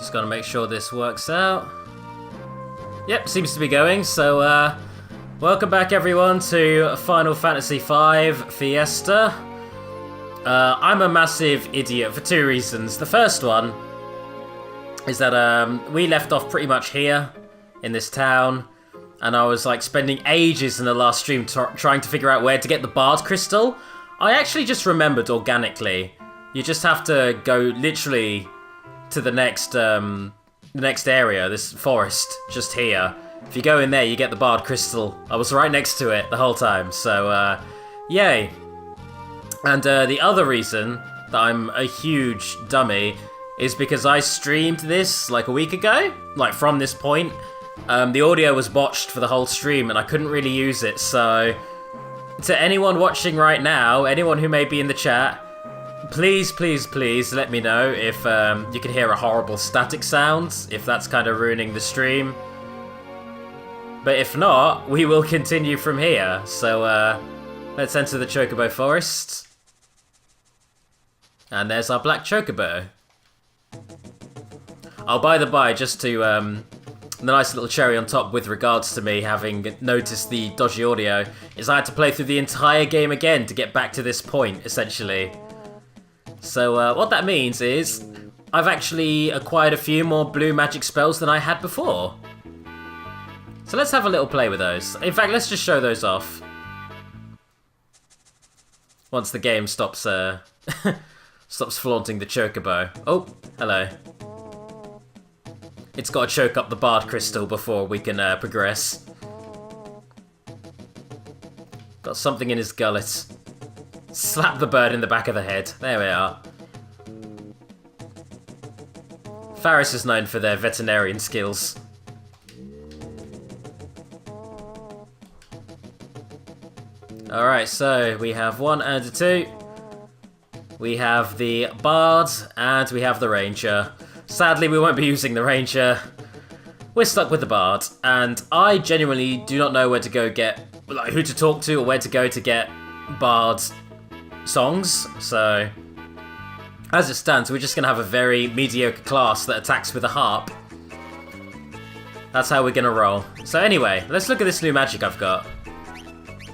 Just gotta make sure this works out. Yep, seems to be going. So, welcome back everyone to Final Fantasy V Fiesta. I'm a massive idiot for two reasons. The first one is that we left off pretty much here in this town, and I was like spending ages in the last stream trying to figure out where to get the Bard Crystal. I actually just remembered organically. You just have to go literally to the next area, this forest, just here. If you go in there, you get the Bard Crystal. I was right next to it the whole time, so yay. And the other reason that I'm a huge dummy is because I streamed this like a week ago, like from this point. The audio was botched for the whole stream and I couldn't really use it, so to anyone watching right now, anyone who may be in the chat, please, please, please let me know if you can hear a horrible static sound, if that's kind of ruining the stream. But if not, we will continue from here. So let's enter the Chocobo Forest. And there's our black Chocobo. Oh, by the by, just to the nice little cherry on top with regards to me having noticed the dodgy audio, is I had to play through the entire game again to get back to this point, essentially. So what that means is I've actually acquired a few more blue magic spells than I had before. So let's have a little play with those. In fact, let's just show those off. Once the game stops stops flaunting the Chocobo. Oh, hello. It's got to choke up the Bard Crystal before we can progress. Got something in his gullet. Slap the bird in the back of the head. There we are. Faris is known for their veterinarian skills. Alright, so we have 1 and a 2. We have the Bard, and we have the Ranger. Sadly, we won't be using the Ranger. We're stuck with the Bard, and I genuinely do not know where to go get, like, who to talk to or where to go to get Bard songs. So, as it stands, we're just going to have a very mediocre class that attacks with a harp. That's how we're going to roll. So anyway, let's look at this new magic I've got.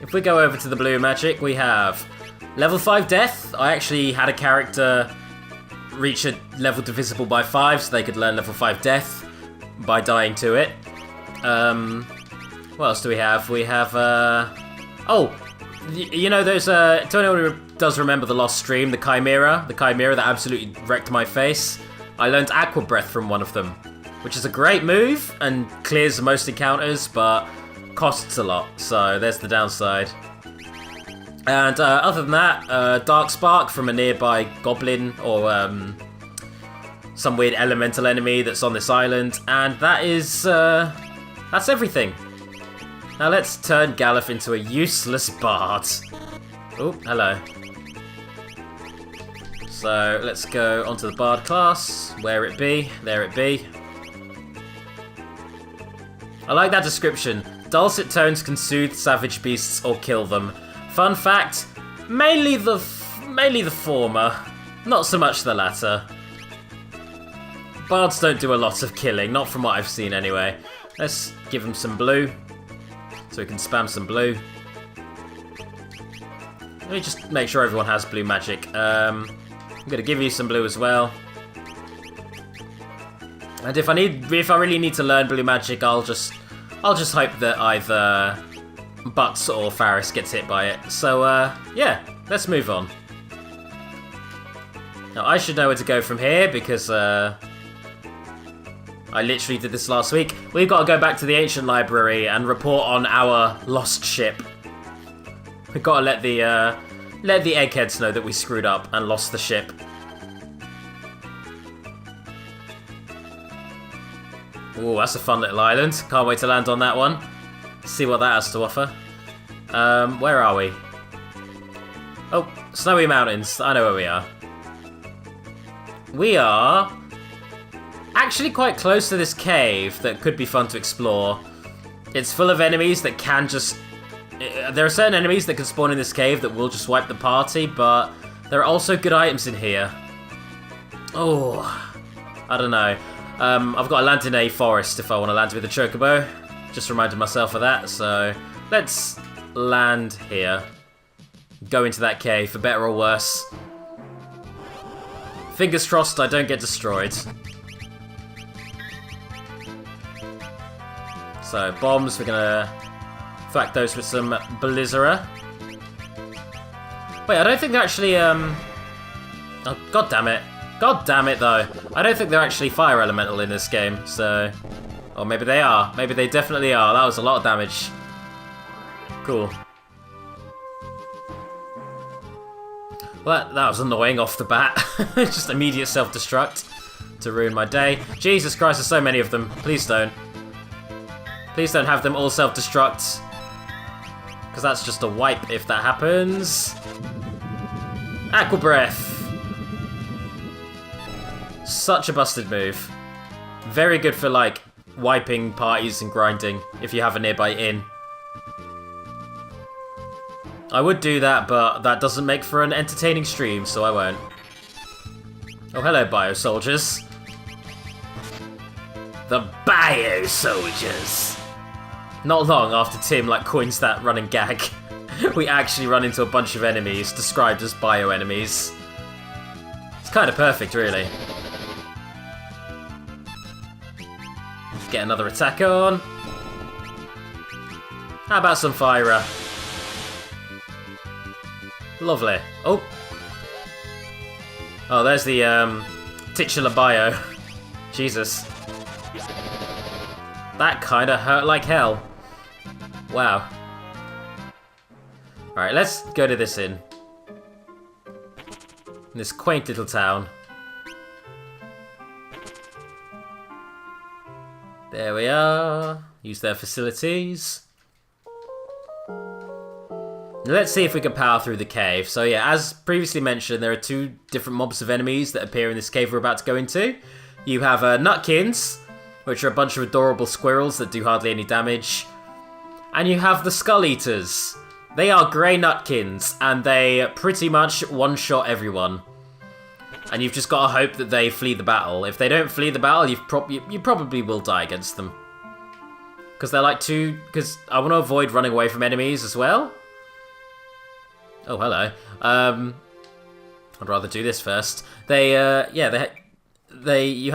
If we go over to the blue magic, we have level 5 death. I actually had a character reach a level divisible by 5 so they could learn level 5 death by dying to it. What else do we have? We have, oh, you know those, to anyone who does remember the lost stream, the Chimera that absolutely wrecked my face. I learned Aqua Breath from one of them, which is a great move and clears most encounters, but costs a lot, so there's the downside. And other than that, Dark Spark from a nearby goblin or some weird elemental enemy that's on this island, and that is that's everything. Now let's turn Galuf into a useless bard. Oh, hello. So let's go onto the bard class. Where it be? There it be. I like that description. Dulcet tones can soothe savage beasts or kill them. Fun fact, mainly the former, not so much the latter. Bards don't do a lot of killing, not from what I've seen anyway. Let's give him some blue, so we can spam some blue. Let me just make sure everyone has blue magic. I'm gonna give you some blue as well. And if I really need to learn blue magic, I'll just hope that either Butts or Faris gets hit by it. So, yeah, let's move on. Now, I should know where to go from here because I literally did this last week. We've got to go back to the ancient library and report on our lost ship. We've got to let the eggheads know that we screwed up and lost the ship. Ooh, that's a fun little island. Can't wait to land on that one. See what that has to offer. Where are we? Oh, Snowy Mountains. I know where we are. We are actually quite close to this cave that could be fun to explore. It's full of enemies that can just... There are certain enemies that can spawn in this cave that will just wipe the party, but there are also good items in here. Oh, I don't know. I've got to land in a forest if I want to land with a chocobo. Just reminded myself of that, so let's land here. Go into that cave, for better or worse. Fingers crossed I don't get destroyed. So, bombs, we're gonna thwack those with some Blizzera. Wait, I don't think they're actually, Oh, god damn it. God damn it, though. I don't think they're actually fire elemental in this game, so... Or maybe they are. Maybe they definitely are. That was a lot of damage. Cool. Well, that was annoying off the bat. Just immediate self-destruct to ruin my day. Jesus Christ, there's so many of them. Please don't. Please don't have them all self-destruct. Because that's just a wipe if that happens. Aqua Breath. Such a busted move. Very good for, like, wiping parties and grinding if you have a nearby inn. I would do that, but that doesn't make for an entertaining stream, so I won't. Oh, hello, Bio-Soldiers. The Bio-Soldiers. Not long after Tim, like, coins that running gag, we actually run into a bunch of enemies described as bio-enemies. It's kind of perfect, really. Get another attack on. How about some fire? Lovely. Oh. Oh, there's the titular bio. Jesus. That kind of hurt like hell. Wow. Alright, let's go to this inn. In this quaint little town. There we are. Use their facilities. Let's see if we can power through the cave. So yeah, as previously mentioned, there are two different mobs of enemies that appear in this cave we're about to go into. You have Nutkins, which are a bunch of adorable squirrels that do hardly any damage. And you have the Skull Eaters. They are grey Nutkins, and they pretty much one-shot everyone. And you've just got to hope that they flee the battle. If they don't flee the battle, you probably will die against them. Because they're like because I want to avoid running away from enemies as well. Oh, hello. I'd rather do this first. You have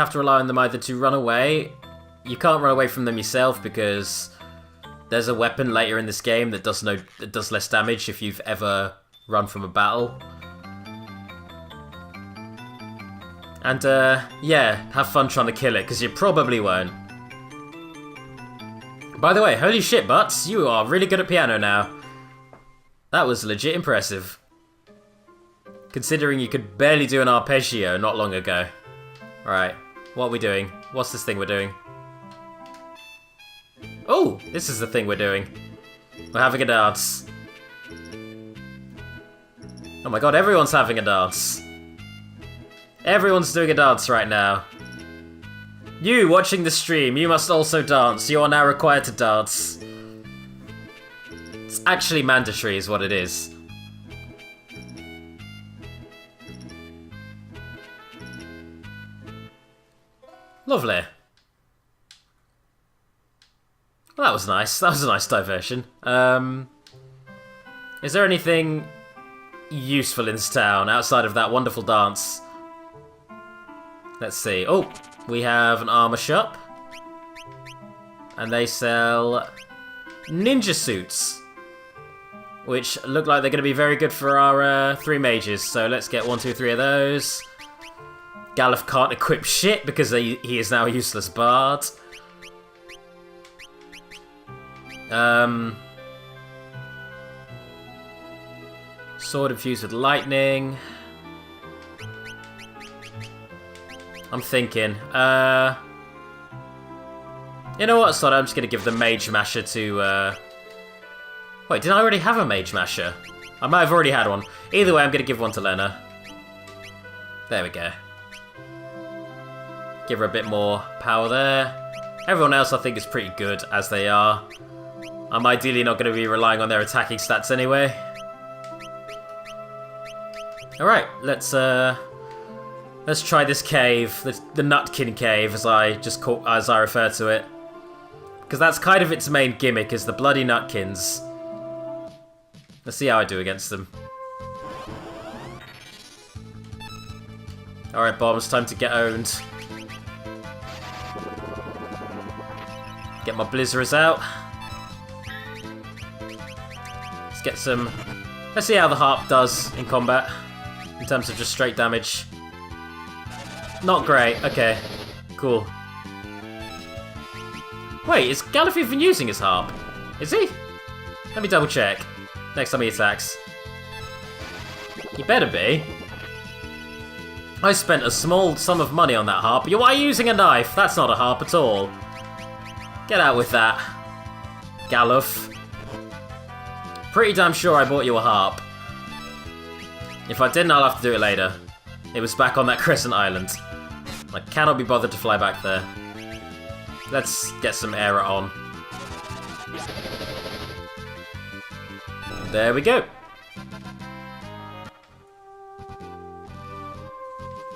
to rely on them either to run away. You can't run away from them yourself because there's a weapon later in this game that does less damage if you've ever run from a battle. And, yeah, have fun trying to kill it, because you probably won't. By the way, holy shit, Butts, you are really good at piano now. That was legit impressive. Considering you could barely do an arpeggio not long ago. Alright, what are we doing? What's this thing we're doing? Oh, this is the thing we're doing. We're having a dance. Oh my god, everyone's having a dance. Everyone's doing a dance right now. You, watching the stream, you must also dance. You are now required to dance. It's actually mandatory is what it is. Lovely. Well, that was nice. That was a nice diversion. Is there anything useful in this town outside of that wonderful dance? Let's see. Oh, we have an armor shop. And they sell ninja suits. Which look like they're going to be very good for our 3 mages. So let's get 1, 2, 3 of those. Galuf can't equip shit because he is now a useless bard. Sword infused with lightning. I'm thinking, you know what, sorry, I'm just going to give the Mage Masher to, wait, did I already have a Mage Masher? I might have already had one. Either way, I'm going to give one to Lena. There we go. Give her a bit more power there. Everyone else I think is pretty good as they are. I'm ideally not going to be relying on their attacking stats anyway. Alright, let's Let's try this cave, the Nutkin Cave, as I refer to it. Because that's kind of its main gimmick, is the bloody Nutkins. Let's see how I do against them. Alright, Bombs, time to get owned. Get my Blizzards out. Let's get some... Let's see how the Harp does in combat. In terms of just straight damage. Not great. Okay. Cool. Wait, is Galuf even using his Harp? Is he? Let me double check. Next time he attacks. He better be. I spent a small sum of money on that Harp. Why are you using a knife? That's not a Harp at all. Get out with that, Galuf. Pretty damn sure I bought you a Harp. If I didn't, I'll have to do it later. It was back on that Crescent Island. I cannot be bothered to fly back there. Let's get some air on. There we go.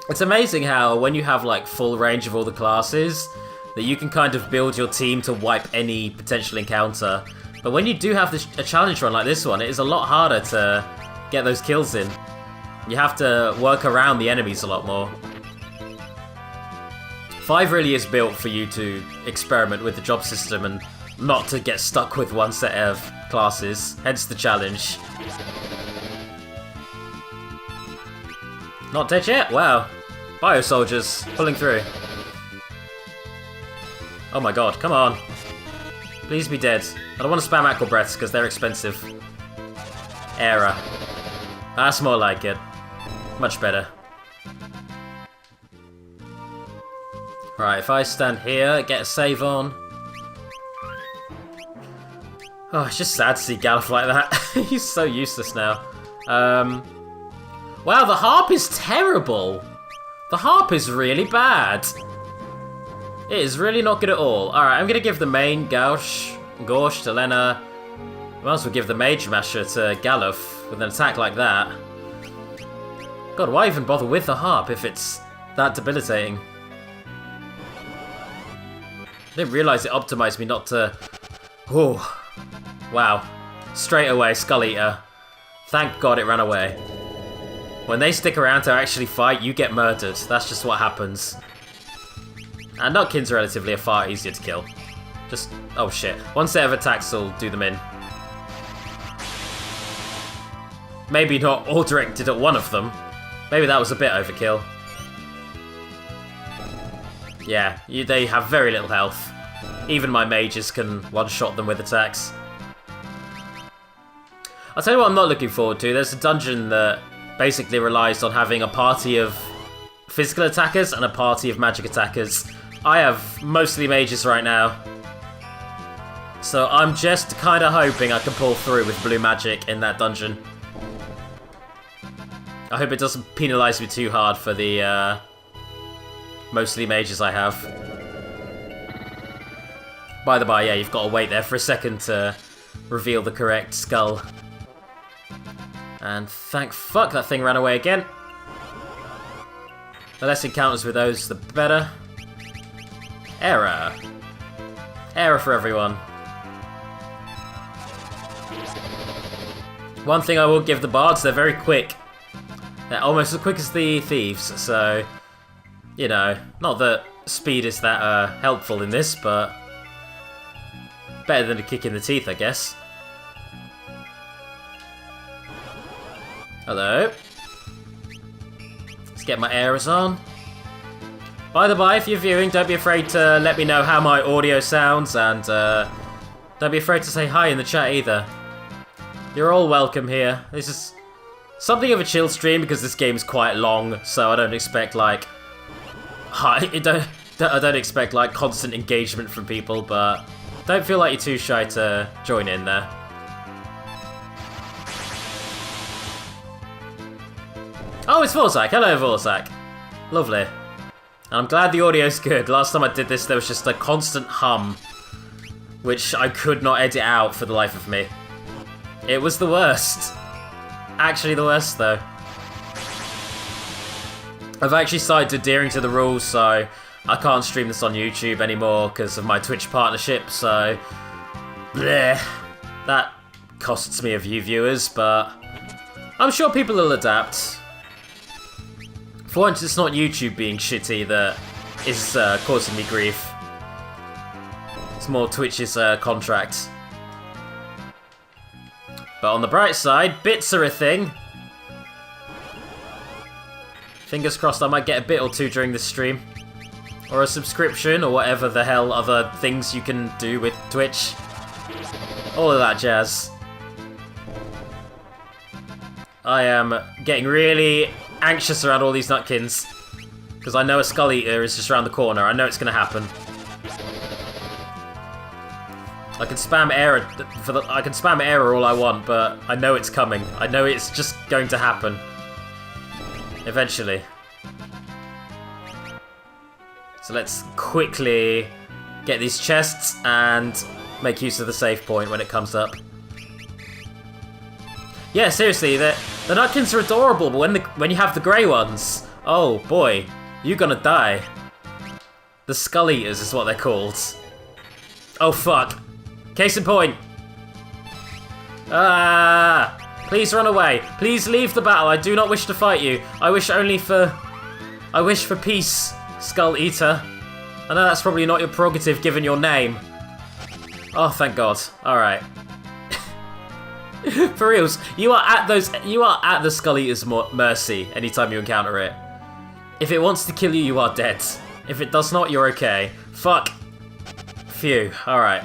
It's amazing how when you have like full range of all the classes, that you can kind of build your team to wipe any potential encounter. But when you do have a challenge run like this one, it is a lot harder to get those kills in. You have to work around the enemies a lot more. 5 really is built for you to experiment with the job system and not to get stuck with one set of classes, hence the challenge. Not dead yet? Wow. Bio soldiers pulling through. Oh my god, come on. Please be dead. I don't want to spam aqua breaths because they're expensive. Error. That's more like it. Much better. Right, if I stand here, get a save on. Oh, it's just sad to see Galuf like that. He's so useless now. Wow, the Harp is terrible. The Harp is really bad. It is really not good at all. Alright, I'm going to give the main Gorsh to Lena. I might as well give the Mage Masher to Galuf with an attack like that. God, why even bother with the Harp if it's that debilitating? I didn't realise it optimised me not to... Oh, wow. Straight away, Skull Eater. Thank God it ran away. When they stick around to actually fight, you get murdered. That's just what happens. And Nutkins are relatively far easier to kill. Just... oh shit. One set of attacks will do them in. Maybe not all directed at one of them. Maybe that was a bit overkill. Yeah, they have very little health. Even my mages can one-shot them with attacks. I'll tell you what I'm not looking forward to. There's a dungeon that basically relies on having a party of physical attackers and a party of magic attackers. I have mostly mages right now. So I'm just kind of hoping I can pull through with blue magic in that dungeon. I hope it doesn't penalise me too hard for the mostly mages I have. By the by, yeah, you've got to wait there for a second to reveal the correct skull. And thank fuck that thing ran away again. The less encounters with those, the better. Error. Error for everyone. One thing I will give the bards, they're very quick. They're almost as quick as the thieves, so... you know, not that speed is that helpful in this, but... better than a kick in the teeth, I guess. Hello. Let's get my arrows on. By the by, if you're viewing, don't be afraid to let me know how my audio sounds, and don't be afraid to say hi in the chat either. You're all welcome here. This is something of a chill stream because this game is quite long, so I don't expect like I don't expect like constant engagement from people, but don't feel like you're too shy to join in there. Oh, it's Vorsak. Hello, Vorsak. Lovely. And I'm glad the audio's good. Last time I did this, there was just a constant hum, which I could not edit out for the life of me. It was the worst. Actually the worst, though. I've actually started adhering to the rules, so I can't stream this on YouTube anymore because of my Twitch partnership, so... bleh. That costs me a few viewers, but I'm sure people will adapt. For once, it's not YouTube being shitty that is causing me grief. It's more Twitch's contract. But on the bright side, bits are a thing. Fingers crossed I might get a bit or two during this stream. Or a subscription, or whatever the hell other things you can do with Twitch. All of that jazz. I am getting really anxious around all these nutkins. Because I know a Skull Eater is just around the corner. I know it's going to happen. I can spam error all I want, but I know it's coming. I know it's just going to happen. Eventually. So let's quickly get these chests and make use of the save point when it comes up. Yeah, seriously, the nutkins are adorable, but when you have the grey ones, oh boy, you're gonna die. The Skull Eaters is what they're called. Oh fuck. Case in point. Ah! Please run away. Please leave the battle. I do not wish to fight you. I wish for peace, Skull Eater. I know that's probably not your prerogative given your name. Oh, thank God. Alright. For reals, you are at the Skull Eater's mercy anytime you encounter it. If it wants to kill you, you are dead. If it does not, you're okay. Fuck. Phew. Alright.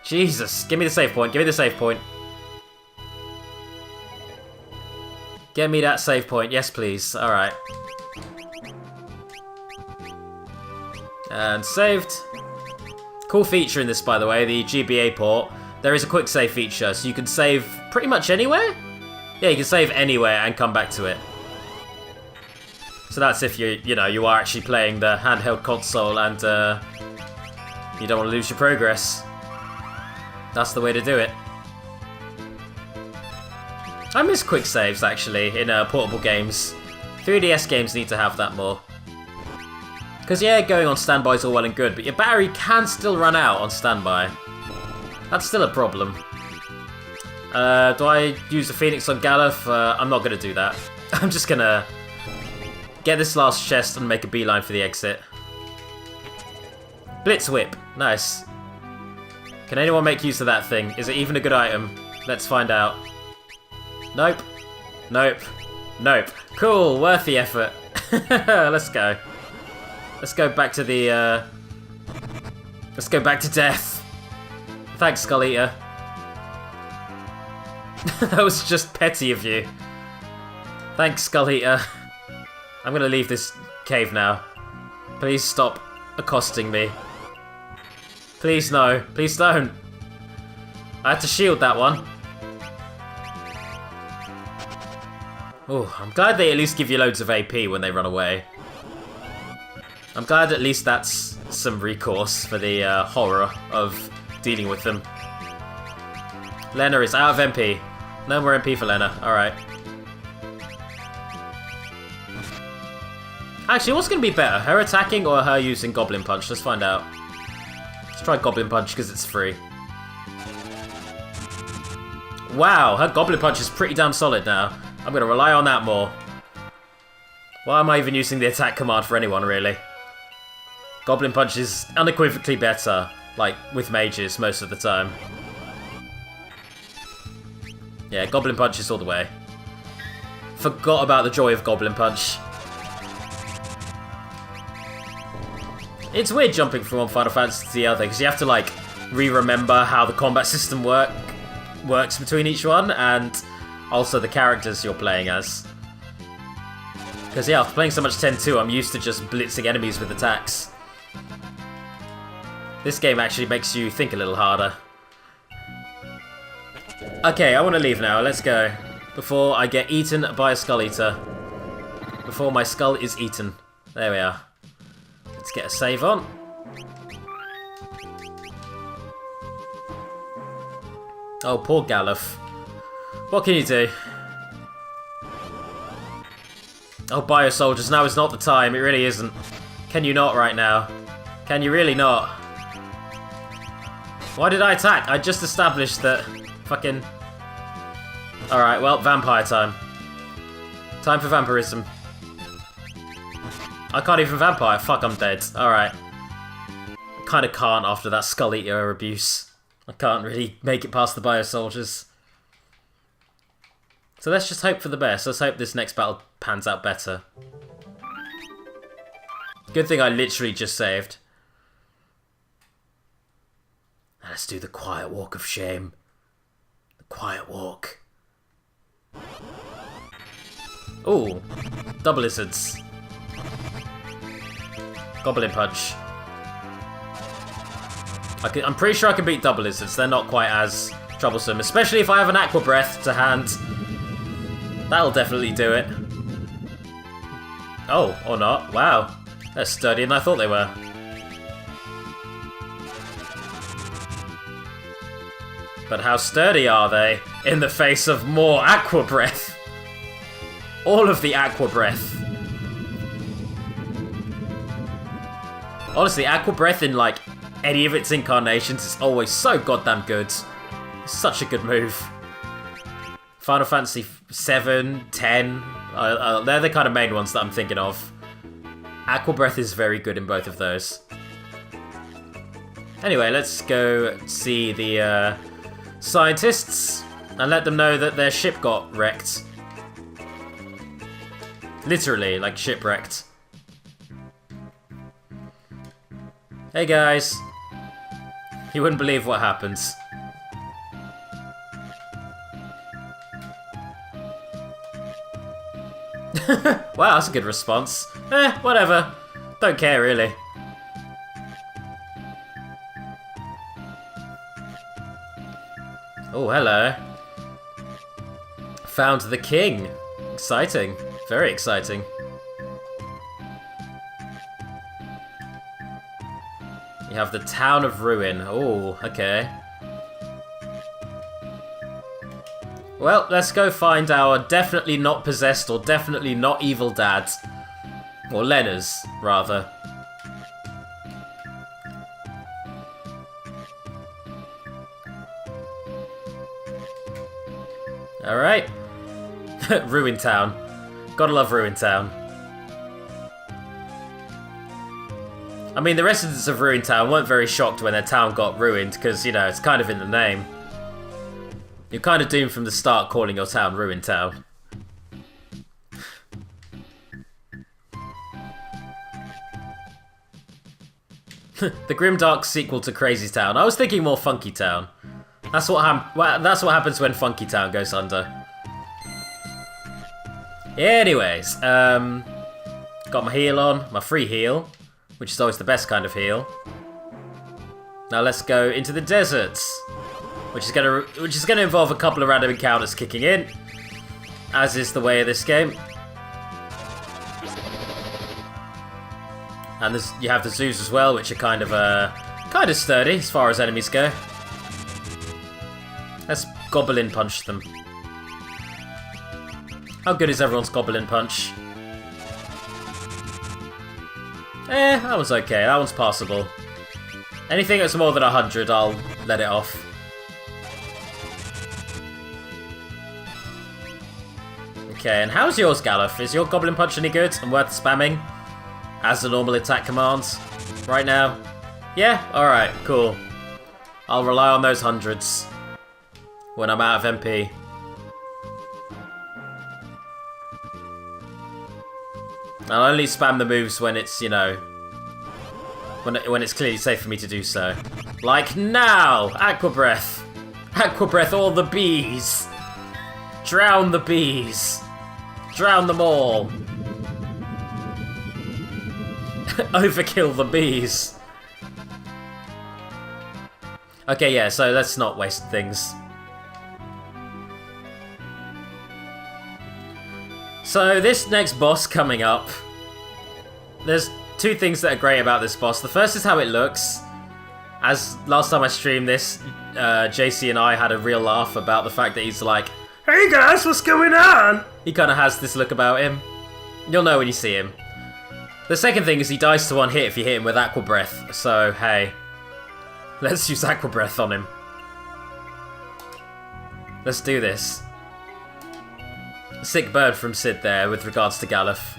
Jesus. Give me the save point. Give me the save point. Get me that save point. Yes, please. Alright. And saved. Cool feature in this, by the way, the GBA port. There is a quick save feature, so you can save pretty much anywhere? Yeah, you can save anywhere and come back to it. So that's if you are actually playing the handheld console and you don't want to lose your progress. That's the way to do it. I miss quick saves, actually, in portable games. 3DS games need to have that more. Because, yeah, going on standby is all well and good, but your battery can still run out on standby. That's still a problem. Do I use the Phoenix on Galuf? I'm not going to do that. I'm just going to get this last chest and make a beeline for the exit. Blitz Whip. Nice. Can anyone make use of that thing? Is it even a good item? Let's find out. Nope. Nope. Nope. Cool. Worth the effort. Let's go. Let's go back to the, let's go back to death. Thanks, Skull Eater. That was just petty of you. Thanks, Skull Eater. I'm gonna leave this cave now. Please stop accosting me. Please no. Please don't. I had to shield that one. Oh, I'm glad they at least give you loads of AP when they run away. I'm glad at least that's some recourse for the horror of dealing with them. Lena is out of MP. No more MP for Lena. Alright. Actually, what's going to be better? Her attacking or her using Goblin Punch? Let's find out. Let's try Goblin Punch because it's free. Wow, her Goblin Punch is pretty damn solid now. I'm going to rely on that more. Why am I even using the attack command for anyone, really? Goblin Punch is unequivocally better, like, with mages most of the time. Yeah, Goblin Punch is all the way. Forgot about the joy of Goblin Punch. It's weird jumping from one Final Fantasy to the other, because you have to, like, re-remember how the combat system works between each one, and also the characters you're playing as. Because, yeah, after playing so much 10-2, I'm used to just blitzing enemies with attacks. This game actually makes you think a little harder. Okay, I want to leave now. Let's go. Before I get eaten by a Skull Eater. Before my skull is eaten. There we are. Let's get a save on. Oh, poor Galuf. What can you do? Oh, Bio Soldiers, now is not the time. It really isn't. Can you not right now? Can you really not? Why did I attack? I just established that fucking... Alright, well, vampire time. Time for vampirism. I can't even vampire. Fuck, I'm dead. Alright. I kind of can't after that Skull Eater abuse. I can't really make it past the Bio Soldiers. So let's just hope for the best. Let's hope this next battle pans out better. Good thing I literally just saved. Now let's do the quiet walk of shame. The quiet walk. Ooh, double lizards. Goblin punch. I'm pretty sure I can beat double lizards. They're not quite as troublesome, especially if I have an aqua breath to hand. That'll definitely do it. Oh, or not. Wow. They're sturdier than I thought they were. But how sturdy are they in the face of more aqua breath? All of the aqua breath. Honestly, aqua breath in like any of its incarnations is always so goddamn good. It's such a good move. Final Fantasy 7, 10, they're the kind of main ones that I'm thinking of. Aqua breath is very good in both of those. Anyway, let's go see the scientists and let them know that their ship got wrecked. Literally, like shipwrecked. Hey guys. You wouldn't believe what happens. Wow, that's a good response. Whatever. Don't care, really. Oh, hello. Found the king. Exciting. Very exciting. You have the town of ruin. Oh, okay. Well, let's go find our definitely not possessed or definitely not evil dad. Or Lena's, rather. Alright. Ruin Town. Gotta love Ruin Town. I mean, the residents of Ruin Town weren't very shocked when their town got ruined, because, you know, it's kind of in the name. You're kind of doomed from the start calling your town Ruin Town. The grimdark sequel to Crazy Town. I was thinking more Funky Town. That's what happens when Funky Town goes under. Anyways, got my heal on, my free heal, which is always the best kind of heal. Now let's go into the deserts, which is gonna involve a couple of random encounters kicking in, as is the way of this game. And you have the zoos as well, which are kind of sturdy as far as enemies go. Let's goblin punch them. How good is everyone's goblin punch? That one's okay. That one's passable. Anything that's more than 100, I'll let it off. Okay, and how's yours, Galuf? Is your goblin punch any good and worth spamming? As the normal attack commands right now? Yeah? Alright, cool. I'll rely on those hundreds when I'm out of MP. I'll only spam the moves when it's, you know, when it's clearly safe for me to do so. Like now! Aqua Breath! Aqua Breath all the bees! Drown the bees! Drown them all! Overkill the bees! Okay, yeah, so let's not waste things. So this next boss coming up, there's two things that are great about this boss. The first is how it looks. As last time I streamed this, JC and I had a real laugh about the fact that he's like, "Hey guys, what's going on?" He kind of has this look about him. You'll know when you see him. The second thing is he dies to one hit if you hit him with Aqua Breath. So, hey. Let's use Aqua Breath on him. Let's do this. Sick bird from Sid there with regards to Galuf.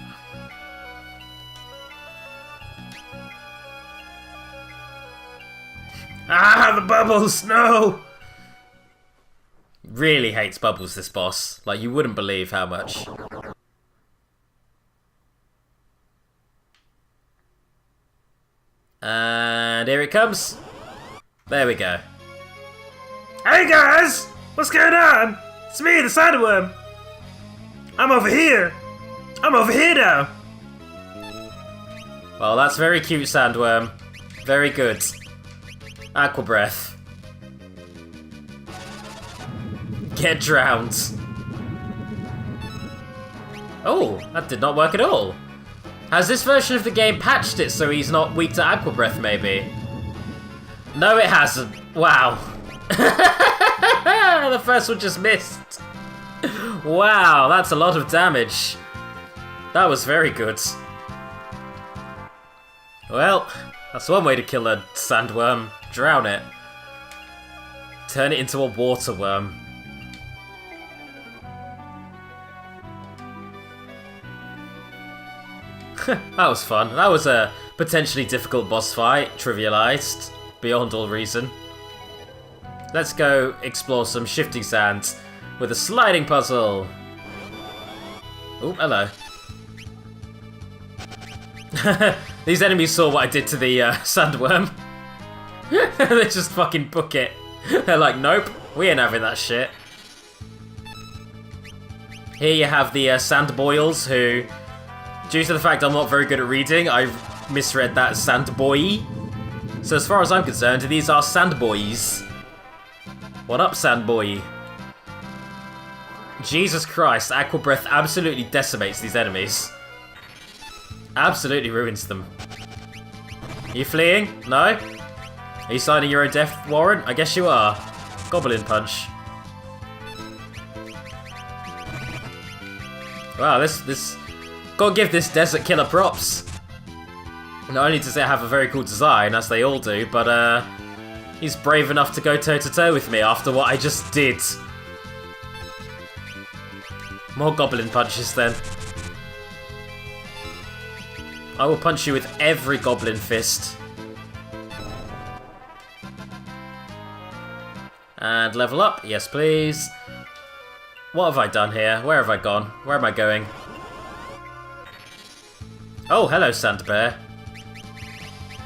Ah, the bubbles! No! Really hates bubbles, this boss. Like, you wouldn't believe how much. And here it comes. There we go. Hey guys! What's going on? It's me, the Sandworm. I'm over here. I'm over here now. Well, that's very cute, Sandworm. Very good. Aqua Breath. Get drowned. Oh, that did not work at all. Has this version of the game patched it so he's not weak to Aqua Breath, maybe? No, it hasn't. Wow. The first one just missed. Wow, that's a lot of damage. That was very good. Well, that's one way to kill a sandworm. Drown it. Turn it into a water worm. That was fun. That was a potentially difficult boss fight, trivialized, beyond all reason. Let's go explore some shifting sands with a sliding puzzle. Oh, hello. These enemies saw what I did to the sandworm. They just fucking book it. They're like, nope, we ain't having that shit. Here you have the sand boils who, due to the fact I'm not very good at reading, I misread that as sand boy. So as far as I'm concerned, these are sand boys. What up, sand boy? Jesus Christ, Aqua Breath absolutely decimates these enemies. Absolutely ruins them. Are you fleeing? No? Are you signing your own death warrant? I guess you are. Goblin Punch. Wow, this... Gotta give this Desert Killer props. Not only does it have a very cool design, as they all do, but he's brave enough to go toe-to-toe with me after what I just did. More Goblin Punches, then. I will punch you with every Goblin Fist. And level up. Yes, please. What have I done here? Where have I gone? Where am I going? Oh, hello, Sand Bear.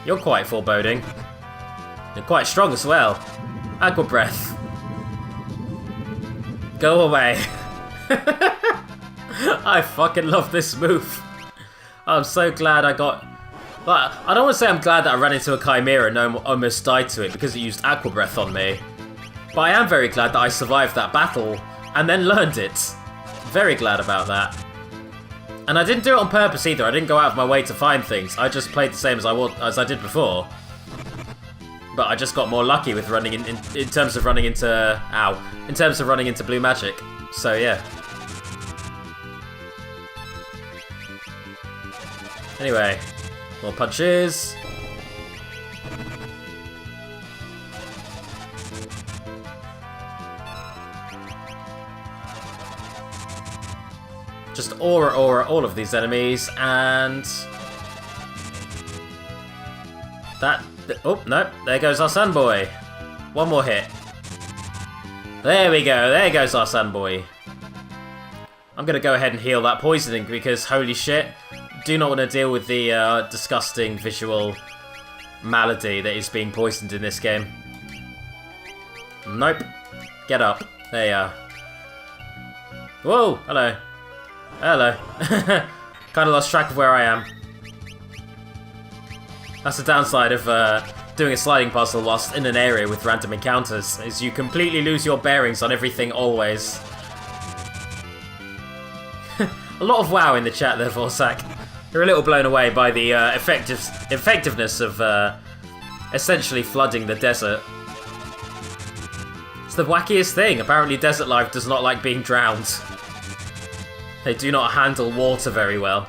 You're quite foreboding. You're quite strong as well. Aqua Breath. Go away. I fucking love this move. I'm so glad I got... Well, I don't want to say I'm glad that I ran into a Chimera and almost died to it because it used Aqua Breath on me. But I am very glad that I survived that battle and then learned it. Very glad about that. And I didn't do it on purpose either. I didn't go out of my way to find things. I just played the same as I did before. But I just got more lucky with running in terms of running into... Ow. In terms of running into blue magic. So, yeah. Anyway. More punches. Just aura all of these enemies, and... That... Oh, no. There goes our sun boy. One more hit. There we go. There goes our sun boy. I'm going to go ahead and heal that poisoning because, holy shit, do not want to deal with the disgusting visual malady that is being poisoned in this game. Nope. Get up. There you are. Whoa, hello. Hello. Kind of lost track of where I am. That's the downside of doing a sliding puzzle whilst in an area with random encounters, is you completely lose your bearings on everything always. A lot of wow in the chat there, Vorsak. You're a little blown away by the effectiveness of essentially flooding the desert. It's the wackiest thing. Apparently desert life does not like being drowned. They do not handle water very well.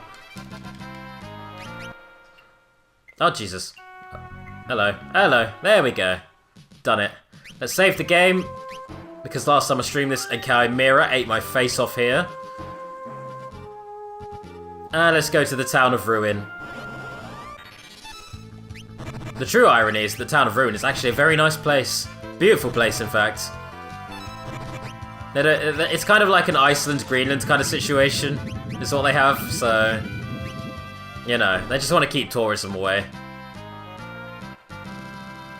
Oh, Jesus. Hello. Hello. There we go. Done it. Let's save the game, because last time I streamed this, a chimera ate my face off here. And let's go to the Town of Ruin. The true irony is the Town of Ruin is actually a very nice place. Beautiful place, in fact. It's kind of like an Iceland, Greenland kind of situation, is what they have, so... You know, they just want to keep tourism away.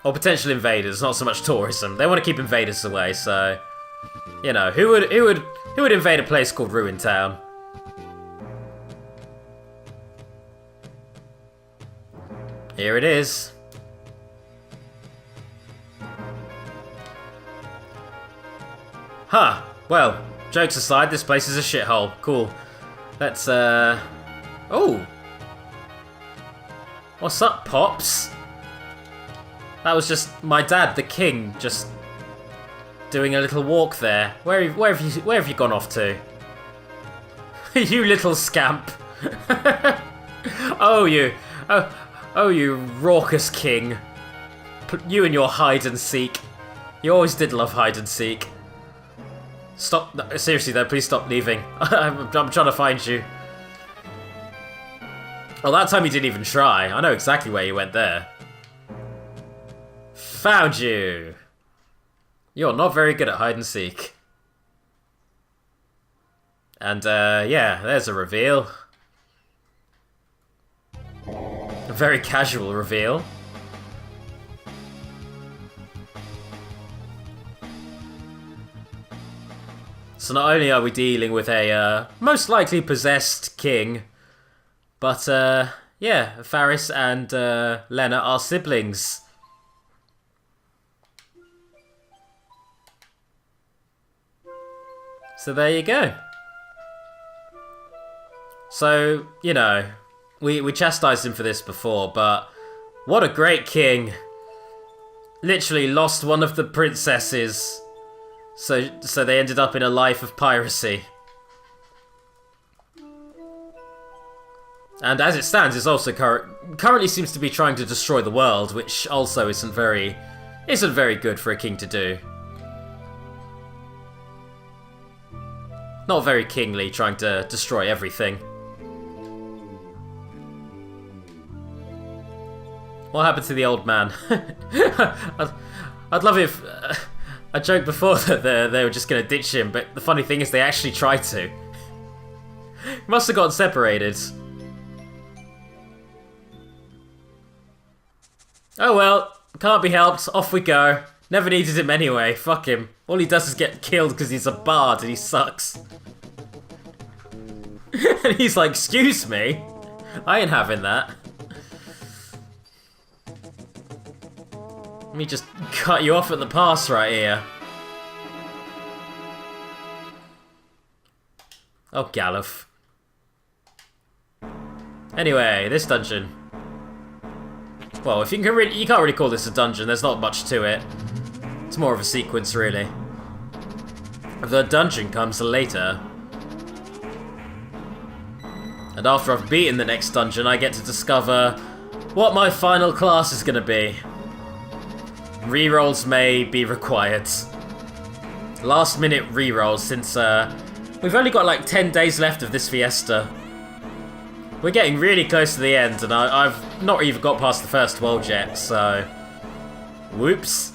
Or potential invaders, not so much tourism. They want to keep invaders away, so... You know, who would invade a place called Ruin Town? Here it is. Huh. Well, jokes aside, this place is a shithole. Cool. Let's, Oh! What's up, Pops? That was just my dad, the king, just doing a little walk there. Where have you gone off to? You little scamp. Oh, you raucous king. You and your hide and seek. You always did love hide and seek. Stop. No, seriously though, please stop leaving. I'm trying to find you. Well, that time you didn't even try. I know exactly where you went there. Found you. You're not very good at hide and seek. And, yeah, there's a reveal. A very casual reveal. So not only are we dealing with a, most likely possessed king, but, yeah, Faris and, Lena are siblings. So there you go. So, you know, we chastised him for this before, but what a great king. Literally lost one of the princesses. So they ended up in a life of piracy. And as it stands, it's also currently seems to be trying to destroy the world, which also isn't very good for a king to do. Not very kingly, trying to destroy everything. What happened to the old man? I'd love if... I joked before that they were just going to ditch him, but the funny thing is they actually tried to. Must have gotten separated. Oh well, can't be helped, off we go. Never needed him anyway, fuck him. All he does is get killed because he's a bard and he sucks. And he's like, excuse me? I ain't having that. Let me just cut you off at the pass right here. Oh, Galuf. Anyway, this dungeon. Well, if you can't really call this a dungeon. There's not much to it. It's more of a sequence, really. The dungeon comes later. And after I've beaten the next dungeon, I get to discover what my final class is going to be. Rerolls may be required. Last minute rerolls since we've only got like 10 days left of this Fiesta. We're getting really close to the end and I've not even got past the first world yet, so... Whoops.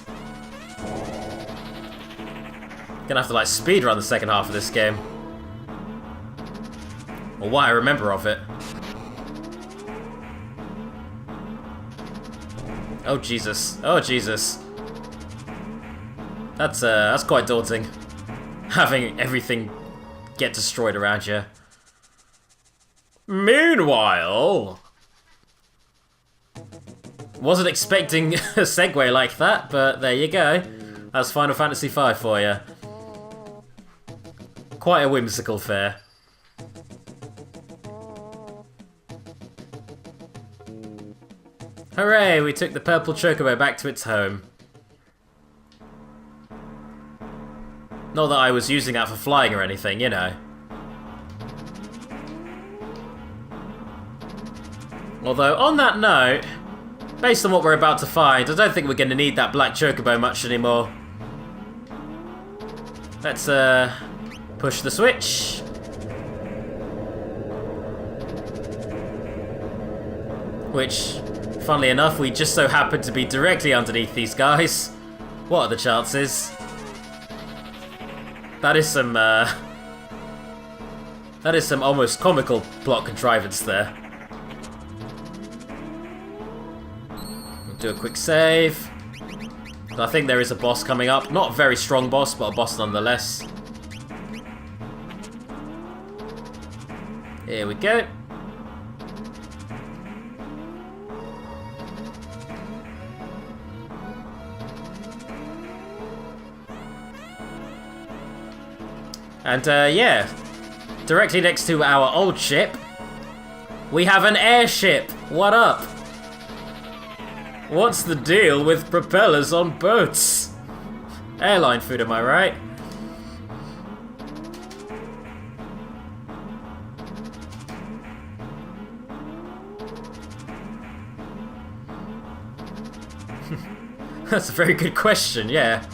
Gonna have to like speedrun the second half of this game. Or what I remember of it. Oh Jesus. Oh Jesus. That's quite daunting. Having everything get destroyed around you. Meanwhile... Wasn't expecting a segue like that, but there you go. That's Final Fantasy V for you. Quite a whimsical fare. Hooray, we took the purple chocobo back to its home. Not that I was using that for flying or anything, you know. Although, on that note, based on what we're about to find, I don't think we're going to need that black chocobo much anymore. Let's push the switch. Which, funnily enough, we just so happen to be directly underneath these guys. What are the chances? That is some almost comical plot contrivance there. We'll do a quick save. I think there is a boss coming up. Not a very strong boss, but a boss nonetheless. Here we go. And yeah, directly next to our old ship, we have an airship. What up? What's the deal with propellers on boats? Airline food, am I right? That's a very good question, yeah.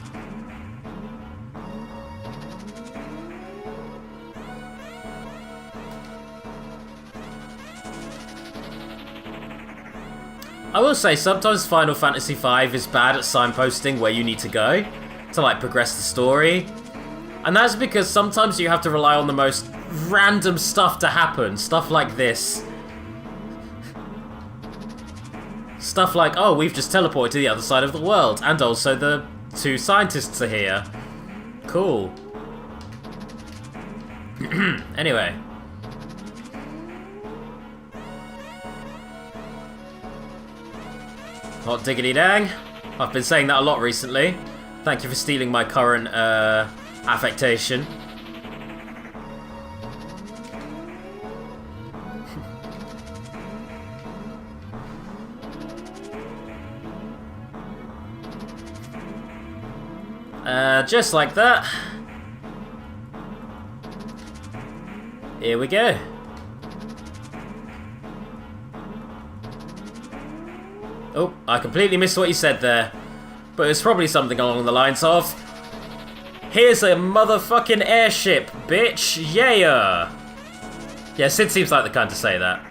I will say, sometimes Final Fantasy V is bad at signposting where you need to go to, like, progress the story. And that's because sometimes you have to rely on the most random stuff to happen. Stuff like this. Stuff like, oh, we've just teleported to the other side of the world. And also the 2 scientists are here. Cool. Anyway. Hot diggity dang. I've been saying that a lot recently. Thank you for stealing my current affectation. Just like that. Here we go. Oh, I completely missed what you said there. But it's probably something along the lines of, here's a motherfucking airship, bitch, yeah! Yeah, Sid seems like the kind to say that.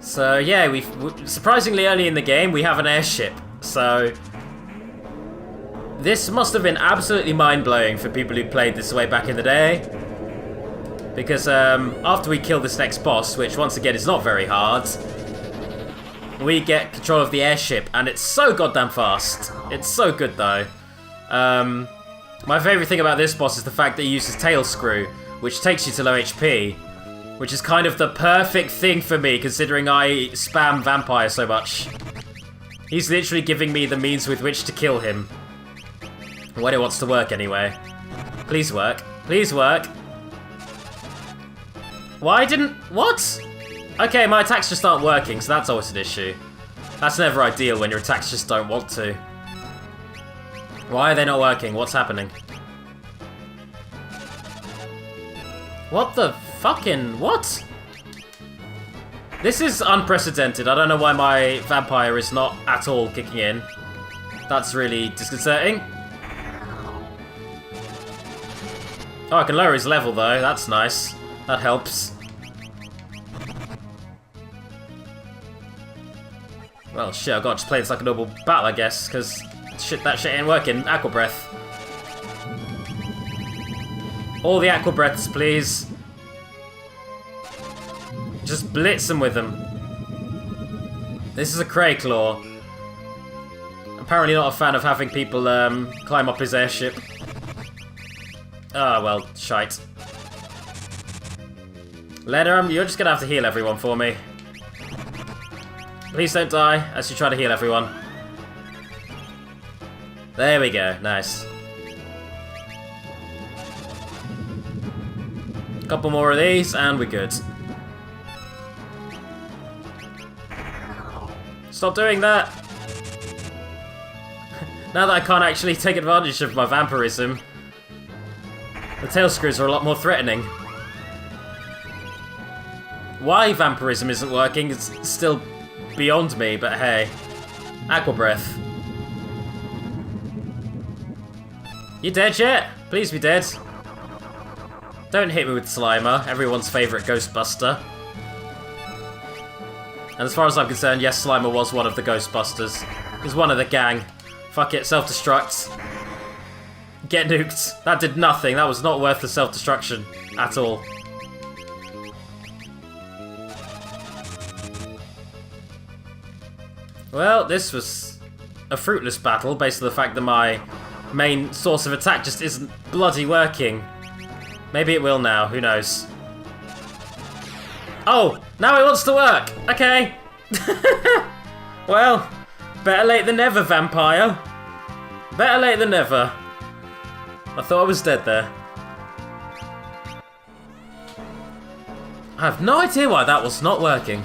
So yeah, we've surprisingly early in the game we have an airship. So this must have been absolutely mind-blowing for people who played this way back in the day. Because after we kill this next boss, which once again is not very hard, we get control of the airship, and it's so goddamn fast. It's so good though. My favourite thing about this boss is the fact that he uses tail screw, which takes you to low HP. Which is kind of the perfect thing for me, considering I spam vampire so much. He's literally giving me the means with which to kill him. When it wants to work, anyway. Please work. Please work. Why didn't... What? Okay, my attacks just aren't working, so that's always an issue. That's never ideal when your attacks just don't want to. Why are they not working? What's happening? What the fucking... What? This is unprecedented. I don't know why my vampire is not at all kicking in. That's really disconcerting. Oh, I can lower his level though. That's nice. That helps. Well, shit, I've got to just play this like a normal battle, I guess, because that shit ain't working. Aqua Breath. All the Aqua Breaths, please. Just blitz them with them. This is a Cray Claw. Apparently not a fan of having people climb up his airship. Ah, well, shite. Leonard, you're just gonna have to heal everyone for me. Please don't die as you try to heal everyone. There we go, nice. Couple more of these and we're good. Stop doing that! Now that I can't actually take advantage of my vampirism, the tail screws are a lot more threatening. Why vampirism isn't working is still beyond me, but hey. Aqua Breath. You dead yet? Please be dead. Don't hit me with Slimer, everyone's favourite Ghostbuster. And as far as I'm concerned, yes, Slimer was one of the Ghostbusters. He's one of the gang. Fuck it, self-destruct. Get nuked. That did nothing. That was not worth the self-destruction at all. Well, this was a fruitless battle based on the fact that my main source of attack just isn't bloody working. Maybe it will now, who knows. Oh, now it wants to work! Okay. Well, better late than never, vampire. Better late than never. I thought I was dead there. I have no idea why that was not working.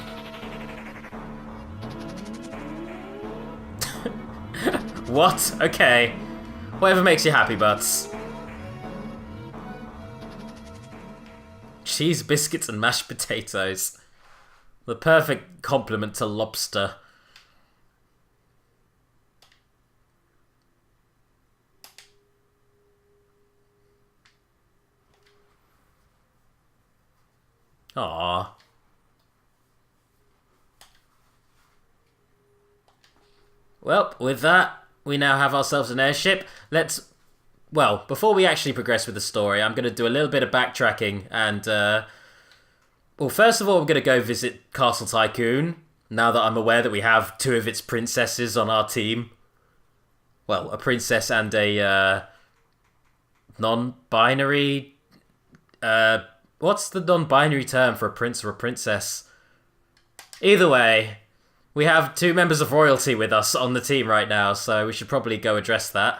What? Okay. Whatever makes you happy, butts. Cheese, biscuits, and mashed potatoes. The perfect complement to lobster. Aww. Well, with that, we now have ourselves an airship. Well, before we actually progress with the story, I'm going to do a little bit of backtracking and, well, first of all, I'm going to go visit Castle Tycoon, now that I'm aware that we have two of its princesses on our team. Well, a princess and a, non-binary, what's the non-binary term for a prince or a princess? Either way, we have two members of royalty with us on the team right now, so we should probably go address that.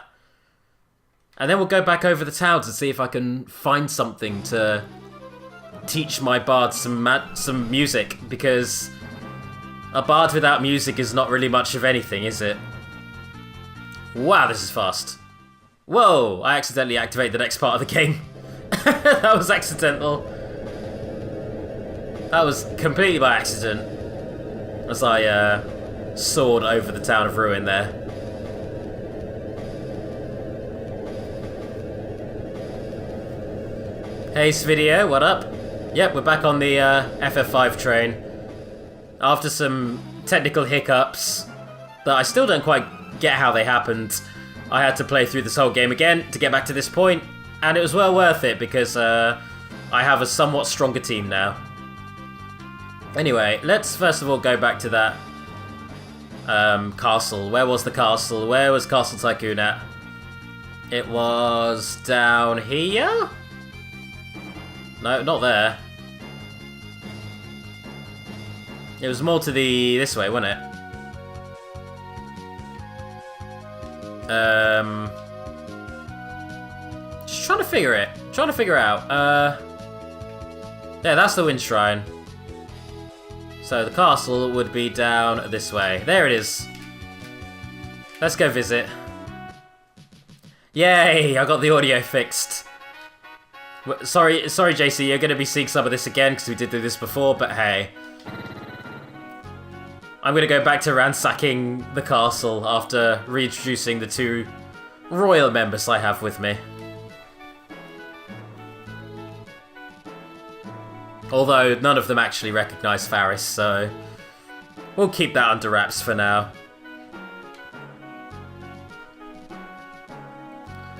And then we'll go back over the towns and see if I can find something to teach my bard some music, because a bard without music is not really much of anything, is it? Wow, this is fast. Whoa, I accidentally activated the next part of the game. That was accidental. That was completely by accident. As I soared over the town of Ruin there. Hey Svidio, what up? Yep, we're back on the FF5 train. After some technical hiccups that I still don't quite get how they happened, I had to play through this whole game again to get back to this point, and it was well worth it because I have a somewhat stronger team now. Anyway, let's first of all go back to that castle. Where was the castle? Where was Castle Tycoon at? It was down here? No, not there. It was more to the... this way, wasn't it? Just trying to figure it. Trying to figure out. Yeah, that's the Wind Shrine. So the castle would be down this way. There it is. Let's go visit. Yay! I got the audio fixed. Sorry, JC, you're going to be seeing some of this again because we did do this before, but hey. I'm going to go back to ransacking the castle after reintroducing the two royal members I have with me. Although none of them actually recognise Faris, so we'll keep that under wraps for now.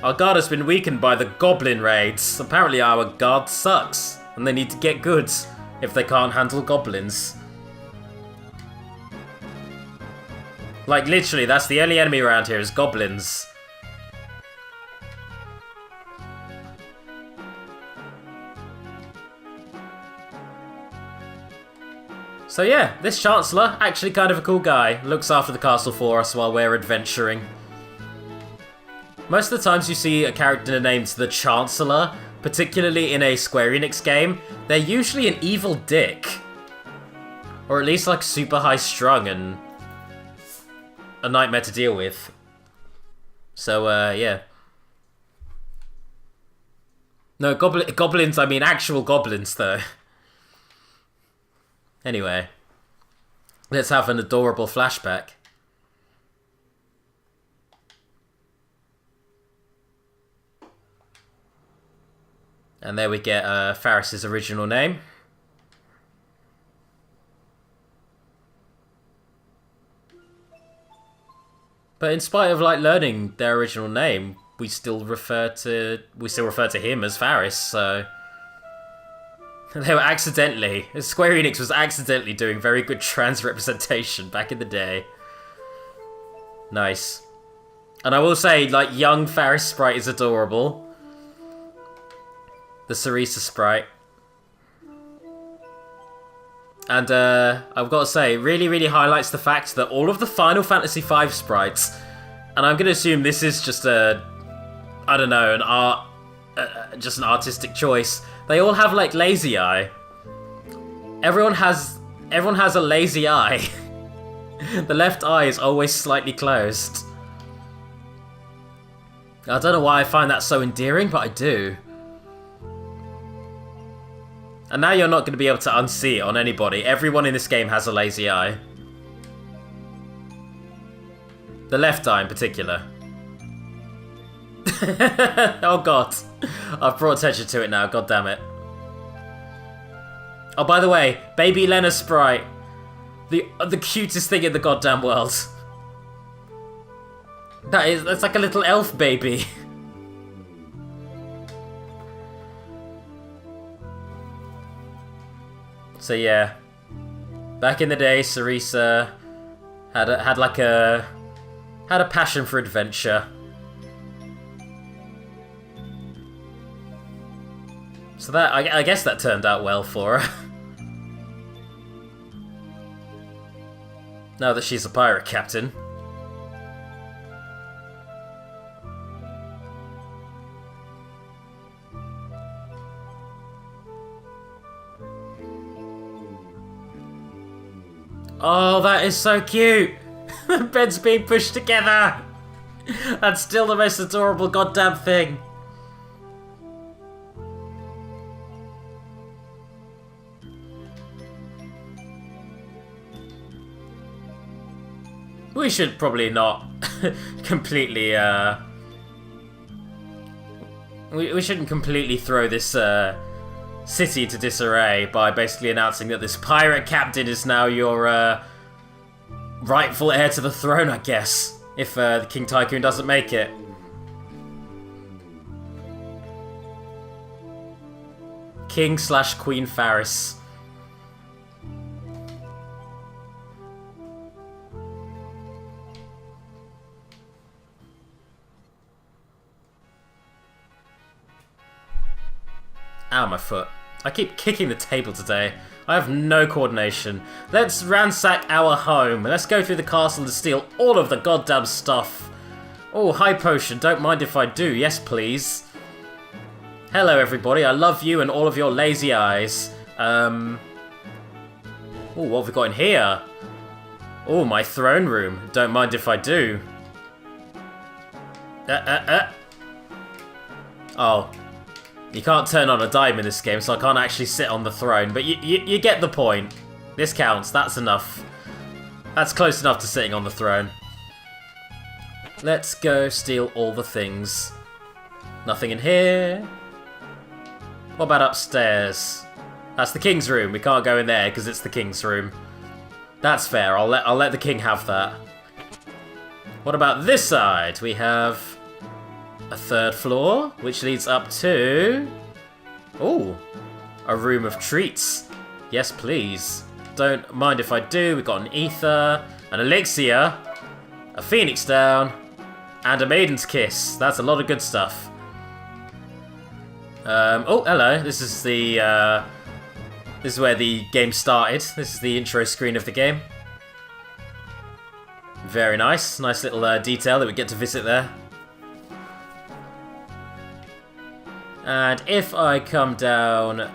Our guard has been weakened by the goblin raids. Apparently our guard sucks, and they need to get good if they can't handle goblins. Like, literally, that's the only enemy around here is goblins. So yeah, this Chancellor, actually kind of a cool guy, looks after the castle for us while we're adventuring. Most of the times you see a character named the Chancellor, particularly in a Square Enix game, they're usually an evil dick. Or at least like super high strung and a nightmare to deal with. So, yeah. No, goblins, I mean actual goblins, though. Anyway. Let's have an adorable flashback. And there we get Faris's original name. But in spite of like learning their original name, we still refer to him as Faris, so they were accidentally, Square Enix was accidentally doing very good trans representation back in the day. Nice. And I will say, like, young Faris sprite is adorable. The Cerisa sprite. And I've got to say, it really, really highlights the fact that all of the Final Fantasy V sprites, and I'm going to assume this is just I don't know, just an artistic choice. They all have like lazy eye. Everyone has a lazy eye. The left eye is always slightly closed. I don't know why I find that so endearing, but I do. And now you're not going to be able to unsee it on anybody. Everyone in this game has a lazy eye. The left eye in particular. Oh god. I've brought attention to it now, god damn it. Oh, by the way, baby Lena sprite. The cutest thing in the goddamn world. That's like a little elf baby. So yeah. Back in the day, Cerisa had a passion for adventure. So that I guess that turned out well for her. Now that she's a pirate captain. Oh, that is so cute! The bed's being pushed together! That's still the most adorable goddamn thing. We should probably not completely, we shouldn't completely throw this, city into disarray by basically announcing that this pirate captain is now your, rightful heir to the throne, I guess, if, the King Tycoon doesn't make it. King/Queen Faris. Ow, my foot. I keep kicking the table today. I have no coordination. Let's ransack our home. Let's go through the castle and steal all of the goddamn stuff. Oh, high potion. Don't mind if I do. Yes, please. Hello, everybody. I love you and all of your lazy eyes. Oh, what have we got in here? Oh, my throne room. Don't mind if I do. Oh. You can't turn on a dime in this game, so I can't actually sit on the throne. But you get the point. This counts. That's enough. That's close enough to sitting on the throne. Let's go steal all the things. Nothing in here. What about upstairs? That's the king's room. We can't go in there because it's the king's room. That's fair. I'll let the king have that. What about this side? We have a third floor, which leads up to... ooh, a room of treats. Yes, please. Don't mind if I do. We've got an ether, an elixir, a phoenix down, and a maiden's kiss. That's a lot of good stuff. Oh, hello. This is the... this is where the game started. This is the intro screen of the game. Very nice. Nice little detail that we get to visit there. And if I come down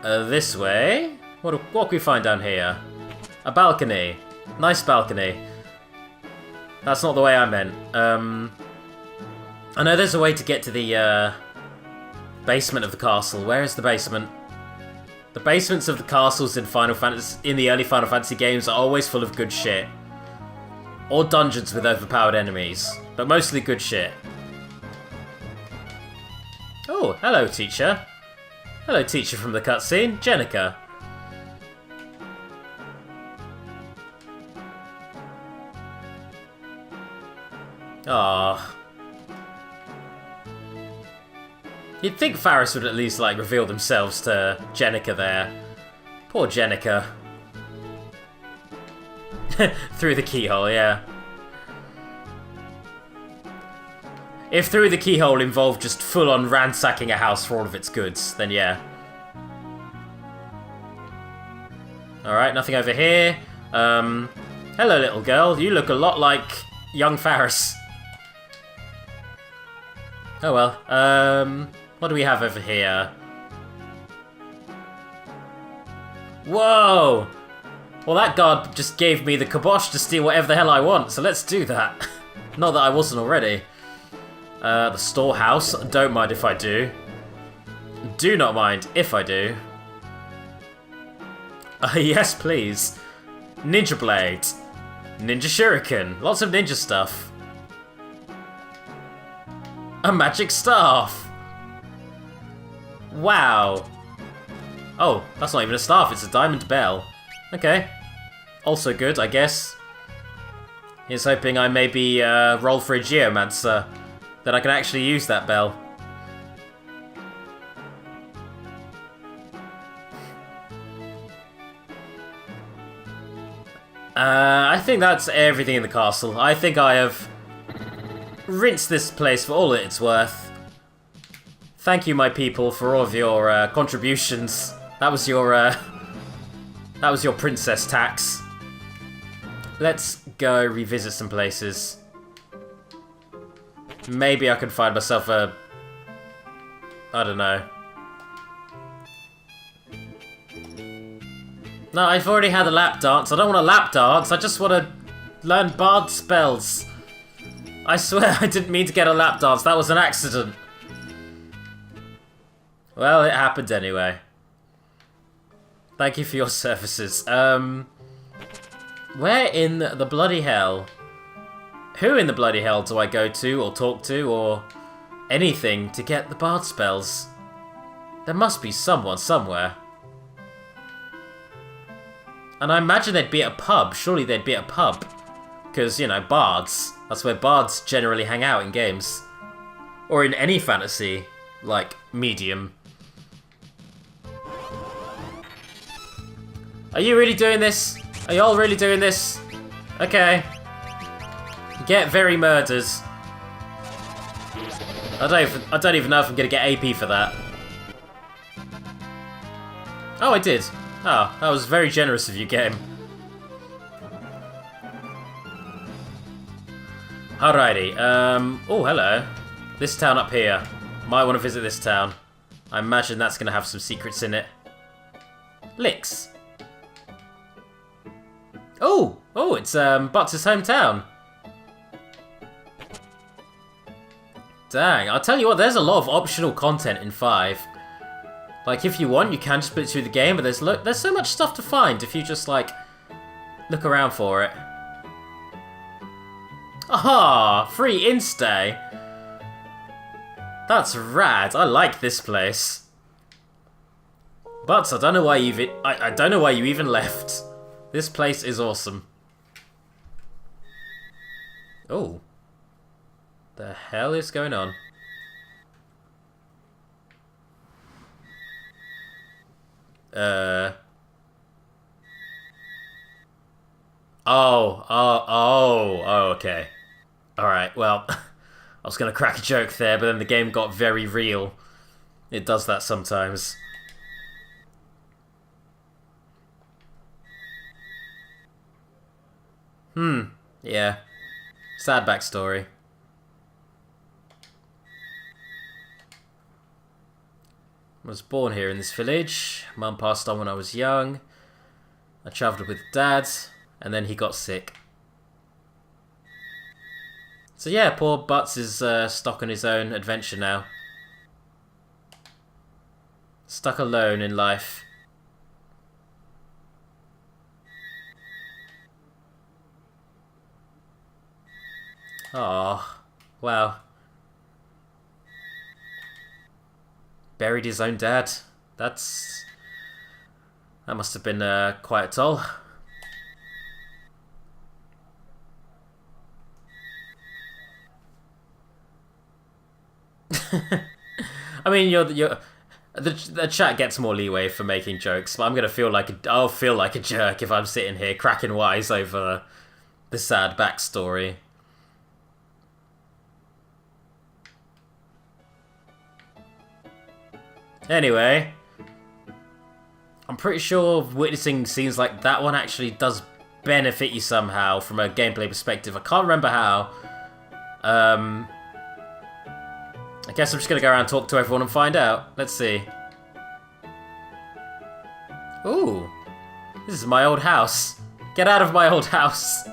this way, what can we find down here? A balcony. Nice balcony. That's not the way I meant. I know there's a way to get to the basement of the castle. Where is the basement? The basements of the castles in the early Final Fantasy games are always full of good shit. Or dungeons with overpowered enemies, but mostly good shit. Oh, hello, teacher. Hello, teacher from the cutscene, Jenica. Ah. You'd think Faris would at least, like, reveal themselves to Jenica there. Poor Jenica. Through the keyhole, yeah. If through the keyhole involved just full-on ransacking a house for all of its goods, then yeah. Alright, nothing over here. Hello, little girl. You look a lot like young Faris. Oh well. What do we have over here? Whoa! Well, that guard just gave me the kibosh to steal whatever the hell I want, so let's do that. Not that I wasn't already. The storehouse. Don't mind if I do. Do not mind if I do. Yes, please. Ninja blade. Ninja shuriken. Lots of ninja stuff. A magic staff. Wow. Oh, that's not even a staff, it's a diamond bell. Okay. Also good, I guess. He's hoping I maybe roll for a geomancer, that I can actually use that bell. I think that's everything in the castle. I think I have rinsed this place for all that it's worth. Thank you, my people, for all of your contributions. That was your princess tax. Let's go revisit some places. Maybe I can find myself a... I don't know. No, I've already had a lap dance. I don't want a lap dance. I just want to learn bard spells. I swear I didn't mean to get a lap dance. That was an accident. Well, it happened anyway. Thank you for your services. Where in the bloody hell? Who in the bloody hell do I go to, or talk to, or anything to get the bard spells? There must be someone somewhere. And I imagine they'd be at a pub. Surely they'd be at a pub. Because, you know, bards. That's where bards generally hang out in games. Or in any fantasy, like, medium. Are you really doing this? Are y'all really doing this? Okay. Get very murdered. I don't even know if I'm gonna get AP for that. Oh, I did. Oh, that was very generous of you, game. Alrighty, oh, hello. This town up here. Might want to visit this town. I imagine that's gonna have some secrets in it. Licks. Oh, it's Butts' hometown. Dang, I'll tell you what, there's a lot of optional content in 5. Like, if you want, you can just split through the game, but there's so much stuff to find if you just, like, look around for it. Aha! Free instay! That's rad, I like this place. But I don't know why I don't know why you even left. This place is awesome. Oh. The hell is going on? Oh, okay. Alright, well, I was gonna crack a joke there, but then the game got very real. It does that sometimes. Yeah. Sad backstory. I was born here in this village. Mum passed on when I was young. I travelled with Dad, and then he got sick. So yeah, poor Butts is stuck on his own adventure now. Stuck alone in life. Oh, wow. Buried his own dad. That must have been quite a toll. I mean, the chat gets more leeway for making jokes, but I'm gonna I'll feel like a jerk if I'm sitting here cracking wise over the sad backstory. Anyway, I'm pretty sure witnessing scenes like that one actually does benefit you somehow from a gameplay perspective. I can't remember how. I guess I'm just gonna go around and talk to everyone and find out. Let's see. Ooh, this is my old house. Get out of my old house.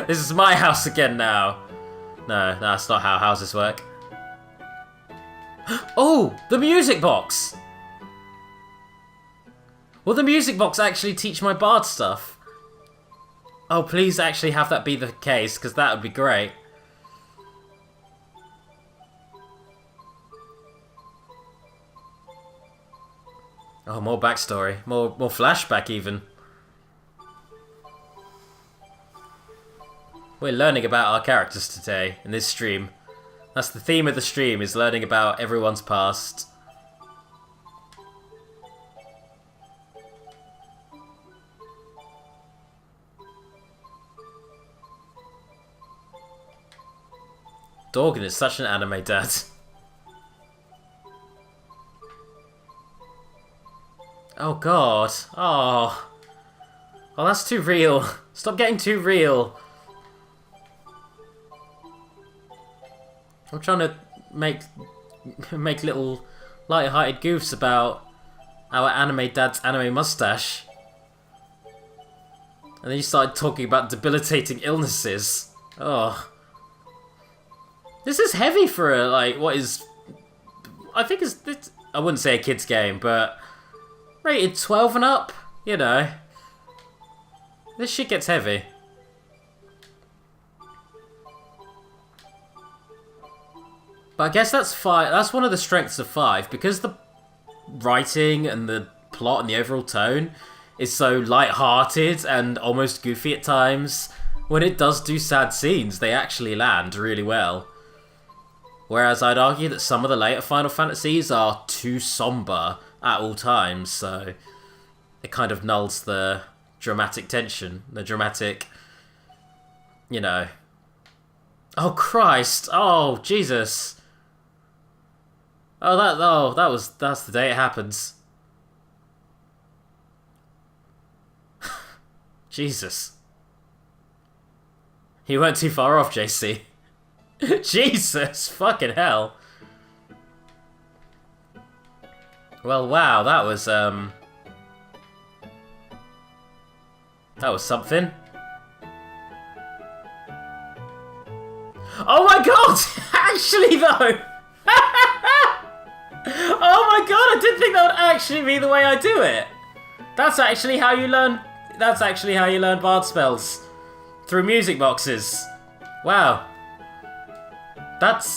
This is my house again now. No, that's not how houses work. Oh, the music box! Will the music box actually teach my bard stuff? Oh, please actually have that be the case, because that would be great. Oh, more backstory. More flashback, even. We're learning about our characters today in this stream. That's the theme of the stream, is learning about everyone's past. Dorgan is such an anime dad. Oh god. Oh. Oh, that's too real. Stop getting too real. I'm trying to make little light-hearted goofs about our anime dad's anime mustache. And then you started talking about debilitating illnesses. Oh. This is heavy for a, like, what is... I think it's I wouldn't say a kid's game, but... rated 12 and up? You know. This shit gets heavy. But I guess that's 5. That's one of the strengths of 5, because the writing and the plot and the overall tone is so light-hearted and almost goofy at times. When it does do sad scenes, they actually land really well. Whereas I'd argue that some of the later Final Fantasies are too somber at all times, so it kind of nulls the dramatic tension, the dramatic, you know. Oh Christ! Oh Jesus! That's the day it happens. Jesus. You weren't too far off, JC. Jesus fucking hell. Well, wow, that was something. Oh my god! Actually, though! Oh my god, I didn't think that would actually be the way I do it. That's actually how you learn bard spells. Through music boxes. Wow. That's,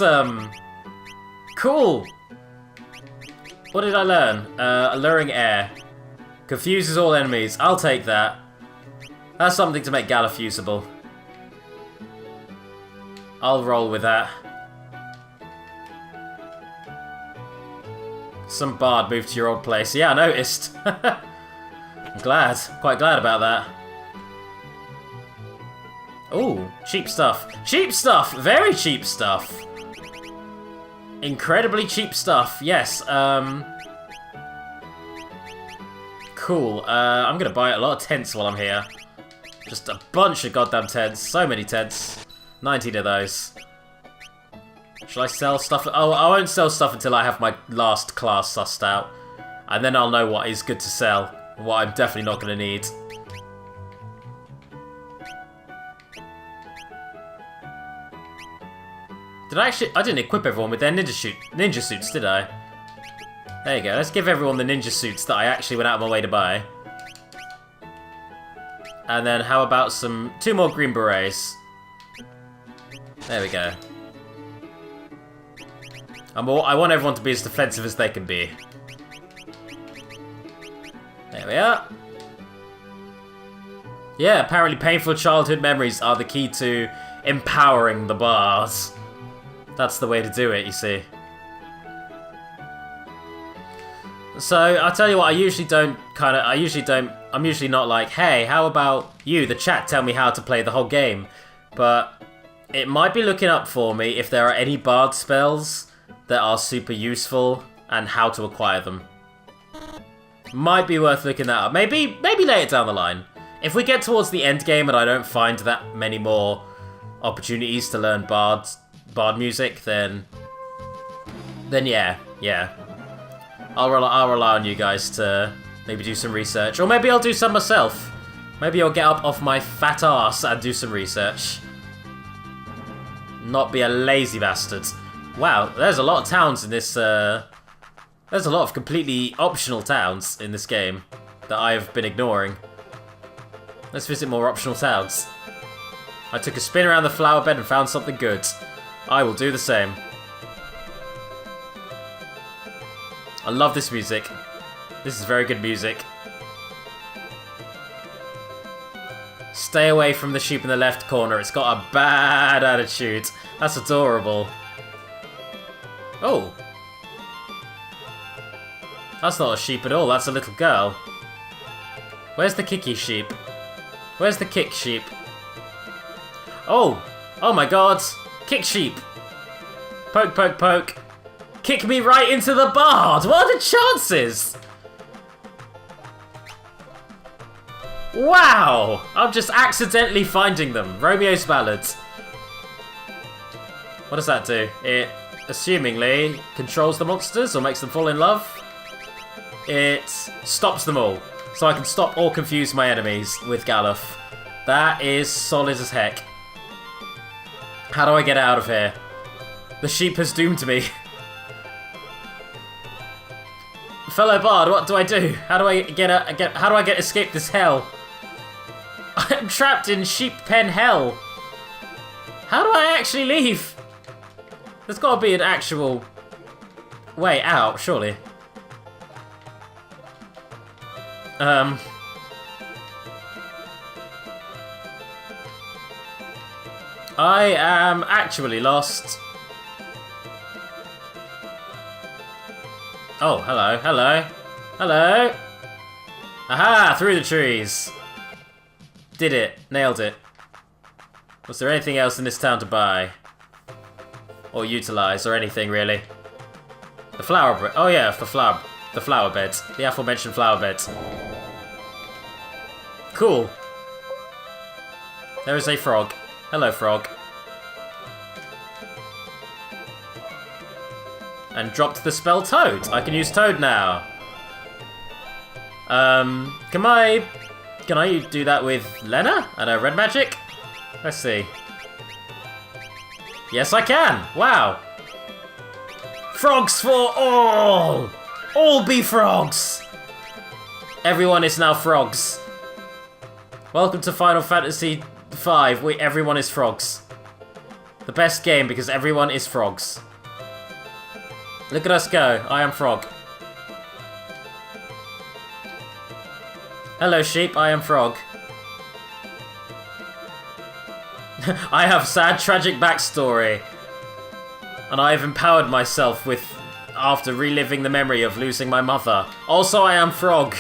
cool. What did I learn? Alluring air. Confuses all enemies. I'll take that. That's something to make Gala fusible. I'll roll with that. Some bard moved to your old place. Yeah, I noticed. I'm glad. Quite glad about that. Ooh, cheap stuff. Cheap stuff! Very cheap stuff. Incredibly cheap stuff. Yes, cool. I'm gonna buy a lot of tents while I'm here. Just a bunch of goddamn tents. So many tents. 19 of those. Shall I sell stuff? Oh, I won't sell stuff until I have my last class sussed out. And then I'll know what is good to sell. What I'm definitely not gonna need. Did I actually... I didn't equip everyone with their ninja suits, did I? There you go. Let's give everyone the ninja suits that I actually went out of my way to buy. And then how about two more green berets? There we go. I want everyone to be as defensive as they can be. There we are. Yeah, apparently painful childhood memories are the key to empowering the bars. That's the way to do it, you see. So, I'll tell you what, I'm usually not like, hey, how about you, the chat, tell me how to play the whole game. But it might be looking up for me if there are any bard spells that are super useful and how to acquire them. Might be worth looking that up. Maybe later down the line. If we get towards the end game and I don't find that many more opportunities to learn bard music, then yeah. I'll rely on you guys to maybe do some research, or maybe I'll do some myself. Maybe I'll get up off my fat ass and do some research. Not be a lazy bastard. Wow, there's a lot of towns in this. There's a lot of completely optional towns in this game that I've been ignoring. Let's visit more optional towns. I took a spin around the flower bed and found something good. I will do the same. I love this music. This is very good music. Stay away from the sheep in the left corner. It's got a bad attitude. That's adorable. Oh. That's not a sheep at all. That's a little girl. Where's the kicky sheep? Where's the kick sheep? Oh! Oh my god! Kick sheep! Poke, poke, poke. Kick me right into the bard! What are the chances? Wow! I'm just accidentally finding them. Romeo's Ballad. What does that do? It, assumingly, controls the monsters or makes them fall in love. It stops them all. So I can stop or confuse my enemies with Galuf. That is solid as heck. How do I get out of here? The sheep has doomed me. Fellow bard, what do I do? How do I escape this hell? I'm trapped in sheep pen hell. How do I actually leave? There's got to be an actual way out, surely. I am actually lost. Oh, hello, hello, hello. Aha, through the trees. Did it, nailed it. Was there anything else in this town to buy? Or utilize, or anything really? The flower bed, oh yeah, the flower beds. The aforementioned flower beds. Cool. There is a frog. Hello, frog. And dropped the spell Toad. I can use Toad now. Can I do that with Lena and her red magic? Let's see. Yes, I can. Wow. Frogs for all. All be frogs. Everyone is now frogs. Welcome to Final Fantasy V. Everyone is frogs. The best game because everyone is frogs. Look at us go. I am frog. Hello, sheep. I am frog. I have sad, tragic backstory. And I have empowered myself after reliving the memory of losing my mother. Also, I am frog.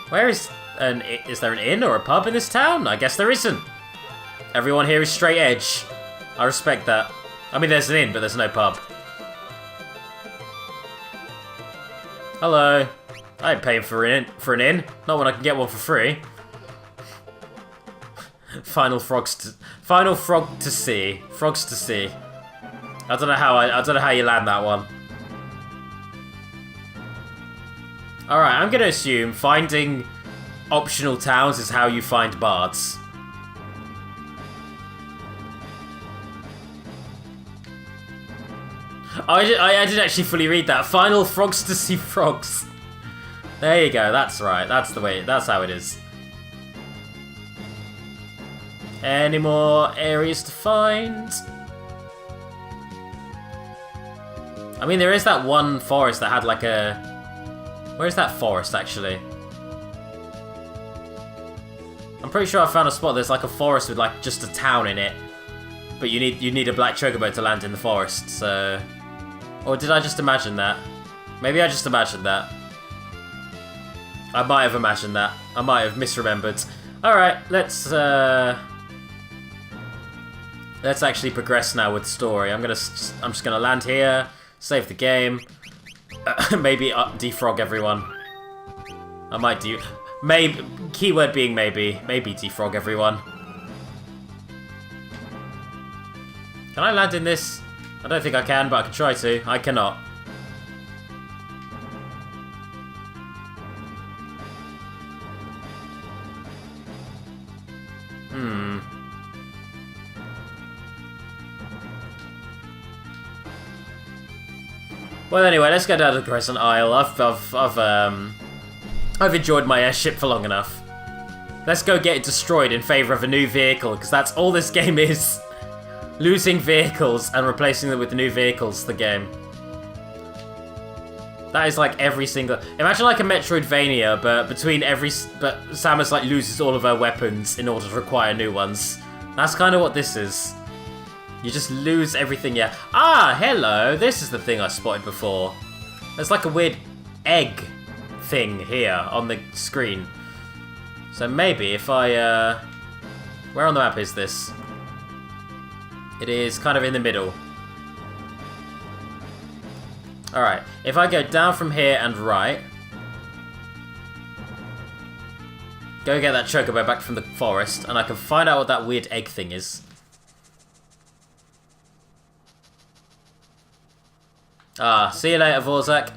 Where is there an inn or a pub in this town? I guess there isn't. Everyone here is straight edge. I respect that. I mean, there's an inn, but there's no pub. Hello. I ain't paying for an inn. Not when I can get one for free. Final frog to see. Frogs to see. I don't know how you land that one. Alright, I'm gonna assume finding optional towns is how you find bards. I didn't actually fully read that. Final frogs to see frogs. There you go, that's right. That's the way, that's how it is. Any more areas to find? I mean, there is that one forest that had like a... Where's that forest, actually? I'm pretty sure I found a spot. There's like a forest with like just a town in it. But you need a black chocobo to land in the forest, so... Or did I just imagine that? Maybe I just imagined that. I might have imagined that. I might have misremembered. Alright, let's actually progress now with the story. I'm just gonna land here, save the game, maybe defrog everyone. I might do... Maybe, keyword being maybe defrog everyone. Can I land in this? I don't think I can, but I can try to. I cannot. Well, anyway, let's go down to the Crescent Isle. I've enjoyed my airship for long enough. Let's go get it destroyed in favour of a new vehicle, because that's all this game is. Losing vehicles and replacing them with new vehicles, the game. That is like every single... Imagine like a Metroidvania, but but Samus like loses all of her weapons in order to acquire new ones. That's kind of what this is. You just lose everything, yeah. Ah, hello! This is the thing I spotted before. There's like a weird egg thing here on the screen. So maybe if I, where on the map is this? It is kind of in the middle. Alright, if I go down from here and right... Go get that chocobo back from the forest, and I can find out what that weird egg thing is. Ah, see you later, Vorzak.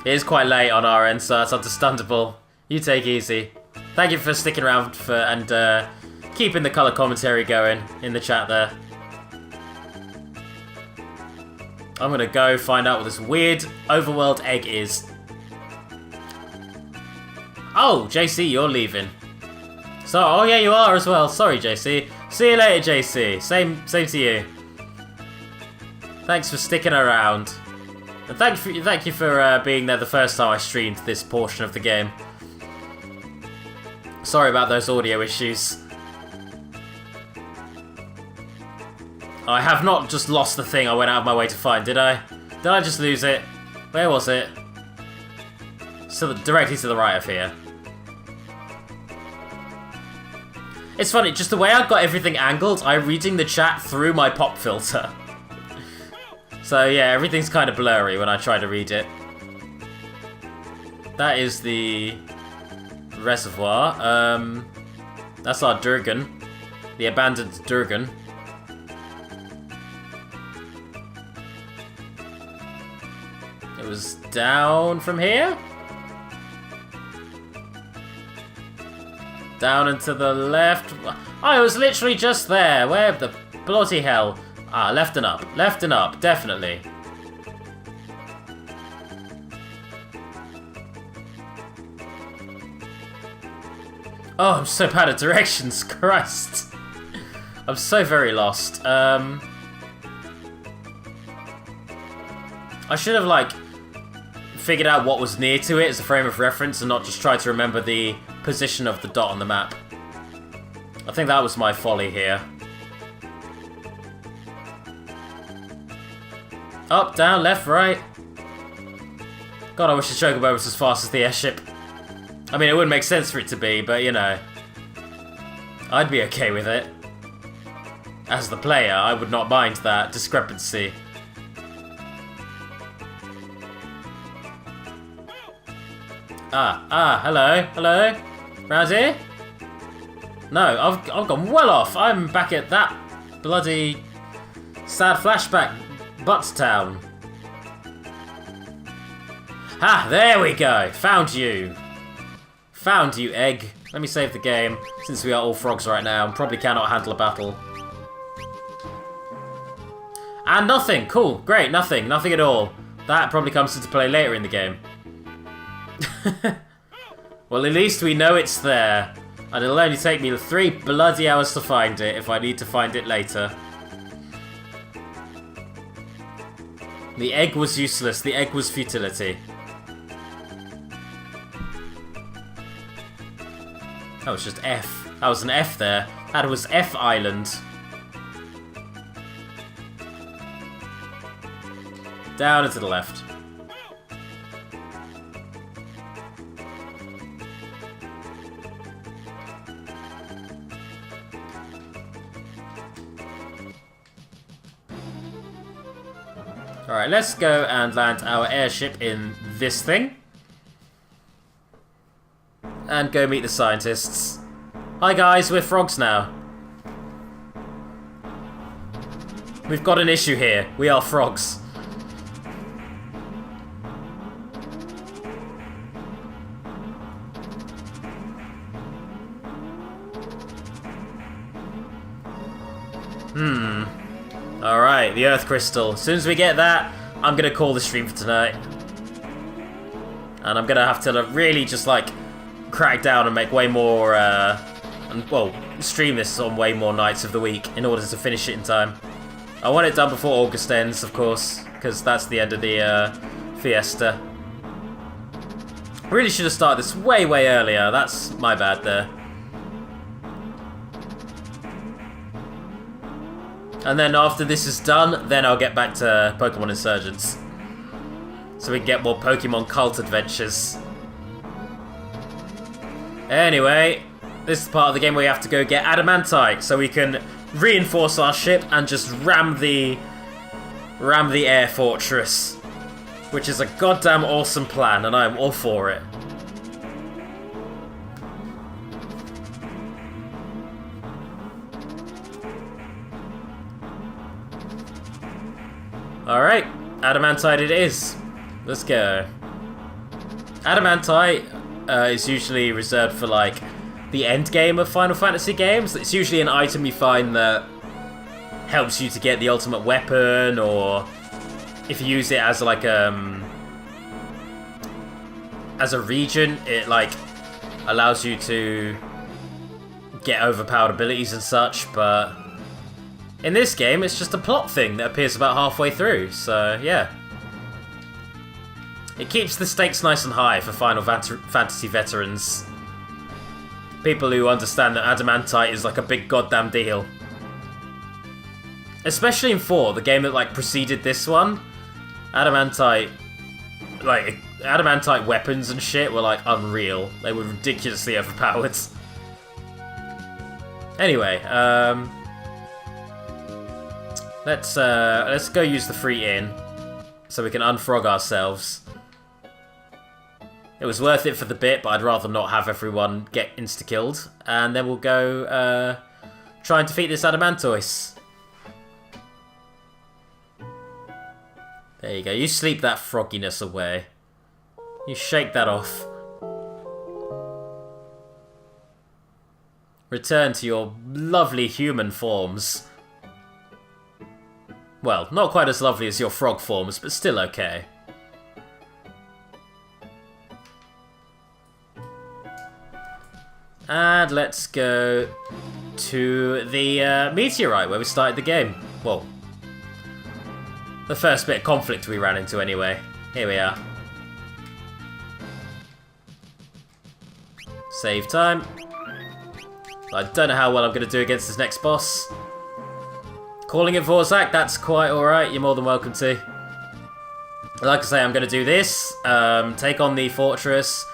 It is quite late on our end, so that's understandable. You take easy. Thank you for sticking around and keeping the colour commentary going in the chat there. I'm gonna go find out what this weird overworld egg is. Oh, JC, you're leaving. So, oh yeah, you are as well. Sorry, JC. See you later, JC. Same to you. Thanks for sticking around. And thank you for being there the first time I streamed this portion of the game. Sorry about those audio issues. I have not just lost the thing I went out of my way to find, did I? Did I just lose it? Where was it? So directly to the right of here. It's funny, just the way I've got everything angled, I'm reading the chat through my pop filter. So yeah, everything's kind of blurry when I try to read it. That is the reservoir. That's our Durgan. The abandoned Durgan. It was down from here? Down and to the left. Oh, it was literally just there. Where the bloody hell? Ah, left and up, definitely. Oh, I'm so bad at directions, Christ. I'm so very lost. I should have, like, figured out what was near to it as a frame of reference and not just try to remember the position of the dot on the map. I think that was my folly here. Up, down, left, right. God, I wish the chocobo was as fast as the airship. I mean, it wouldn't make sense for it to be, but, you know. I'd be okay with it. As the player, I would not mind that discrepancy. Hello? Round here? No, I've gone well off. I'm back at that bloody sad flashback Buttstown. Ah, there we go. Found you. Found you, egg. Let me save the game, since we are all frogs right now and probably cannot handle a battle. And nothing. Cool. Great. Nothing. Nothing at all. That probably comes into play later in the game. Well, at least we know it's there. And it'll only take me 3 bloody hours to find it if I need to find it later. The egg was useless. The egg was futility. That was just F. That was an F there. That was F Island. Down and to the left. Alright, let's go and land our airship in this thing. And go meet the scientists. Hi guys, we're frogs now. We've got an issue here. We are frogs. Alright, the Earth Crystal. As soon as we get that, I'm going to call the stream for tonight. And I'm going to have to really just, like, crack down and make way more, stream this on way more nights of the week in order to finish it in time. I want it done before August ends, of course, because that's the end of the, Fiesta. Really should have started this way, way earlier. That's my bad there. And then after this is done, then I'll get back to Pokemon Insurgents. So we can get more Pokemon Cult adventures. Anyway, this is the part of the game where we have to go get Adamantite, so we can reinforce our ship and just ram the air fortress. Which is a goddamn awesome plan, and I'm all for it. Alright, Adamantite it is. Let's go. Adamantite is usually reserved for, like, the end game of Final Fantasy games. It's usually an item you find that helps you to get the ultimate weapon, or if you use it as, like, as a region, it, like, allows you to get overpowered abilities and such, but in this game, it's just a plot thing that appears about halfway through, so yeah. It keeps the stakes nice and high for Final Fantasy veterans. People who understand that Adamantite is like a big goddamn deal. Especially in 4, the game that like preceded this one. Adamantite weapons and shit were like unreal. They were ridiculously overpowered. Anyway, let's go use the free inn so we can unfrog ourselves. It was worth it for the bit, but I'd rather not have everyone get insta-killed. And then we'll go try and defeat this Adamantoise. There you go. You sleep that frogginess away. You shake that off. Return to your lovely human forms. Well, not quite as lovely as your frog forms, but still okay. And let's go to the meteorite where we started the game. Well, the first bit of conflict we ran into anyway. Here we are. Save time. I don't know how well I'm going to do against this next boss. Calling it Vorzak, that's quite alright. You're more than welcome to. Like I say, I'm going to do this, take on the fortress,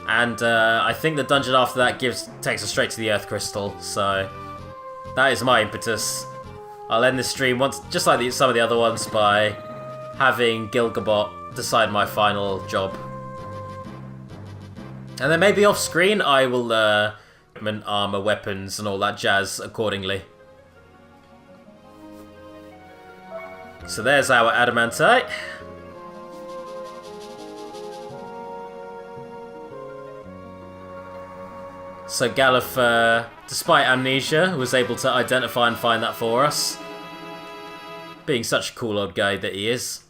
and I think the dungeon after that takes us straight to the Earth Crystal, so that is my impetus. I'll end this stream once, just like some of the other ones, by having Gilgabot decide my final job. And then maybe off screen I will armor, weapons, and all that jazz accordingly. So there's our Adamantite. So Galuf, despite amnesia, was able to identify and find that for us. Being such a cool old guy that he is.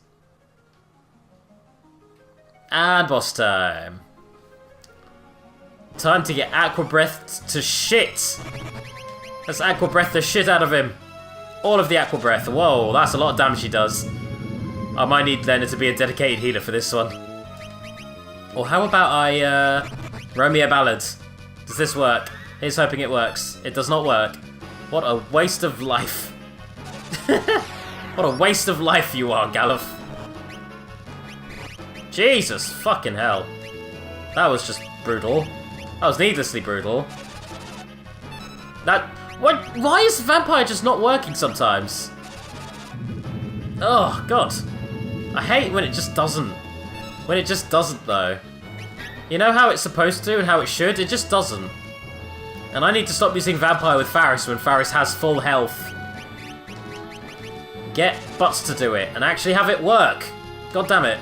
And boss time. Time to get Aqua Breath to shit. Let's Aqua Breath the shit out of him. All of the Aqua Breath. Whoa, that's a lot of damage he does. I might need Leonard to be a dedicated healer for this one. Or how about I roam me a ballad? Does this work? Here's hoping it works. It does not work. What a waste of life. What a waste of life you are, Galuf. Jesus fucking hell. That was just brutal. That was needlessly brutal. Why is Vampire just not working sometimes? Oh, God. I hate when it just doesn't. When it just doesn't, though. You know how it's supposed to and how it should? It just doesn't. And I need to stop using Vampire with Faris when Faris has full health. Get Butts to do it and actually have it work. God damn it.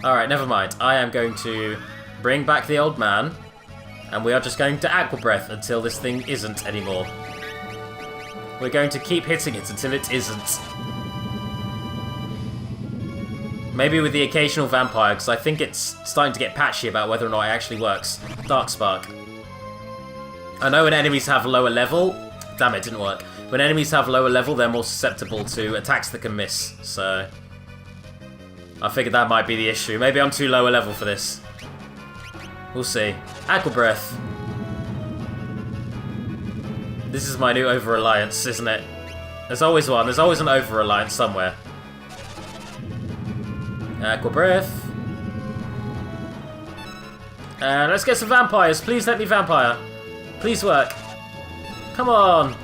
Alright, never mind. I am going to bring back the old man. And we are just going to Aqua Breath until this thing isn't anymore. We're going to keep hitting it until it isn't. Maybe with the occasional Vampire, because I think it's starting to get patchy about whether or not it actually works. Dark Spark. I know when enemies have lower level... Damn it, didn't work. When enemies have lower level, they're more susceptible to attacks that can miss, so... I figured that might be the issue. Maybe I'm too lower level for this. We'll see. Aqua Breath. This is my new over-reliance, isn't it? There's always one. There's always an over-reliance somewhere. Aqua Breath. And let's get some vampires. Please let me vampire. Please work. Come on.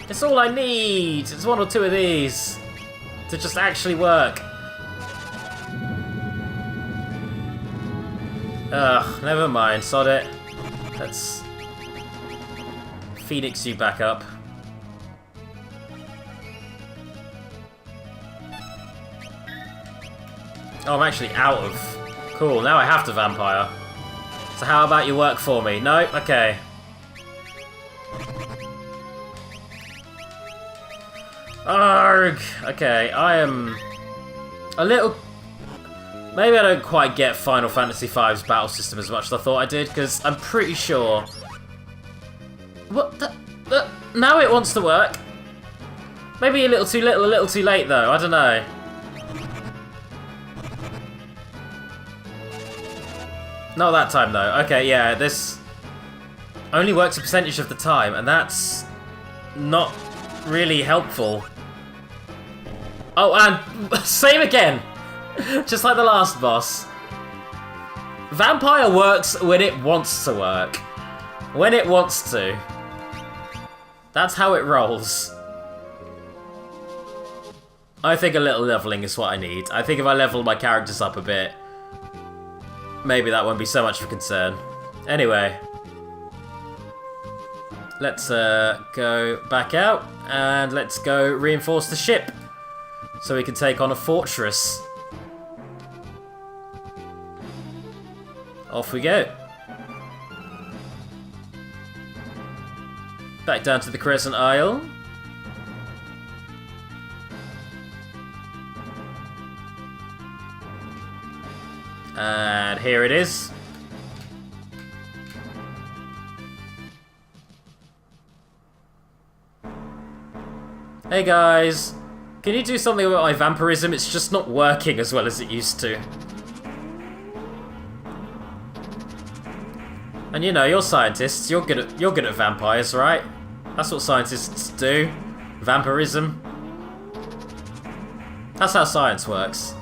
It's all I need. It's one or two of these to just actually work. Ugh, never mind. Sod it. Let's Phoenix you back up. Oh, I'm actually out of... Cool, now I have to vampire. So how about you work for me? No? Okay. Arrgh! Okay, I am... a little... Maybe I don't quite get Final Fantasy V's battle system as much as I thought I did, because I'm pretty sure... What the... Now it wants to work. Maybe a little too little, a little too late, though. I don't know. Not that time, though. Okay, yeah, this only works a percentage of the time, and that's not really helpful. Oh, and same again! Just like the last boss. Vampire works when it wants to work. When it wants to. That's how it rolls. I think a little leveling is what I need. I think if I level my characters up a bit, maybe that won't be so much of a concern. Anyway. Let's go back out, and let's go reinforce the ship. So we can take on a fortress. Off we go. Back down to the Crescent Isle. And here it is. Hey guys, can you do something about my vampirism? It's just not working as well as it used to. And you know, you're scientists. You're good at vampires, right? That's what scientists do. Vampirism. That's how science works.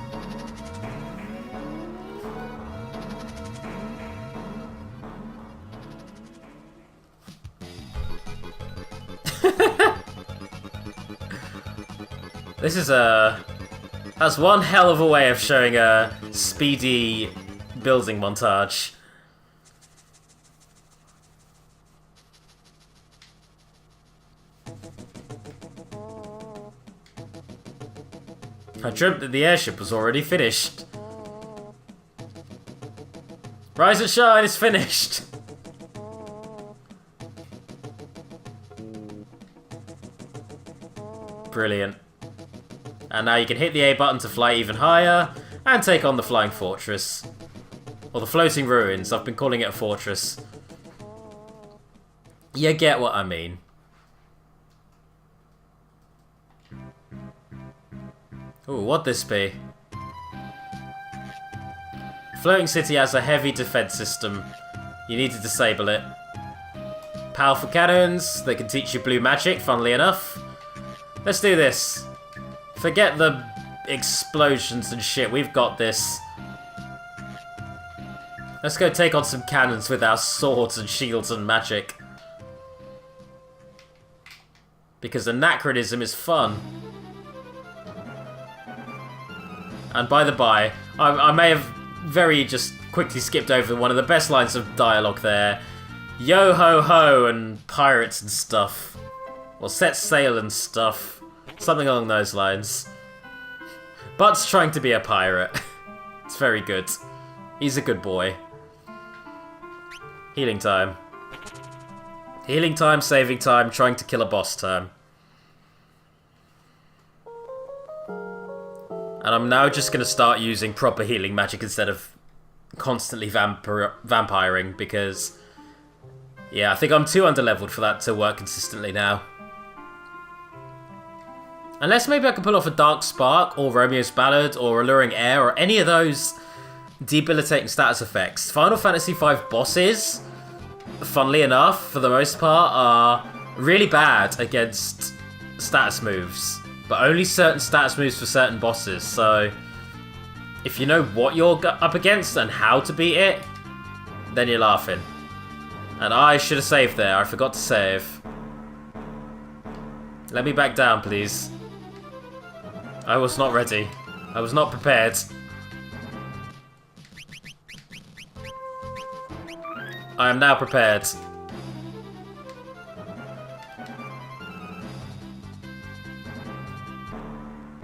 This is that's one hell of a way of showing a speedy building montage. I dreamt that the airship was already finished. Rise and shine is finished. Brilliant. And now you can hit the A button to fly even higher and take on the Flying Fortress. Or the Floating Ruins. I've been calling it a fortress. You get what I mean. Ooh, what'd this be? Floating City has a heavy defense system. You need to disable it. Powerful cannons. They can teach you blue magic, funnily enough. Let's do this. Forget the explosions and shit. We've got this. Let's go take on some cannons with our swords and shields and magic. Because anachronism is fun. And by the by, I may have very just quickly skipped over one of the best lines of dialogue there. Yo ho ho and pirates and stuff. Or set sail and stuff. Something along those lines. But's trying to be a pirate. It's very good. He's a good boy. Healing time. Healing time, saving time, trying to kill a boss time. And I'm now just going to start using proper healing magic instead of constantly vampiring because, yeah, I think I'm too underleveled for that to work consistently now. Unless maybe I can pull off a Dark Spark or Romeo's Ballad or Alluring Air or any of those debilitating status effects. Final Fantasy V bosses, funnily enough, for the most part, are really bad against status moves. But only certain status moves for certain bosses, so if you know what you're up against and how to beat it, then you're laughing. And I should have saved there, I forgot to save. Let me back down, please. I was not ready. I was not prepared. I am now prepared.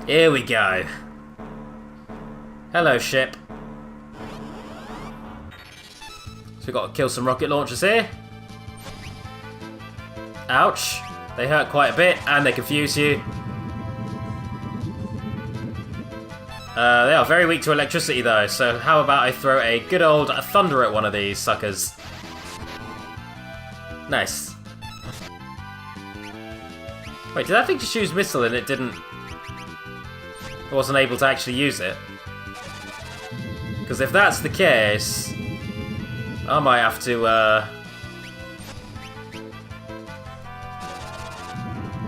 Here we go. Hello, ship. So we've got to kill some rocket launchers here. Ouch. They hurt quite a bit, and they confuse you. They are very weak to electricity, though, so how about I throw a good old thunder at one of these suckers. Nice. Wait, did that thing just use missile and it didn't... I wasn't able to actually use it? Because if that's the case, I might have to,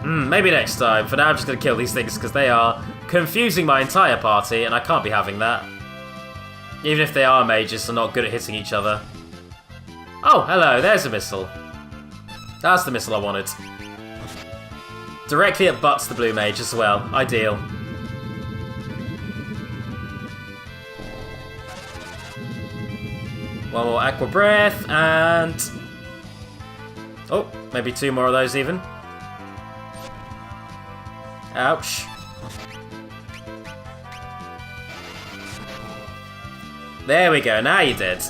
maybe next time. For now, I'm just going to kill these things because they are confusing my entire party, and I can't be having that. Even if they are mages, they're not good at hitting each other. Oh, hello, there's a missile. That's the missile I wanted. Directly at butts the blue mage as well. Ideal. One more Aqua Breath, and... oh, maybe two more of those even. Ouch. There we go, now you're dead.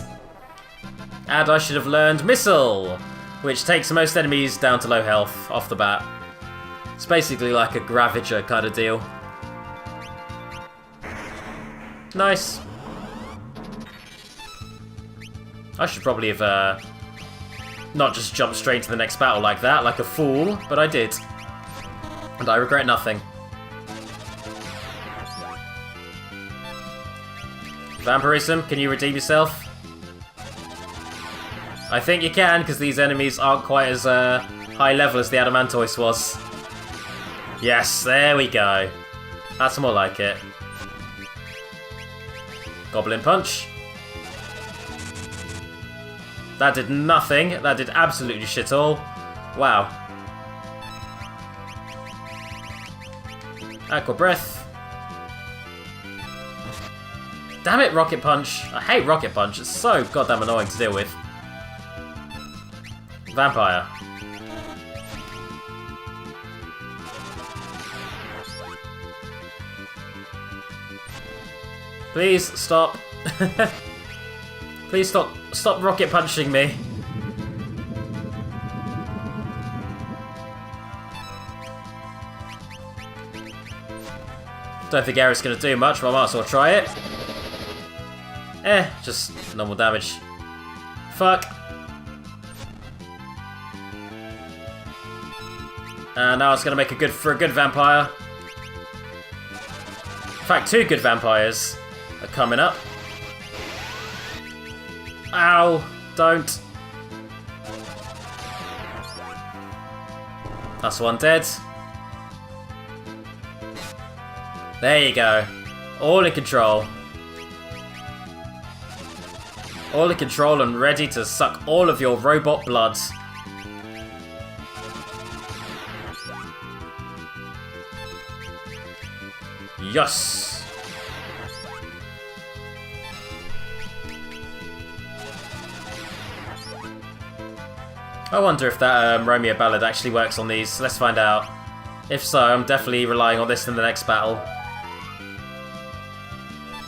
And I should have learned Missile, which takes most enemies down to low health off the bat. It's basically like a Gravager kind of deal. Nice. I should probably have not just jumped straight to the next battle like that, like a fool, but I did. And I regret nothing. Vampirism, can you redeem yourself? I think you can, because these enemies aren't quite as high level as the Adamantoise was. Yes, there we go. That's more like it. Goblin Punch. That did nothing. That did absolutely shit all. Wow. Aqua Breath. Damn it, Rocket Punch. I hate Rocket Punch. It's so goddamn annoying to deal with. Vampire. Please stop. Please stop rocket punching me. Don't think Air's going to do much, but I might as well try it. Just normal damage. Fuck. And now it's going to make a good vampire. In fact, 2 good vampires are coming up. Ow! Don't. That's one dead. There you go. All in control. All in control and ready to suck all of your robot blood. Yes! I wonder if that Romeo ballad actually works on these. Let's find out. If so, I'm definitely relying on this in the next battle.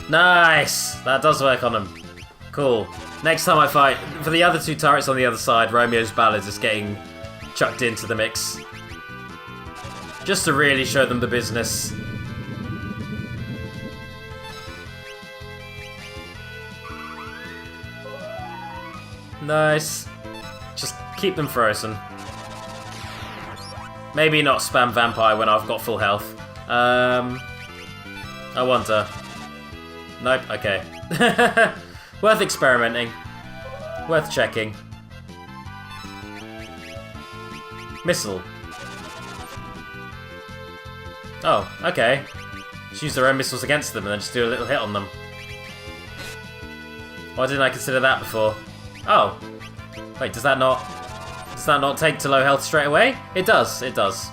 Nice! That does work on them. Cool. Next time I fight, for the other 2 turrets on the other side, Romeo's ballad is getting chucked into the mix. Just to really show them the business. Nice. Just keep them frozen. Maybe not spam vampire when I've got full health. I wonder. Nope, okay. Worth experimenting. Worth checking. Missile. Oh, okay. Just use their own missiles against them and then just do a little hit on them. Why didn't I consider that before? Oh. Wait, does that not take to low health straight away? It does, it does.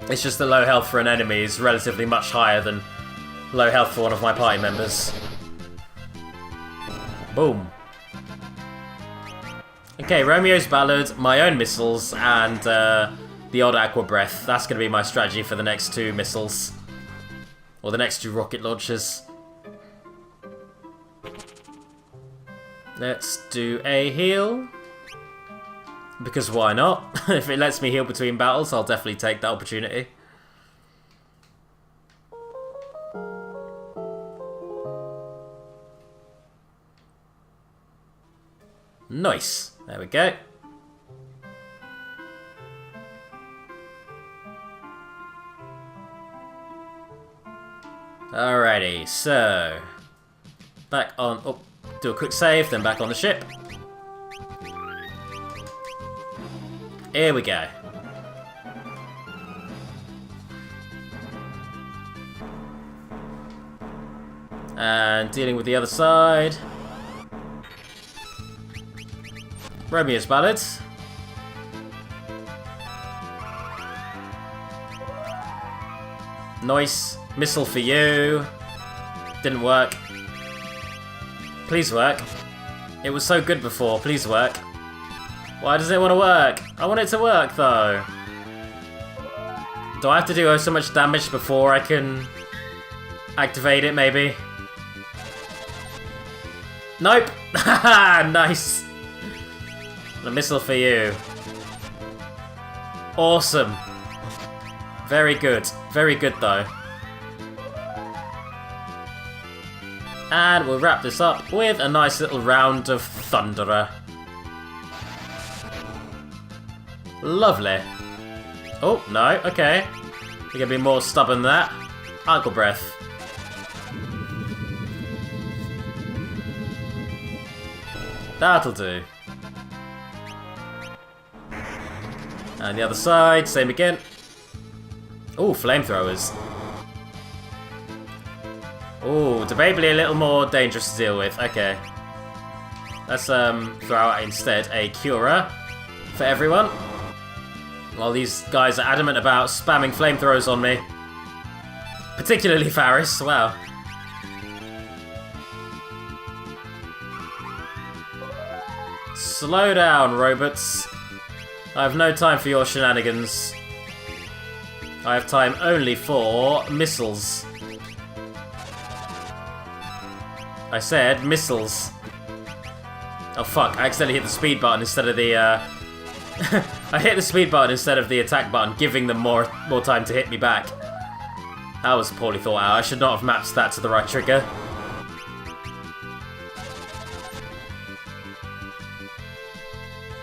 It's just that low health for an enemy is relatively much higher than low health for one of my party members. Boom. Okay, Romeo's ballad, my own missiles, and the odd aqua breath. That's going to be my strategy for the next 2 missiles. Or the next 2 rocket launchers. Let's do a heal. Because why not? If it lets me heal between battles, I'll definitely take that opportunity. Nice. There we go. Alrighty, so back on. Oh, do a quick save, then back on the ship. Here we go. And dealing with the other side. Romeo's ballad. Nice. Missile for you. Didn't work. Please work. It was so good before. Please work. Why does it want to work? I want it to work, though. Do I have to do so much damage before I can activate it, maybe? Nope! Haha! Nice! A missile for you. Awesome. Very good. Very good, though. And we'll wrap this up with a nice little round of Thunderer. Lovely. Oh, no, okay. You're gonna be more stubborn than that. Aqua Breath. That'll do. And the other side, same again. Oh, flamethrowers. Oh, debatably a little more dangerous to deal with. Okay. Let's throw out instead a Cura for everyone. While these guys are adamant about spamming flamethrowers on me. Particularly Faris, wow. Slow down, robots. I have no time for your shenanigans. I have time only for missiles. I said missiles. Oh fuck, I accidentally hit the speed button instead of the I hit the speed button instead of the attack button, giving them more time to hit me back. That was poorly thought out. I should not have mapped that to the right trigger.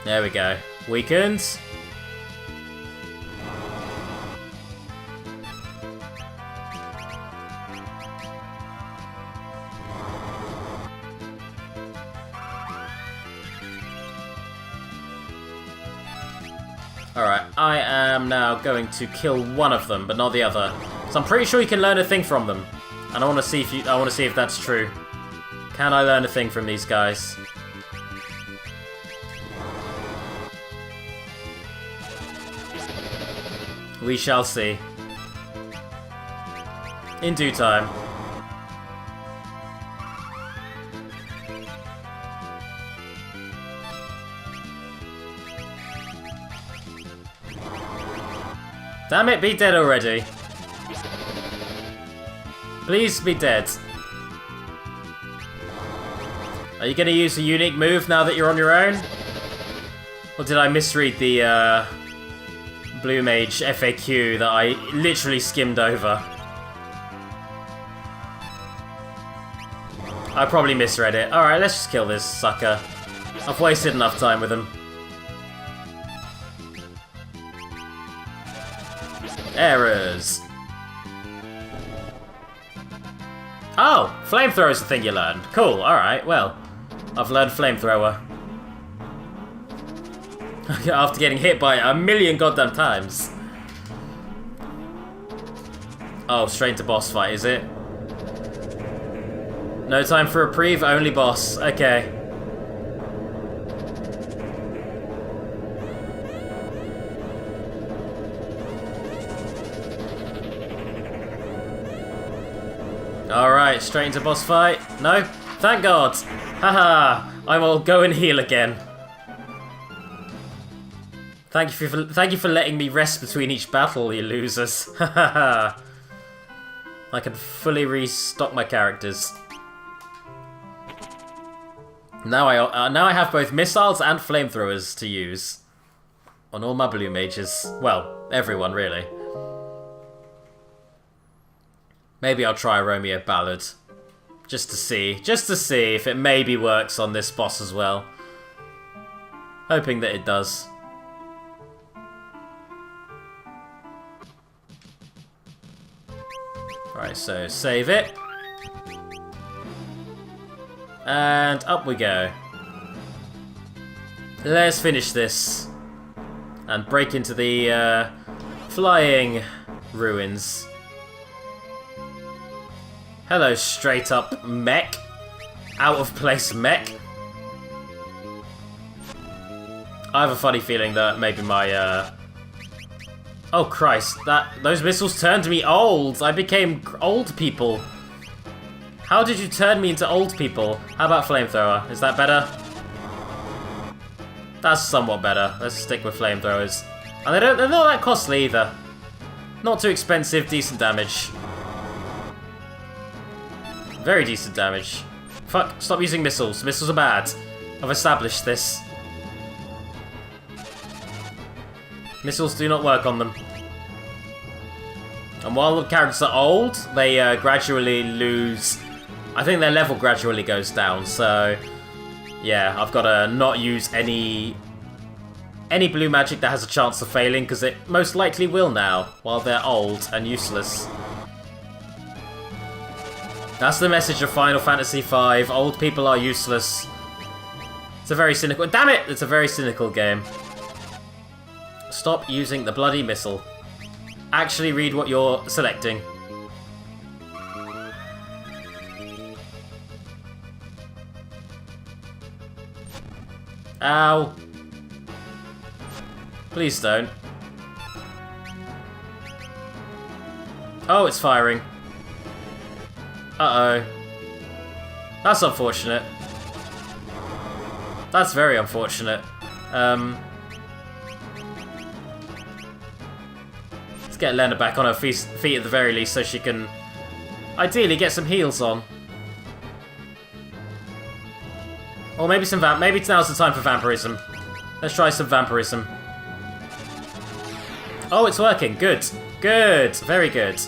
There we go. Weakened. Alright, I am now going to kill one of them, but not the other. So I'm pretty sure you can learn a thing from them. And I want to see if that's true. Can I learn a thing from these guys? We shall see. In due time. Damn it, be dead already. Please be dead. Are you going to use a unique move now that you're on your own? Or did I misread the Blue Mage FAQ that I literally skimmed over? I probably misread it. Alright, let's just kill this sucker. I've wasted enough time with him. Errors. Oh, flamethrower is the thing you learned. Cool, alright, well. I've learned flamethrower. After getting hit by a million goddamn times. Oh, straight to boss fight, is it? No time for reprieve, only boss. Okay. Alright, straight into boss fight. No? Thank God! Haha! I will go and heal again. Thank you for letting me rest between each battle, you losers. Haha! I can fully restock my characters. Now I have both missiles and flamethrowers to use on all my blue mages. Well, everyone really. Maybe I'll try Romeo Ballad. Just to see if it maybe works on this boss as well. Hoping that it does. Alright, so save it. And up we go. Let's finish this. And break into the flying ruins. Hello, straight up mech. Out of place mech. I have a funny feeling that maybe my oh Christ, those missiles turned me old. I became old people. How did you turn me into old people? How about flamethrower? Is that better? That's somewhat better. Let's stick with flamethrowers. And they're not that costly either. Not too expensive, decent damage. Very decent damage. Fuck, stop using missiles. Missiles are bad. I've established this. Missiles do not work on them. And while the characters are old, they gradually lose... I think their level gradually goes down, so... Yeah, I've got to not use any blue magic that has a chance of failing, because it most likely will now, while they're old and useless. That's the message of Final Fantasy V. Old people are useless. It's a very cynical... Damn it! It's a very cynical game. Stop using the bloody missile. Actually read what you're selecting. Ow. Please don't. Oh, it's firing. Uh-oh. That's unfortunate. That's very unfortunate. Let's get Lena back on her feet at the very least so she can ideally get some heals on. Or maybe maybe now's the time for vampirism. Let's try some vampirism. Oh, it's working. Good. Good. Very good.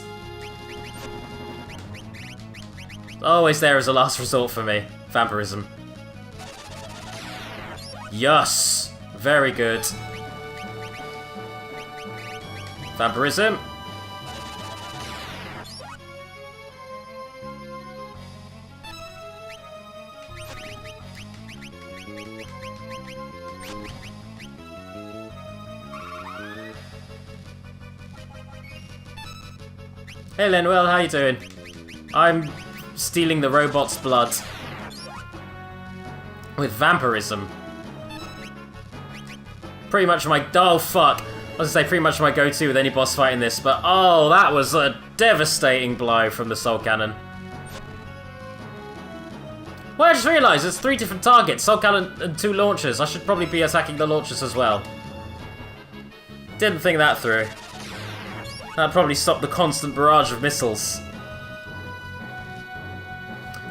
Always there as a last resort for me. Vampirism. Yes! Very good. Vampirism. Hey Linwell, how you doing? I'm stealing the robot's blood with vampirism. Pretty much my... Oh, fuck. I was gonna say pretty much my go-to with any boss fight in this, but oh, that was a devastating blow from the Soul Cannon. Well, I just realised there's 3 different targets, Soul Cannon and 2 launchers. I should probably be attacking the launchers as well. Didn't think that through. That'd probably stop the constant barrage of missiles.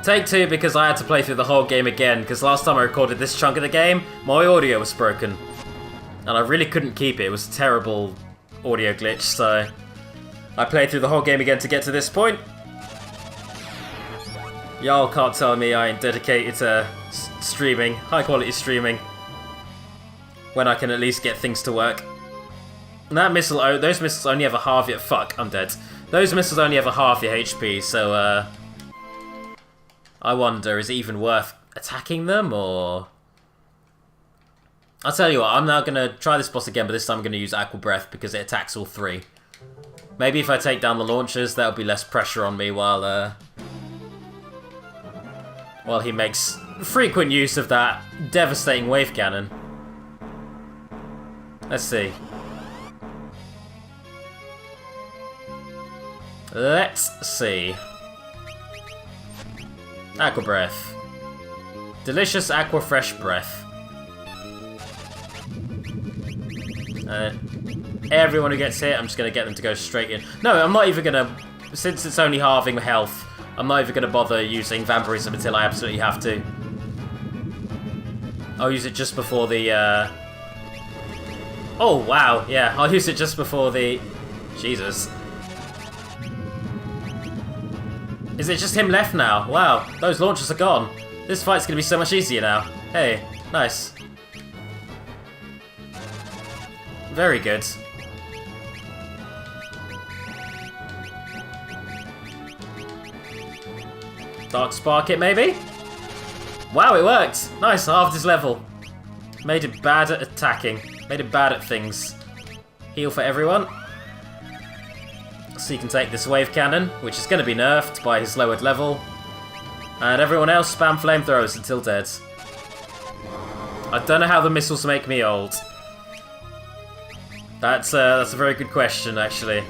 Take 2 because I had to play through the whole game again, because last time I recorded this chunk of the game, my audio was broken. And I really couldn't keep it. It was a terrible audio glitch, so I played through the whole game again to get to this point. Y'all can't tell me I ain't dedicated to streaming, high quality streaming, when I can at least get things to work. And that missile, those missiles only have a half your... Fuck, I'm dead. Those missiles only have a half your HP, so I wonder, is it even worth attacking them, or... I'll tell you what, I'm now going to try this boss again, but this time I'm going to use Aqua Breath because it attacks all 3. Maybe if I take down the launchers, that'll be less pressure on me while he makes frequent use of that devastating wave cannon. Let's see. Let's see. Aqua Breath. Delicious Aqua Fresh Breath. Everyone who gets hit, I'm just going to get them to go straight in. No, I'm not even going to... Since it's only halving health, I'm not even going to bother using Vampirism until I absolutely have to. I'll use it just before the... Oh, wow. Yeah, I'll use it just before the... Jesus. Is it just him left now? Wow, those launchers are gone. This fight's going to be so much easier now. Hey, nice. Very good. Dark Spark it, maybe? Wow, it worked! Nice, halved his level. Made it bad at attacking. Made it bad at things. Heal for everyone. So you can take this wave cannon, which is going to be nerfed by his lowered level. And everyone else spam flamethrowers until dead. I don't know how the missiles make me old. That's a very good question, actually.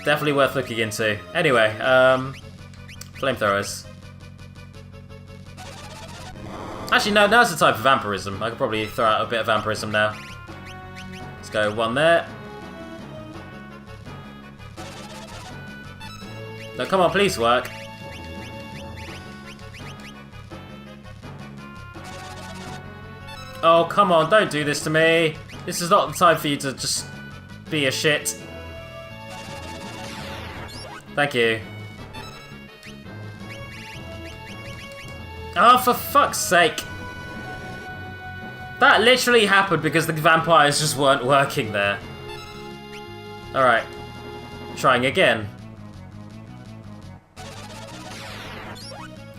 Definitely worth looking into. Anyway, flamethrowers. Actually, no, now's the time for vampirism. I could probably throw out a bit of vampirism now. Let's go 1 there. No, come on, please work. Oh, come on, don't do this to me. This is not the time for you to just be a shit. Thank you. Oh, for fuck's sake. That literally happened because the vampires just weren't working there. Alright. Trying again.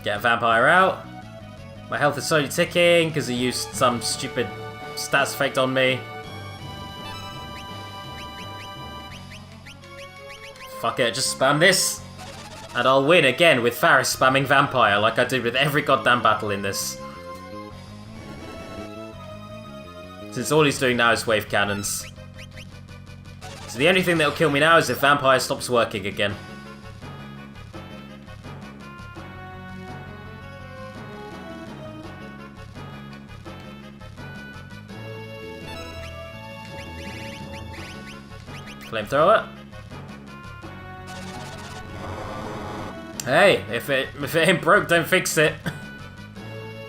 Get a vampire out. My health is slowly ticking because he used some stupid stats effect on me. Fuck it, just spam this. And I'll win again with Faris spamming Vampire like I did with every goddamn battle in this. Since all he's doing now is wave cannons. So the only thing that'll kill me now is if Vampire stops working again. Flamethrower. Hey, if it ain't broke, don't fix it.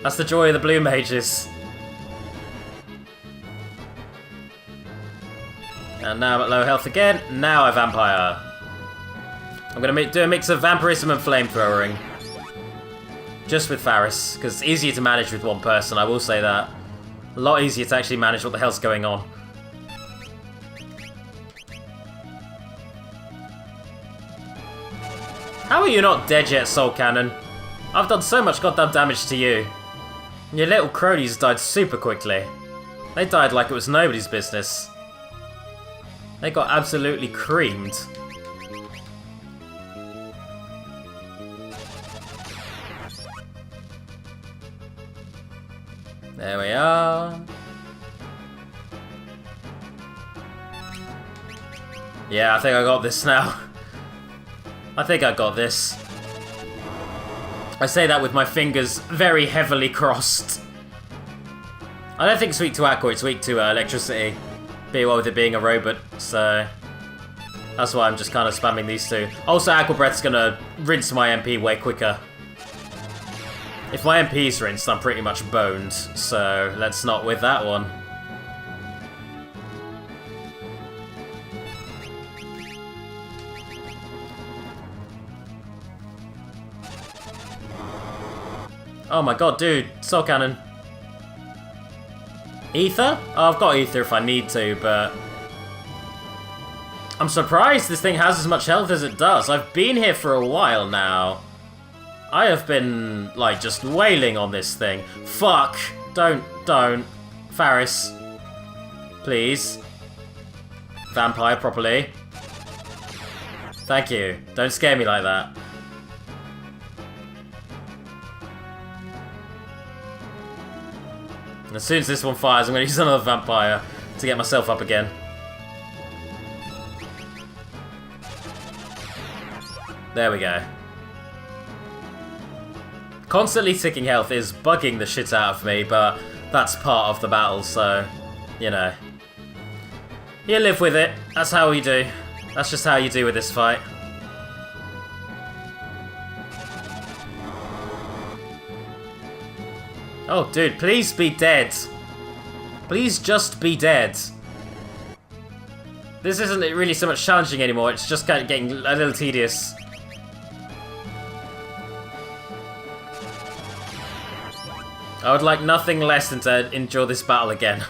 That's the joy of the blue mages. And now I'm at low health again. Now I vampire. I'm gonna do a mix of vampirism and flamethrowering. Just with Faris, because it's easier to manage with one person, I will say that. A lot easier to actually manage what the hell's going on. How are you not dead yet, Soul Cannon? I've done so much goddamn damage to you. Your little cronies died super quickly. They died like it was nobody's business. They got absolutely creamed. There we are. Yeah, I think I got this now. I think I got this. I say that with my fingers very heavily crossed. I don't think it's weak to aqua, it's weak to electricity. Be well with it being a robot, so... That's why I'm just kind of spamming these two. Also, Aqua Breath's gonna rinse my MP way quicker. If my MP's rinsed, I'm pretty much boned, so let's not with that one. Oh my god, dude, Soul Cannon. Ether? Oh, I've got Ether if I need to, but... I'm surprised this thing has as much health as it does. I've been here for a while now. I have been, like, just wailing on this thing. Fuck! Don't. Faris. Please. Vampire properly. Thank you. Don't scare me like that. And as soon as this one fires, I'm going to use another vampire to get myself up again. There we go. Constantly ticking health is bugging the shit out of me, but that's part of the battle, so, you know. You live with it. That's how we do. That's just how you do with this fight. Oh, dude, please be dead. Please just be dead. This isn't really so much challenging anymore, it's just kind of getting a little tedious. I would like nothing less than to endure this battle again.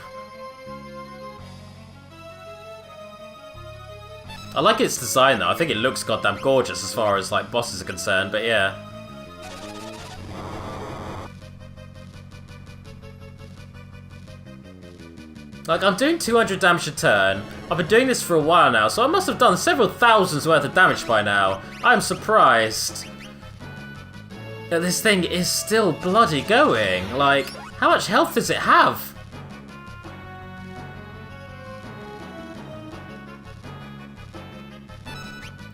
I like its design though, I think it looks goddamn gorgeous as far as like bosses are concerned, but yeah. Like, I'm doing 200 damage a turn. I've been doing this for a while now, so I must have done several thousands worth of damage by now. I'm surprised that this thing is still bloody going. Like, how much health does it have?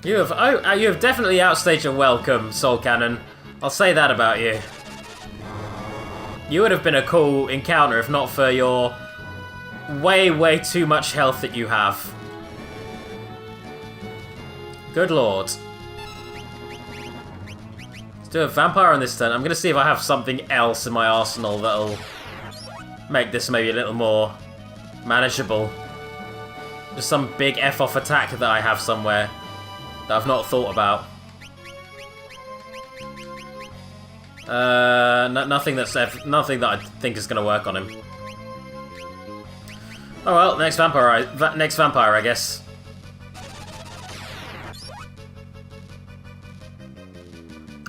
You have definitely outstayed your welcome, Soul Cannon. I'll say that about you. You would have been a cool encounter if not for your way too much health that you have. Good lord. Let's do a vampire on this turn. I'm gonna see if I have something else in my arsenal that'll make this maybe a little more manageable. Just some big F-off attack that I have somewhere that I've not thought about. Nothing that I think is gonna work on him. Oh well, next vampire, I guess.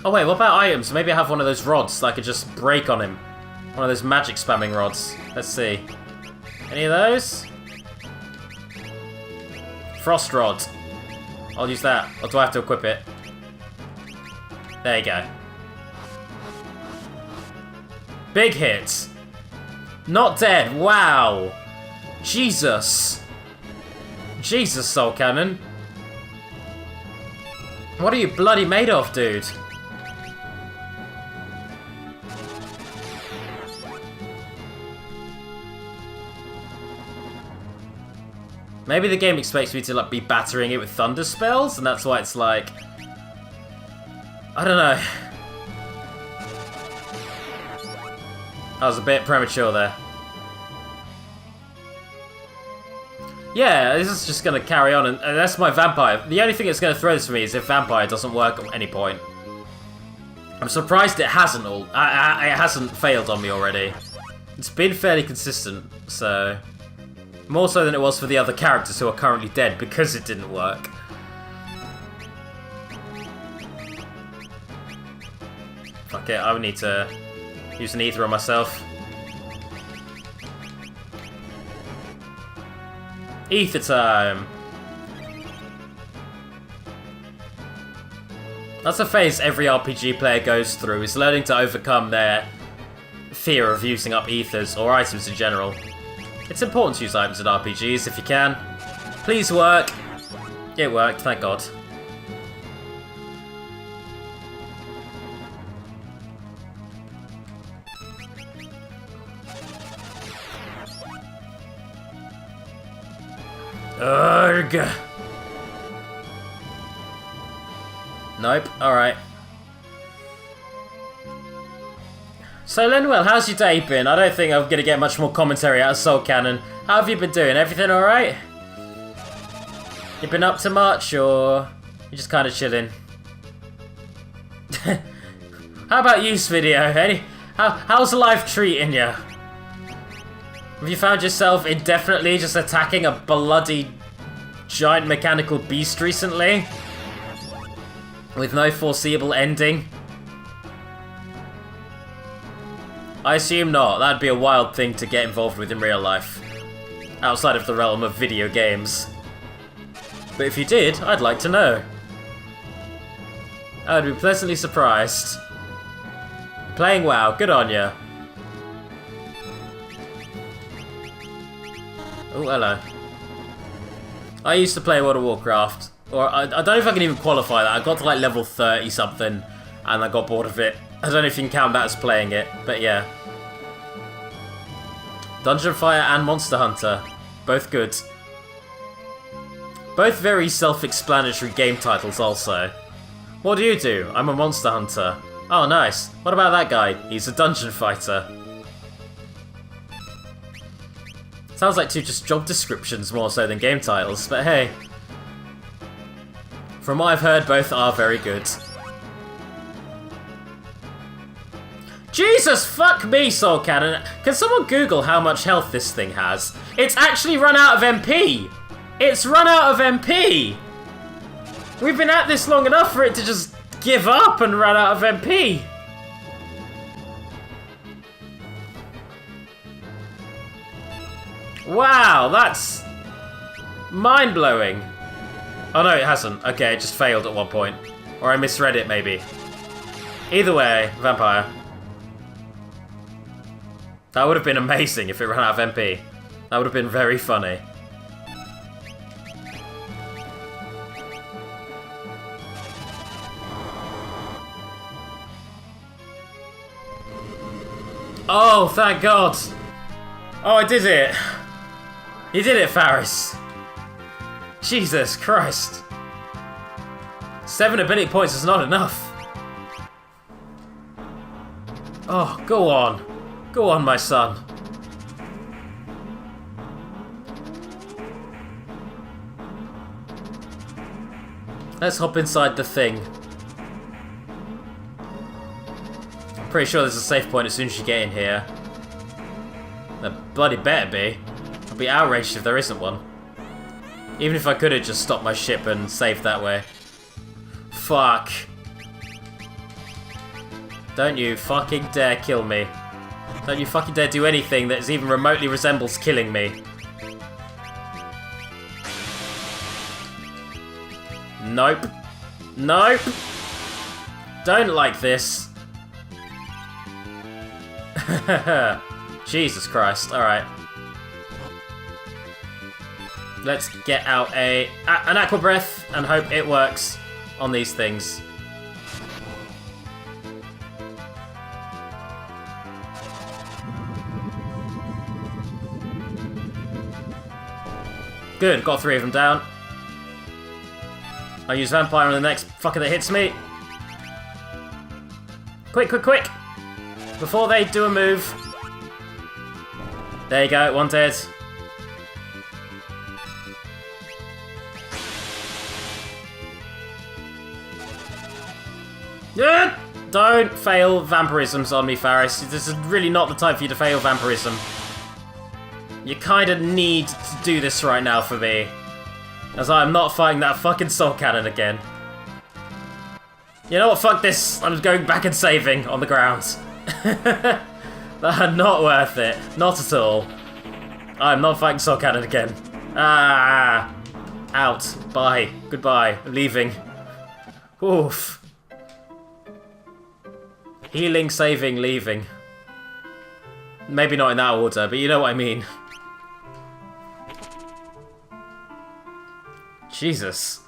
Oh wait, what about items? Maybe I have one of those rods that I could just break on him. One of those magic spamming rods. Let's see. Any of those? Frost rod. I'll use that. Or do I have to equip it? There you go. Big hit. Not dead. Wow. Jesus. Jesus, Soul Cannon. What are you bloody made of, dude? Maybe the game expects me to like be battering it with thunder spells, and that's why it's like... I don't know. I was a bit premature there. Yeah, this is just going to carry on, and that's my vampire. The only thing that's going to throw this for me is if vampire doesn't work at any point. I'm surprised it hasn't it hasn't failed on me already. It's been fairly consistent, so... More so than it was for the other characters who are currently dead because it didn't work. Fuck it, I would need to use an ether on myself. Ether time! That's a phase every RPG player goes through, is learning to overcome their fear of using up ethers, or items in general. It's important to use items in RPGs if you can. Please work. It worked, thank God. Urgh. Nope, alright. So Linwell, how's your day been? I don't think I'm gonna get much more commentary out of Soul Cannon. How have you been doing? Everything alright? You been up to much, or you just kinda chilling? How about you, Svidio? How's life treating you? Have you found yourself indefinitely just attacking a bloody giant mechanical beast recently? With no foreseeable ending? I assume not. That'd be a wild thing to get involved with in real life. Outside of the realm of video games. But if you did, I'd like to know. I would be pleasantly surprised. Playing WoW, good on ya. Oh, hello. I used to play World of Warcraft. Or, I don't know if I can even qualify that. I got to like level 30 something, and I got bored of it. I don't know if you can count that as playing it, but yeah. Dungeon Fire and Monster Hunter. Both good. Both very self-explanatory game titles also. What do you do? I'm a Monster Hunter. Oh, nice. What about that guy? He's a Dungeon Fighter. Sounds like two just job descriptions more so than game titles, but hey. From what I've heard, both are very good. Jesus, fuck me, Soul Cannon. Can someone Google how much health this thing has? It's actually run out of MP! It's run out of MP! We've been at this long enough for it to just give up and run out of MP. Wow, that's mind-blowing. Oh no, it hasn't. Okay, it just failed at one point. Or I misread it, maybe. Either way, vampire. That would have been amazing if it ran out of MP. That would have been very funny. Oh, thank God! Oh, I did it! You did it, Faris! Jesus Christ! 7 ability points is not enough. Oh, go on. Go on, my son. Let's hop inside the thing. I'm pretty sure there's a safe point as soon as you get in here. There bloody better be. I'll be outraged if there isn't one. Even if I could have just stopped my ship and saved that way. Fuck. Don't you fucking dare kill me. Don't you fucking dare do anything that even remotely resembles killing me. Nope. Nope. Don't like this. Jesus Christ. Alright. Let's get out an Aqua Breath and hope it works on these things. Good, got 3 of them down. I'll use Vampire on the next fucker that hits me. Quick, quick, quick! Before they do a move. There you go, 1 dead. Yeah! Don't fail vampirisms on me, Faris. This is really not the time for you to fail vampirism. You kind of need to do this right now for me, as I'm not fighting that fucking soul cannon again. You know what? Fuck this. I'm going back and saving on the ground. Not worth it. Not at all. I'm not fighting soul cannon again. Ah. Out. Bye. Goodbye. I'm leaving. Oof. Healing, saving, leaving. Maybe not in that order, but you know what I mean. Jesus.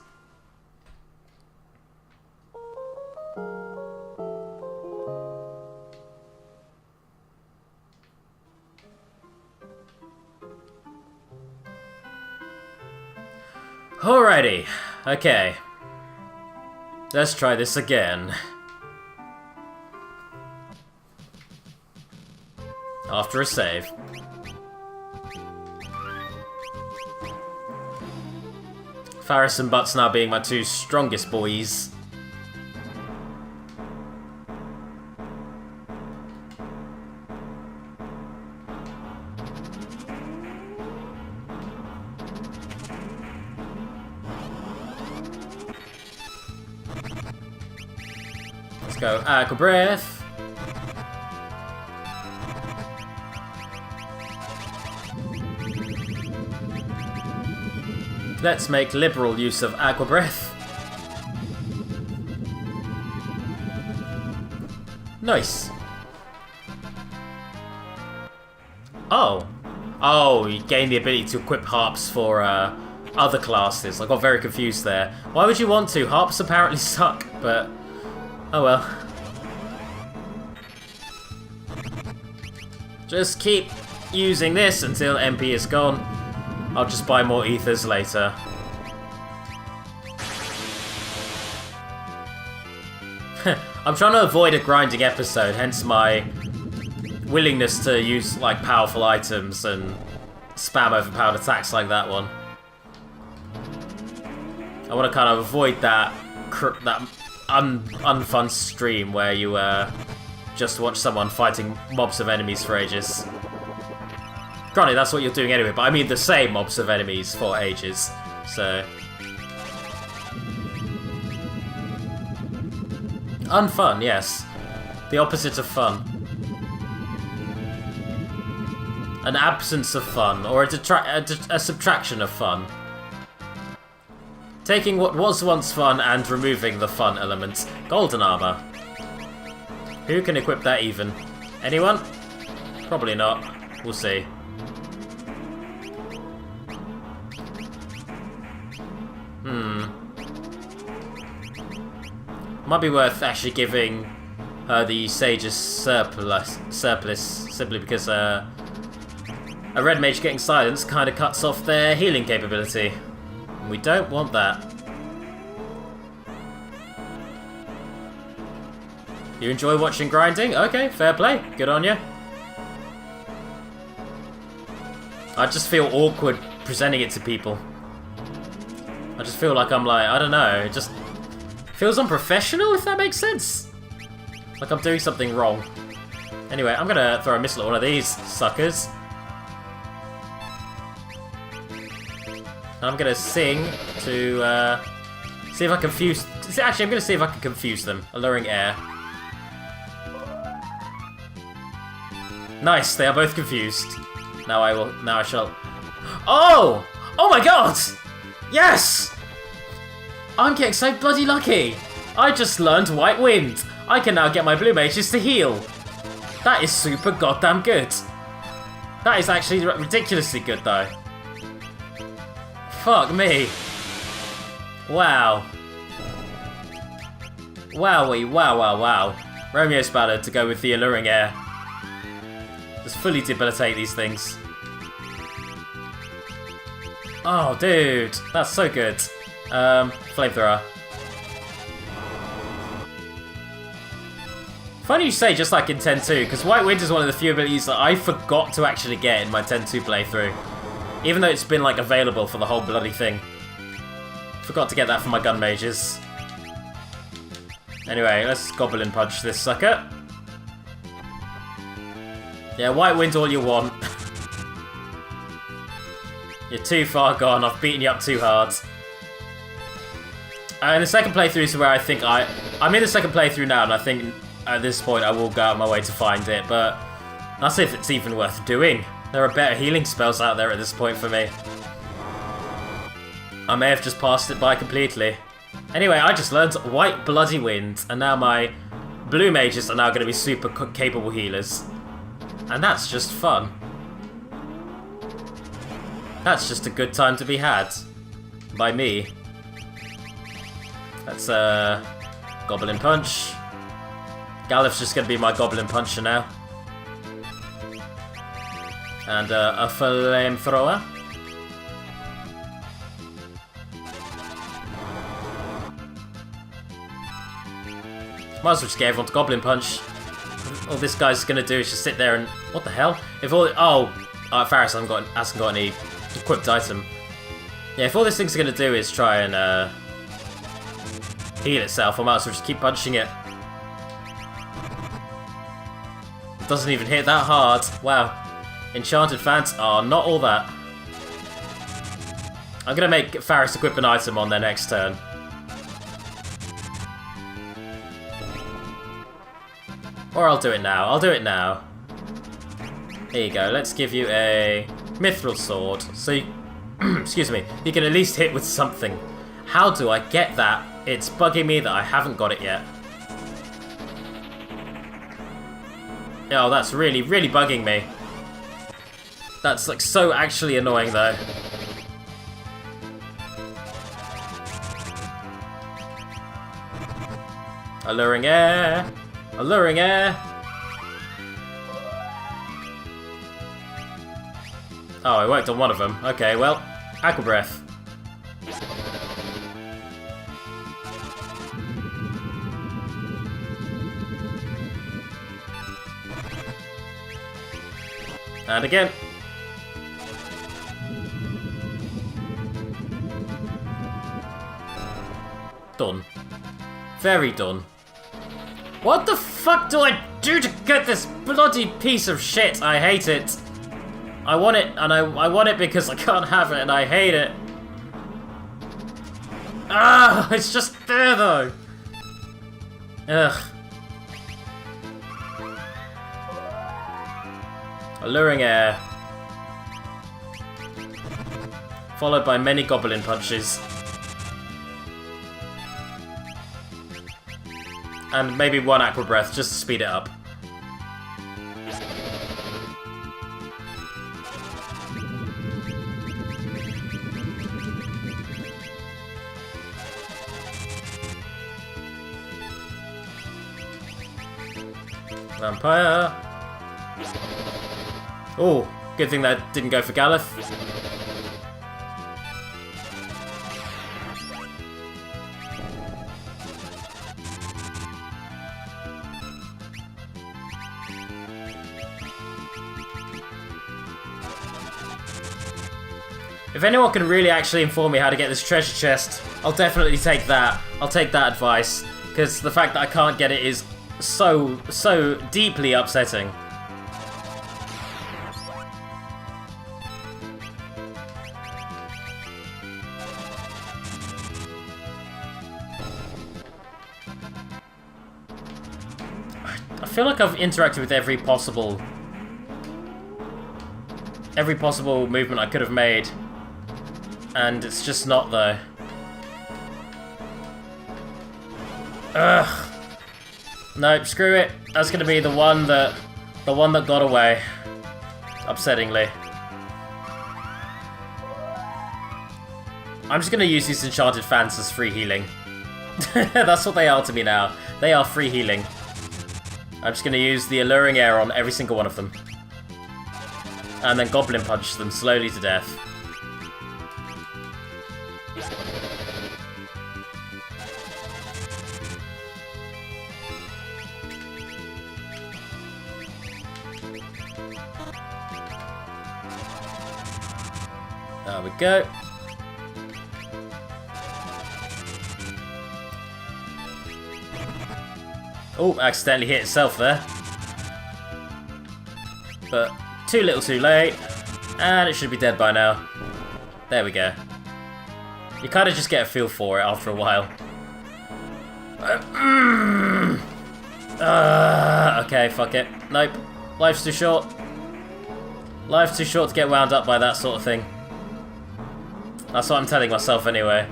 Alrighty. Okay. Let's try this again. After a save. Faris and Butts now being my two strongest boys. Let's go Aqua Breath. Let's make liberal use of Aqua Breath. Nice. Oh. Oh, you gain the ability to equip harps for other classes. I got very confused there. Why would you want to? Harps apparently suck, but... oh well. Just keep using this until MP is gone. I'll just buy more ethers later. I'm trying to avoid a grinding episode, hence my willingness to use like powerful items and spam overpowered attacks like that one. I want to kind of avoid that unfun stream where you just watch someone fighting mobs of enemies for ages. Granted, that's what you're doing anyway, but I mean the same mobs of enemies for ages, so... unfun, yes. The opposite of fun. An absence of fun, or a subtraction of fun. Taking what was once fun and removing the fun element. Golden armor. Who can equip that even? Anyone? Probably not. We'll see. Might be worth actually giving her the Sage's surplus simply because a red mage getting silence kind of cuts off their healing capability. And we don't want that. You enjoy watching grinding? Okay, fair play. Good on you. I just feel awkward presenting it to people. I just feel like I'm like, I don't know, it just feels unprofessional, if that makes sense. Like I'm doing something wrong. Anyway, I'm gonna throw a missile at one of these suckers. I'm gonna sing to see if I confuse. Actually, I'm gonna see if I can confuse them. Alluring air. Nice, they are both confused. Now I shall. Oh! Oh my god! Yes! I'm getting so bloody lucky. I just learned White Wind. I can now get my blue mages to heal. That is super goddamn good. That is actually ridiculously good though. Fuck me. Wow. Wowie, wow, wow, wow. Romeo's better to go with the alluring air. Just fully debilitate these things. Oh, dude. That's so good. Flamethrower. Funny you say just like in 10-2, because White Wind is one of the few abilities that I forgot to actually get in my 10-2 playthrough. Even though it's been like available for the whole bloody thing. Forgot to get that for my gun mages. Anyway, let's Goblin Punch this sucker. Yeah, white wins all you want. You're too far gone, I've beaten you up too hard. And the second playthrough is where I think I'm in the second playthrough now, and I think at this point I will go out of my way to find it, but I'll see if it's even worth doing. There are better healing spells out there at this point for me. I may have just passed it by completely. Anyway, I just learned White Bloody Wind, and now my blue mages are now going to be super capable healers. And that's just fun. That's just a good time to be had. By me. That's Goblin Punch. Galif's just going to be my Goblin Puncher now. And a Flamethrower. Might as well just get everyone to Goblin Punch. All this guy's gonna do is just sit there and... What the hell? If all... Faris hasn't got any equipped item. Yeah, if all this thing's gonna do is try and heal itself, I might as well just keep punching it. It doesn't even hit that hard. Wow. Enchanted fans are not all that. I'm gonna make Faris equip an item on their next turn. Or I'll do it now. I'll do it now. Here you go. Let's give you a Mithril Sword. So, you, excuse me, you can at least hit with something. How do I get that? It's bugging me that I haven't got it yet. Oh, that's really, really bugging me. That's like so actually annoying though. Alluring Air! Alluring Air! Oh, it worked on one of them. Okay, well, Aqua Breath. And again. Done. Very done. What the fuck do I do to get this bloody piece of shit? I hate it. I want it, and I want it because I can't have it, and I hate it. Ah, it's just there though. Ugh. Alluring Air. Followed by many Goblin Punches. And maybe one Aqua Breath, just to speed it up. Vampire. Oh, good thing that didn't go for Galif. If anyone can really actually inform me how to get this treasure chest, I'll definitely take that. I'll take that advice, because the fact that I can't get it is so deeply upsetting. I feel like I've interacted with every possible movement I could have made. And it's just not though. Ugh. Nope, screw it. That's gonna be the one that got away. Upsettingly. I'm just gonna use these enchanted fans as free healing. That's what they are to me now. They are free healing. I'm just gonna use the Alluring Air on every single one of them. And then Goblin Punch them slowly to death. There we go. Oh, accidentally hit itself there. But too little too late. And it should be dead by now. There we go. You kind of just get a feel for it after a while. Okay, fuck it. Nope. Life's too short. Life's too short to get wound up by that sort of thing. That's what I'm telling myself anyway.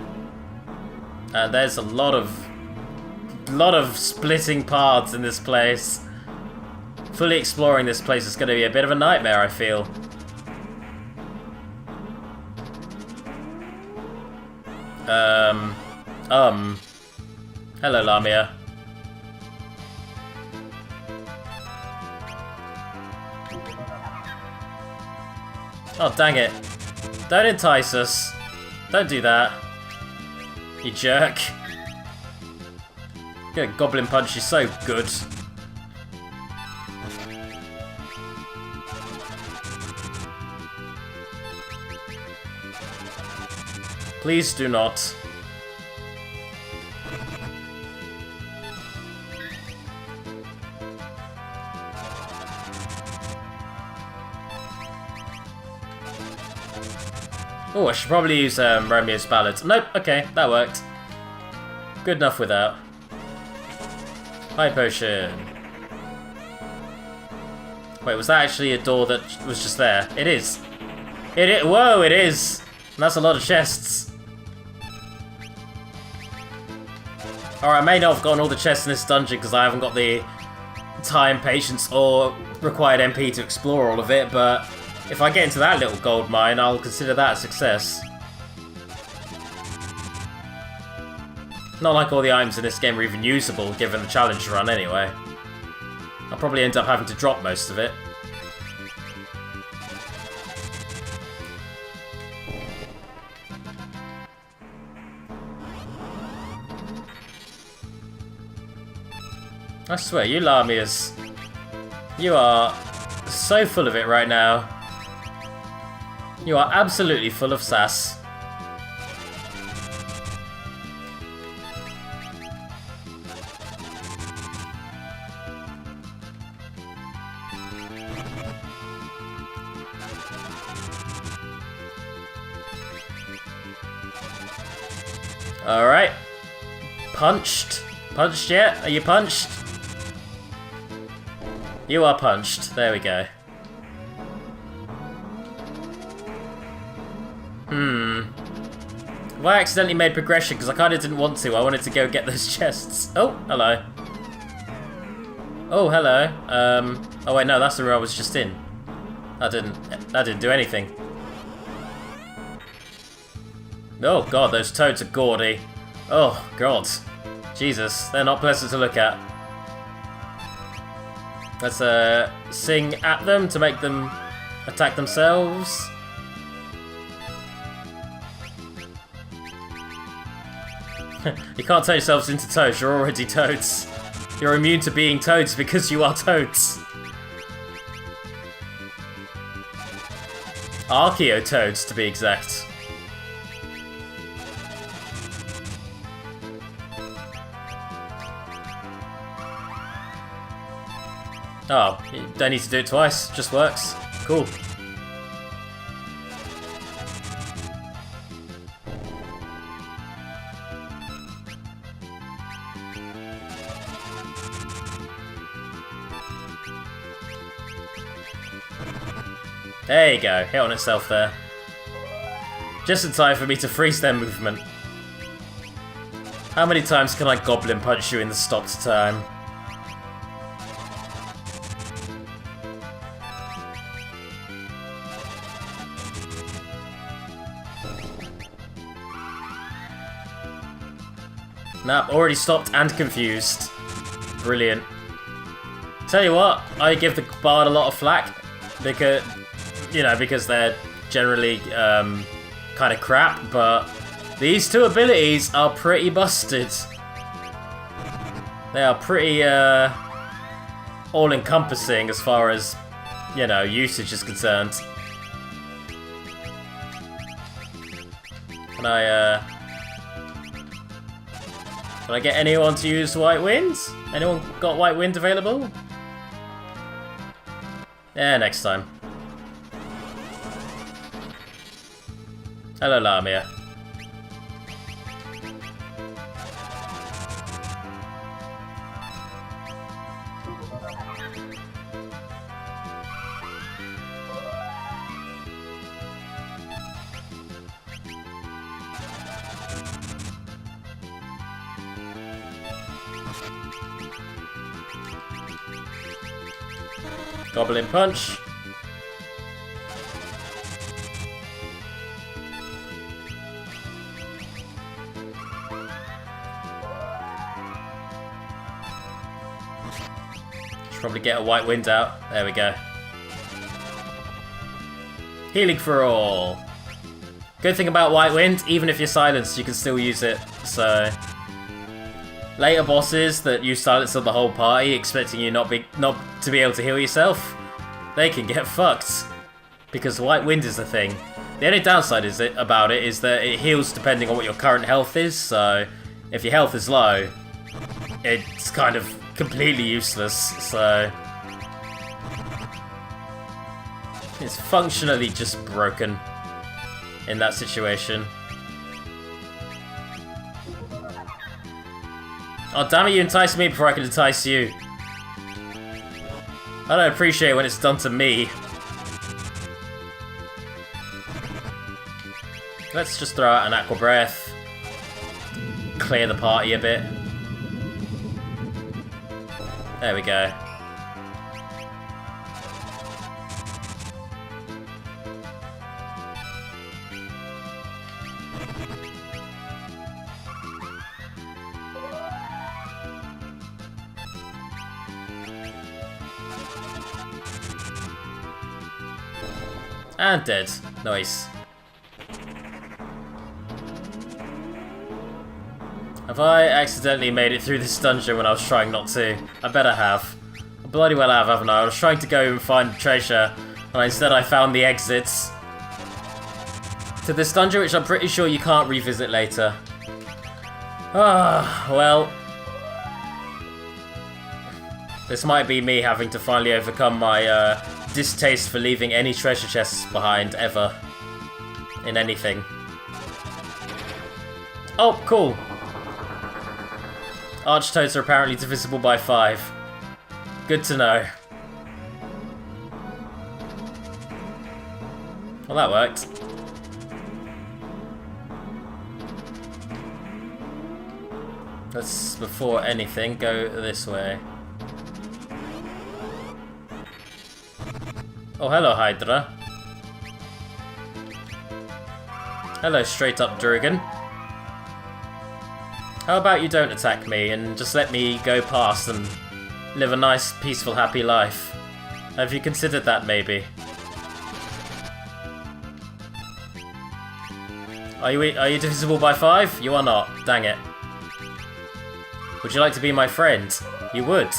And there's a lot of splitting paths in this place. Fully exploring this place is going to be a bit of a nightmare, I feel. Hello, Lamia. Oh, dang it. Don't entice us. Don't do that. You jerk. Yeah, Goblin Punch is so good. Please do not. Oh, I should probably use Romeo's Ballad. Nope, okay, that worked. Good enough without. High Potion. Wait, was that actually a door that was just there? It is. Whoa, it is! And that's a lot of chests. Alright, I may not have gotten all the chests in this dungeon because I haven't got the time, patience, or required MP to explore all of it, but if I get into that little gold mine, I'll consider that a success. Not like all the items in this game are even usable, given the challenge run anyway. I'll probably end up having to drop most of it. I swear, you Lamias, you are so full of it right now. You are absolutely full of sass. Alright. Punched? Punched yet? Are you punched? You are punched. There we go. Well, I accidentally made progression because I kind of didn't want to. I wanted to go get those chests. Oh, hello. Oh, hello. Oh wait, no, that's the room I was just in. That didn't do anything. Oh god, those toads are gaudy. Oh god. Jesus, they're not pleasant to look at. Let's sing at them to make them attack themselves. You can't turn yourselves into toads, you're already toads. You're immune to being toads because you are toads. Archaeotoads, to be exact. Oh, you don't need to do it twice, just works. Cool. There you go, hit on itself there. Just in time for me to freeze their movement. How many times can I Goblin Punch you in the stopped time? Nah, already stopped and confused. Brilliant. Tell you what, I give the Bard a lot of flack because, you know, because they're generally kind of crap, but these two abilities are pretty busted. They are pretty all-encompassing as far as, you know, usage is concerned. Can I Can I get anyone to use White Wind? Anyone got White Wind available? Yeah, next time. Hello, Lamia. Goblin Punch. Should probably get a White Wind out. There we go. Healing for all. Good thing about White Wind, even if you're silenced, you can still use it. So later bosses that use silence on the whole party, expecting you not to be able to heal yourself, they can get fucked. Because White Wind is the thing. The only downside about it is that it heals depending on what your current health is, so if your health is low, it's kind of completely useless, so it's functionally just broken in that situation. Oh damn it, you enticed me before I could entice you. I don't appreciate when it's done to me. Let's just throw out an Aqua Breath. Clear the party a bit. There we go. And dead. Nice. Have I accidentally made it through this dungeon when I was trying not to? I better have. I bloody well have, haven't I? I was trying to go and find treasure, and instead I found the exits to this dungeon, which I'm pretty sure you can't revisit later. Ah, well. This might be me having to finally overcome my distaste for leaving any treasure chests behind, ever. In anything. Oh, cool. Archtoads are apparently divisible by 5. Good to know. Well, that worked. Let's, before anything, go this way. Oh, hello, Hydra. Hello, straight up Durgan. How about you don't attack me and just let me go past and live a nice, peaceful, happy life? Have you considered that, maybe? Are you divisible by 5? You are not. Dang it. Would you like to be my friend? You would.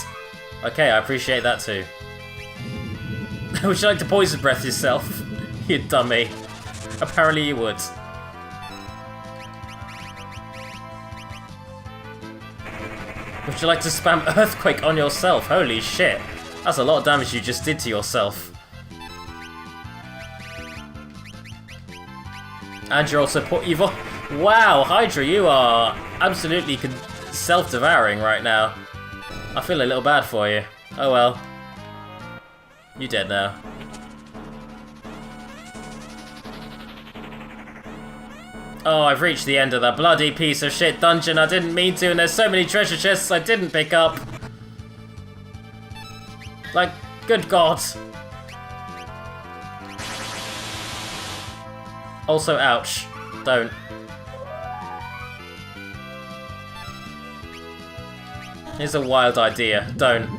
Okay, I appreciate that too. Would you like to poison breath yourself? You dummy. Apparently you would. Would you like to spam Earthquake on yourself? Holy shit. That's a lot of damage you just did to yourself. And you're also wow, Hydra, you are absolutely self-devouring right now. I feel a little bad for you. Oh well. You're dead now. Oh, I've reached the end of the bloody piece of shit dungeon. I didn't mean to, and there's so many treasure chests I didn't pick up. Like, good God. Also, ouch. Don't. Here's a wild idea. Don't.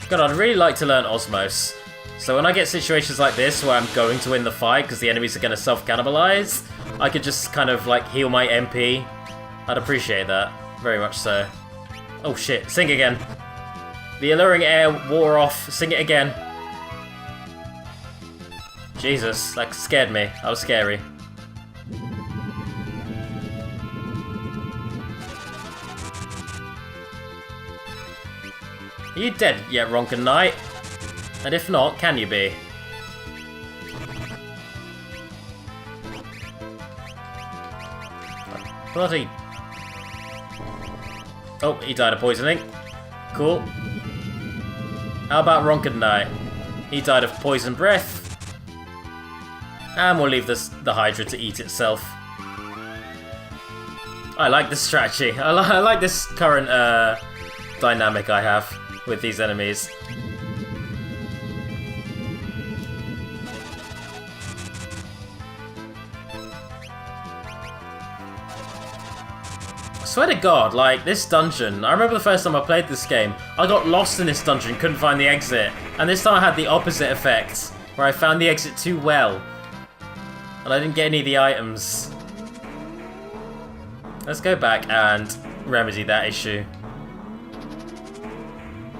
God, I'd really like to learn Osmos. So when I get situations like this where I'm going to win the fight because the enemies are going to self-cannibalize, I could just kind of like heal my MP. I'd appreciate that. Very much so. Oh shit, sing again. The alluring air wore off. Sing it again. Jesus, that scared me. That was scary. Are you dead yet, Ronkin Knight? And if not, can you be? Bloody... Oh, he died of poisoning. Cool. How about Ronkin Knight? He died of poison breath. And we'll leave the Hydra to eat itself. I like this strategy. I like this current dynamic I have with these enemies. I swear to God, like, this dungeon, I remember the first time I played this game, I got lost in this dungeon, couldn't find the exit. And this time I had the opposite effect, where I found the exit too well. And I didn't get any of the items. Let's go back and remedy that issue.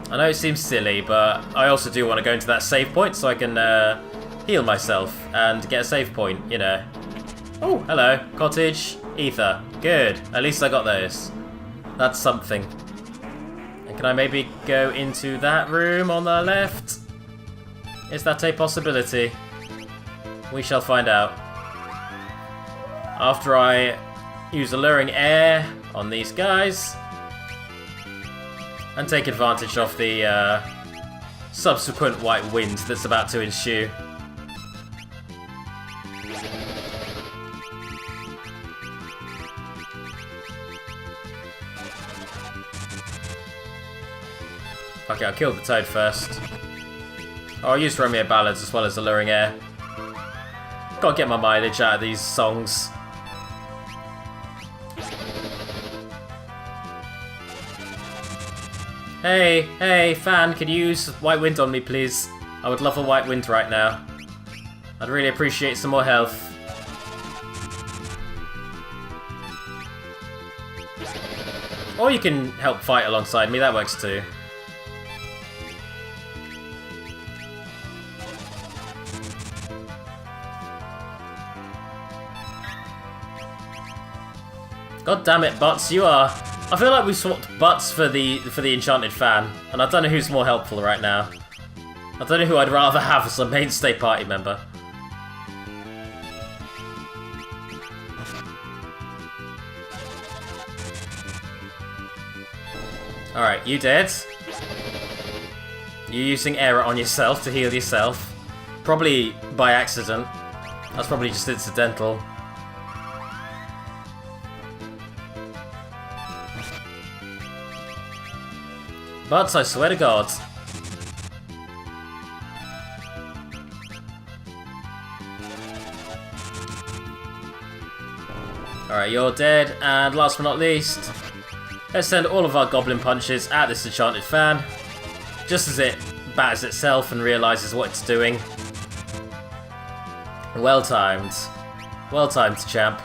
I know it seems silly, but I also do want to go into that save point so I can heal myself and get a save point, you know. Oh, hello. Cottage, ether. Good. At least I got those. That's something. And can I maybe go into that room on the left? Is that a possibility? We shall find out. After I use alluring air on these guys. And take advantage of the subsequent white wind that's about to ensue. Okay, I'll kill the toad first. Oh, I'll use Romeo Ballads as well as alluring air. Gotta get my mileage out of these songs. Hey, fan, can you use white wind on me, please? I would love a white wind right now. I'd really appreciate some more health. Or you can help fight alongside me, that works too. God damn it, Butts, you are... I feel like we swapped Butts for the Enchanted Fan, and I don't know who's more helpful right now. I don't know who I'd rather have as a mainstay party member. Alright, you dead. You're using air on yourself to heal yourself. Probably by accident. That's probably just incidental. But I swear to God. Alright, you're dead. And last but not least, let's send all of our goblin punches at this Enchanted Fan. Just as it batters itself and realises what it's doing. Well timed. Well timed, champ.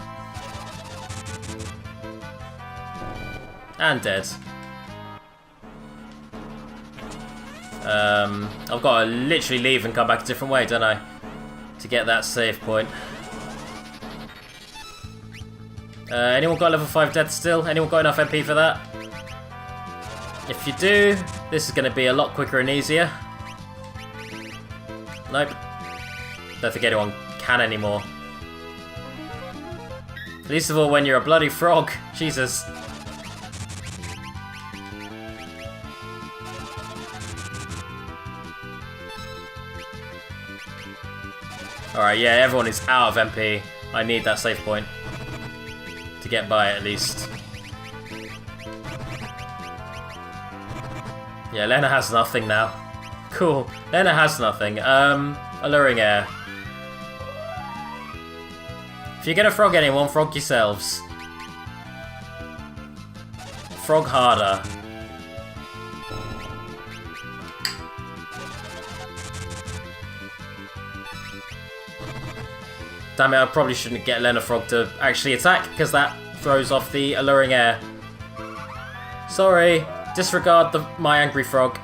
And dead. I've got to literally leave and come back a different way, don't I? To get that save point. Anyone got level 5 death still? Anyone got enough MP for that? If you do, this is going to be a lot quicker and easier. Nope. Don't think anyone can anymore. Least of all when you're a bloody frog. Jesus. Alright, yeah, everyone is out of MP. I need that save point to get by at least. Yeah, Lena has nothing now. Cool. Lena has nothing. Alluring air. If you're gonna frog anyone, frog yourselves. Frog harder. Damn it, I probably shouldn't get Lena Frog to actually attack, because that throws off the alluring air. Sorry, disregard my angry frog.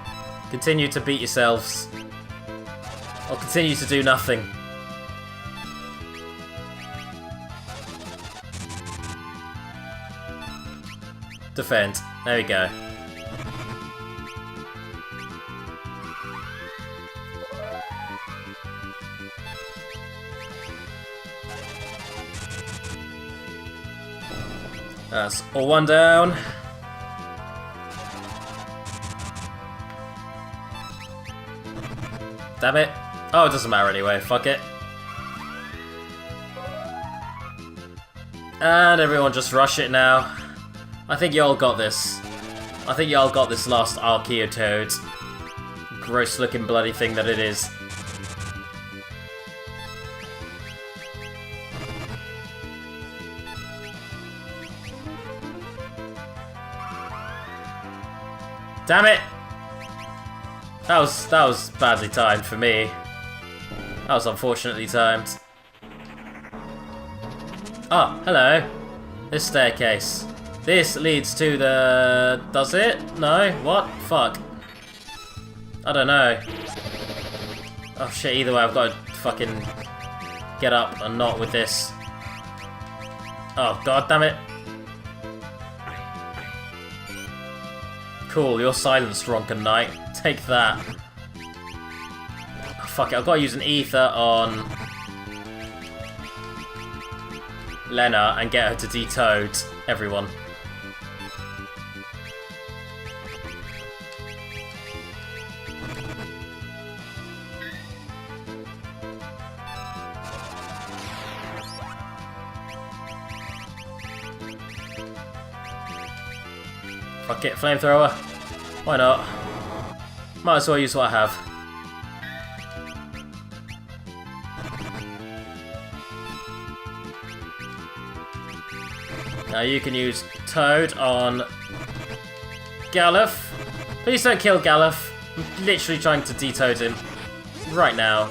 Continue to beat yourselves. Or continue to do nothing. defend. There we go. That's all one down. Damn it. Oh, it doesn't matter anyway. Fuck it. And everyone just rush it now. I think y'all got this. I think y'all got this last Archaeotoad. Gross looking bloody thing that it is. Damn it! That was badly timed for me. That was unfortunately timed. Oh, hello. This staircase. This leads to the... Does it? No? What? Fuck. I don't know. Oh shit, either way I've got to fucking get up and not with this. Oh god damn it. Cool, you're silenced, Ronken Knight. Take that. Oh, fuck it, I've got to use an ether on Lena and get her to de-toad everyone. Fuck it, flamethrower. Why not? Might as well use what I have. Now you can use Toad on Galuf. Please don't kill Galuf. I'm literally trying to de-toad him right now.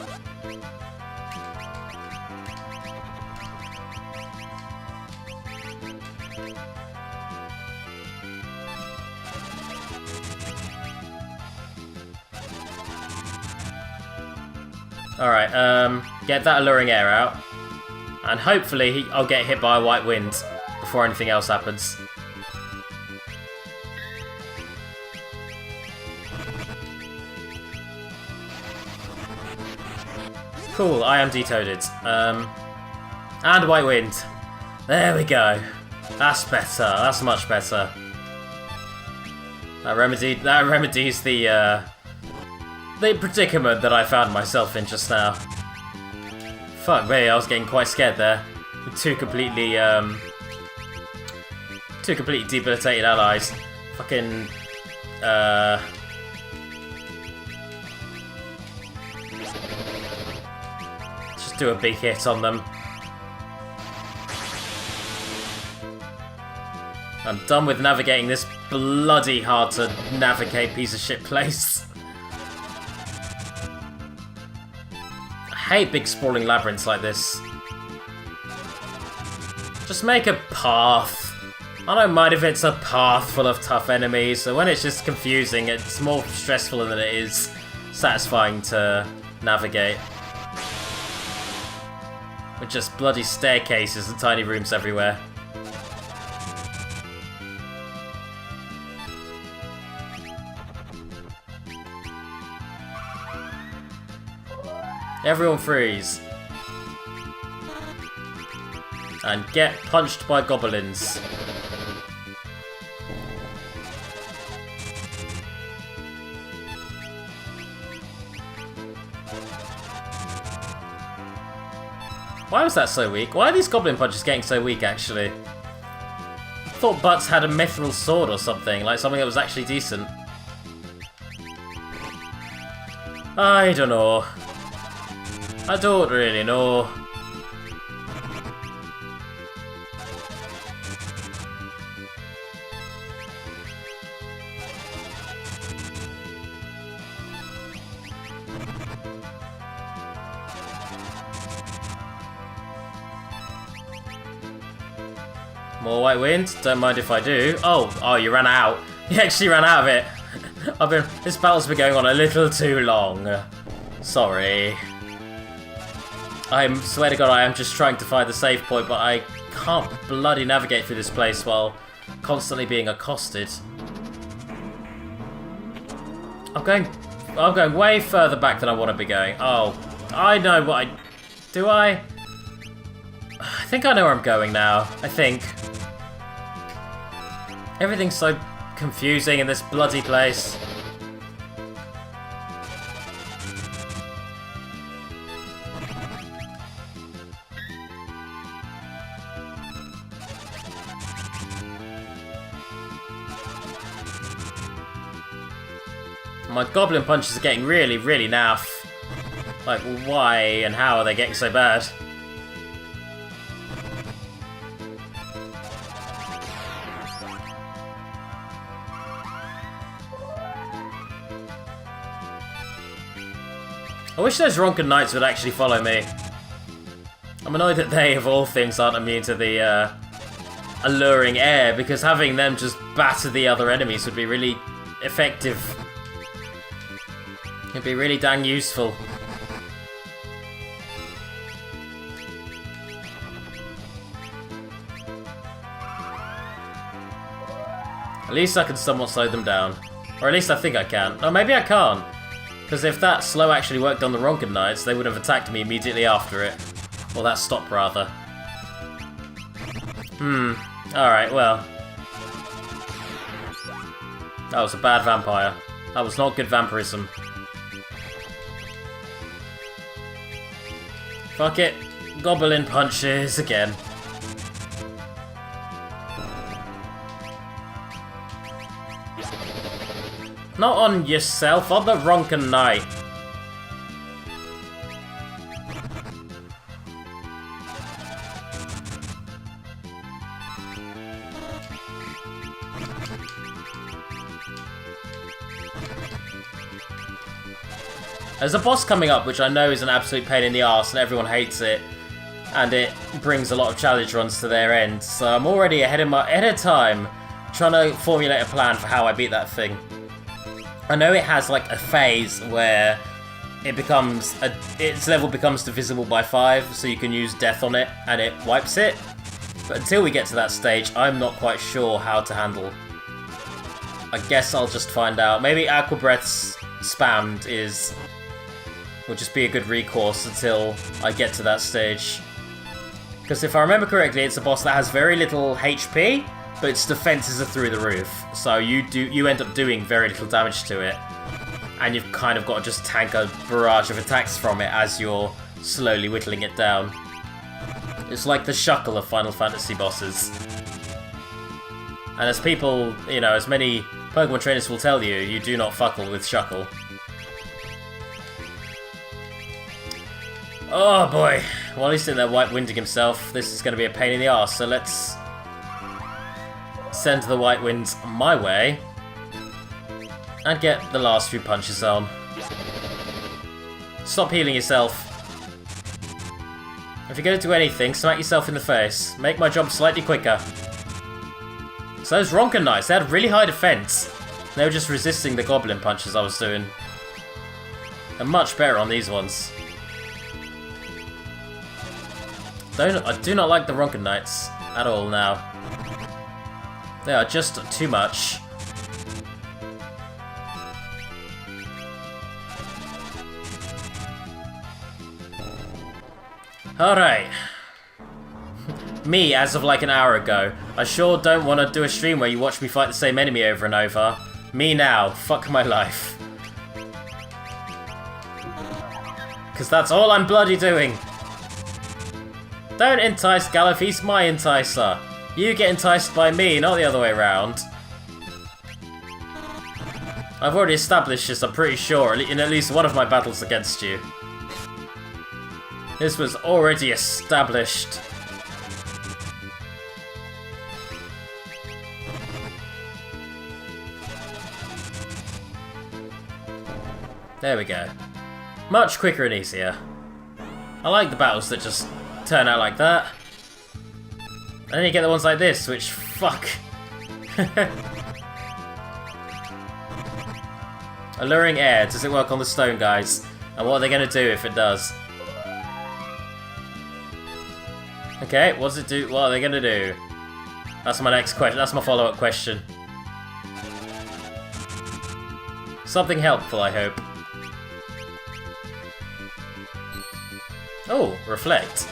Alright, get that alluring air out. And hopefully I'll get hit by a white wind before anything else happens. Cool, I am de-toaded. And white wind. There we go. That's better, that's much better. That remedies the predicament that I found myself in just now. Fuck me, I was getting quite scared there. With two completely debilitated allies. Fucking, just do a big hit on them. I'm done with navigating this bloody hard to navigate piece of shit place. I hate big sprawling labyrinths like this. Just make a path. I don't mind if it's a path full of tough enemies, so when it's just confusing, it's more stressful than it is satisfying to navigate. With just bloody staircases and tiny rooms everywhere. Everyone freeze. And get punched by goblins. Why was that so weak? Why are these goblin punches getting so weak, actually? I thought Butts had a mithril sword or something, like something that was actually decent. I don't know. I don't really know. More white wind? Don't mind if I do. Oh, you ran out. You actually ran out of it. This battle's been going on a little too long. Sorry. I swear to God, I am just trying to find the save point, but I can't bloody navigate through this place while constantly being accosted. I'm going way further back than I want to be going. Oh, I know what I... Do I? I think I know where I'm going now. I think. Everything's so confusing in this bloody place. My goblin punches are getting really, really naff. Like, why and how are they getting so bad? I wish those Ronken Knights would actually follow me. I'm annoyed that they, of all things, aren't immune to the alluring air, because having them just batter the other enemies would be really effective. It'd be really dang useful. At least I can somewhat slow them down. Or at least I think I can. Oh, maybe I can't. Because if that slow actually worked on the Ronken Knights, they would have attacked me immediately after it. Or that stop, rather. Alright, well. That was a bad vampire. That was not good vampirism. Fuck it. Goblin punches again. Not on yourself, on the Ronken Knight. There's a boss coming up, which I know is an absolute pain in the arse, and everyone hates it. And it brings a lot of challenge runs to their end. So I'm already ahead of time, trying to formulate a plan for how I beat that thing. I know it has like a phase where it becomes its level becomes divisible by 5, so you can use death on it and it wipes it. But until we get to that stage, I'm not quite sure how to handle. I guess I'll just find out. Maybe Aqua Breaths spammed will just be a good recourse until I get to that stage. Because if I remember correctly, it's a boss that has very little HP, but its defenses are through the roof. So you end up doing very little damage to it. And you've kind of got to just tank a barrage of attacks from it as you're slowly whittling it down. It's like the Shuckle of Final Fantasy bosses. And as people, as many Pokemon trainers will tell you, you do not fuckle with Shuckle. Oh boy. While he's sitting there white winding himself, this is going to be a pain in the arse, so let's send the white winds my way and get the last few punches on. Stop healing yourself. If you're going to do anything, smack yourself in the face. Make my job slightly quicker. So those Ronken Knights, they had really high defense. They were just resisting the goblin punches I was doing. They're much better on these ones. I do not like the Ronken Knights at all now. They are just too much. Alright. Me, as of like an hour ago. I sure don't want to do a stream where you watch me fight the same enemy over and over. Me now. Fuck my life. Because that's all I'm bloody doing. Don't entice Gallif, he's my enticer. You get enticed by me, not the other way around. I've already established this, I'm pretty sure, in at least one of my battles against you. This was already established. There we go. Much quicker and easier. I like the battles that just turn out like that. And then you get the ones like this, which, fuck. Alluring air, does it work on the stone guys? And what are they going to do if it does? Okay, what does it do? What are they going to do? That's my next question. That's my follow-up question. Something helpful, I hope. Oh, reflect.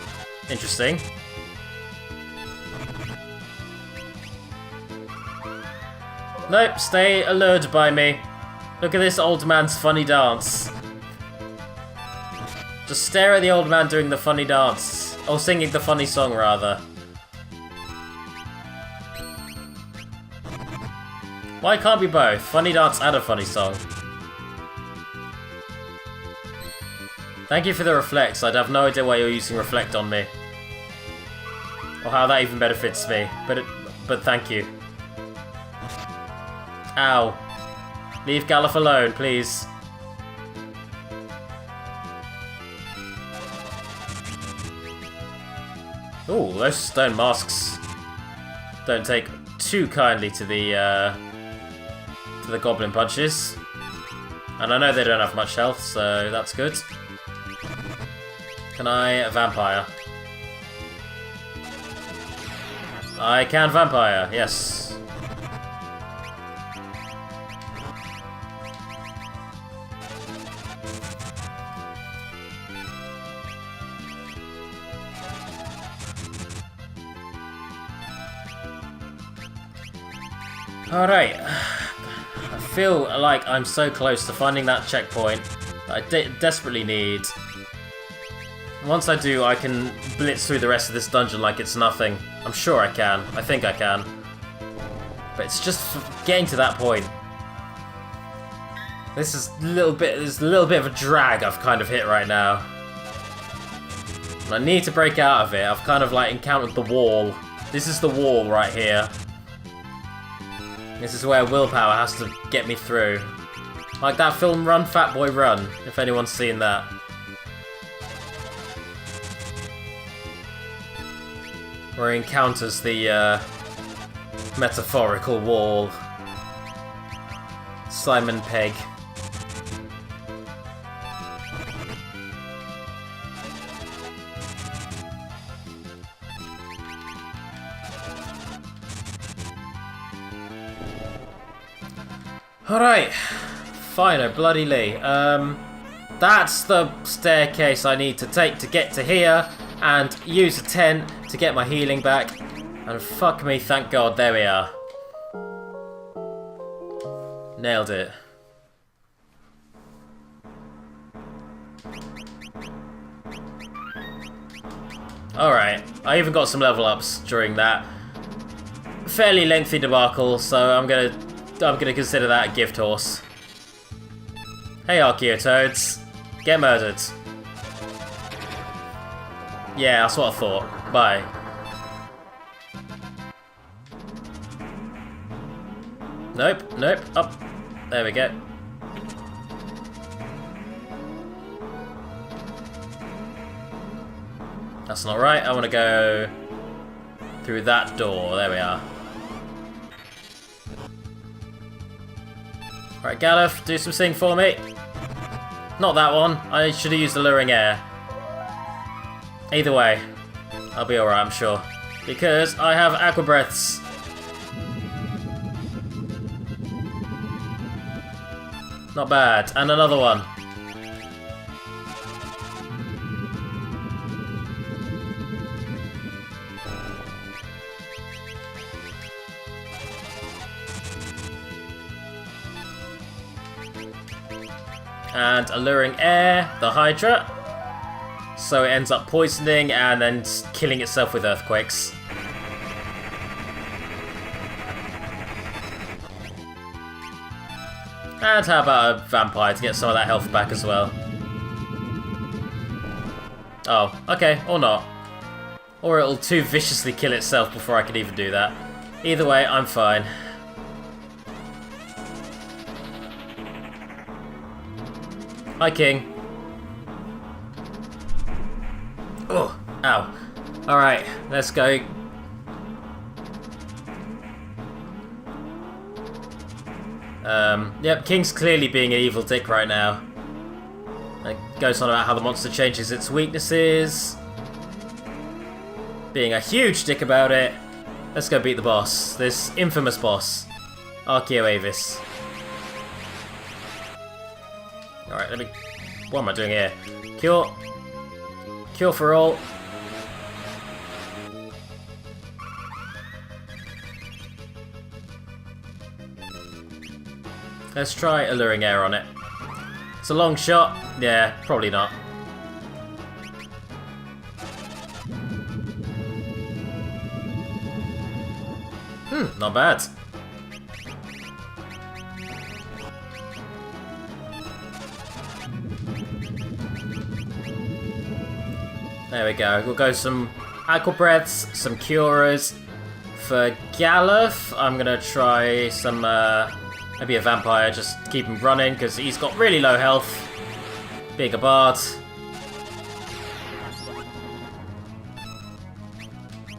Interesting. Nope, stay allured by me. Look at this old man's funny dance. Just stare at the old man doing the funny dance. Or singing the funny song, rather. Why can't be both? Funny dance and a funny song. Thank you for the reflects. I'd have no idea why you're using reflect on me. Or how that even benefits me. But thank you. Ow. Leave Galuf alone, please. Ooh, those stone masks don't take too kindly to the goblin punches. And I know they don't have much health, so that's good. Can I vampire? I can vampire, yes. Alright, I feel like I'm so close to finding that checkpoint that I desperately need. Once I do, I can blitz through the rest of this dungeon like it's nothing. I'm sure I can. I think I can. But it's just getting to that point. There's a little bit of a drag I've kind of hit right now. And I need to break out of it. I've kind of like encountered the wall. This is the wall right here. This is where willpower has to get me through. Like that film Run Fat Boy Run, if anyone's seen that. Where he encounters the metaphorical wall. Simon Pegg. Alright, fine, bloody Lee. That's the staircase I need to take to get to here, and use a tent to get my healing back. And fuck me, thank God, there we are. Nailed it. Alright, I even got some level ups during that fairly lengthy debacle, so I'm gonna consider that a gift horse. Hey Archaeotoads, get murdered. Yeah, that's what I thought. Bye. Nope, nope, up. There we go. That's not right, I want to go through that door. There we are. Right, Galuf, do some sing for me. Not that one. I should have used Alluring Air. Either way, I'll be alright, I'm sure. Because I have Aqua Breaths. Not bad. And another one. And Alluring Air, the Hydra. So it ends up poisoning and then killing itself with earthquakes. And how about a vampire to get some of that health back as well? Oh, okay, or not. Or it'll too viciously kill itself before I can even do that. Either way, I'm fine. Hi, King. Oh, ow. Alright, let's go. Yep, King's clearly being an evil dick right now. It goes on about how the monster changes its weaknesses. Being a huge dick about it. Let's go beat the boss. This infamous boss. Archaeoavis. Alright, let me... What am I doing here? Cure. Cure for all. Let's try alluring air on it. It's a long shot. Yeah, probably not. Not bad. There we go. We'll go some aqua breaths, some cures. For Galuf, I'm gonna try some maybe a vampire, just keep him running because he's got really low health. Being a bard.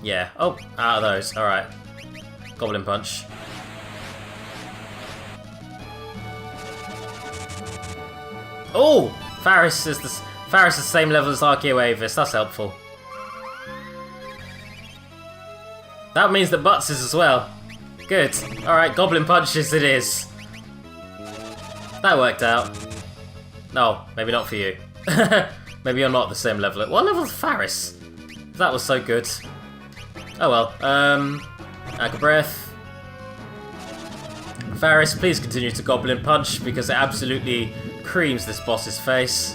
Yeah. Oh, out of those. Alright. Goblin Punch. Oh! Faris is the same level as Archaeoavis. That's helpful. That means that Butts is as well. Good. Alright, Goblin Punches it is. That worked out. No, maybe not for you. Maybe you're not the same level. What level is Faris? That was so good. Oh well. Aqua Breath. Faris, please continue to Goblin Punch because it absolutely creams this boss's face.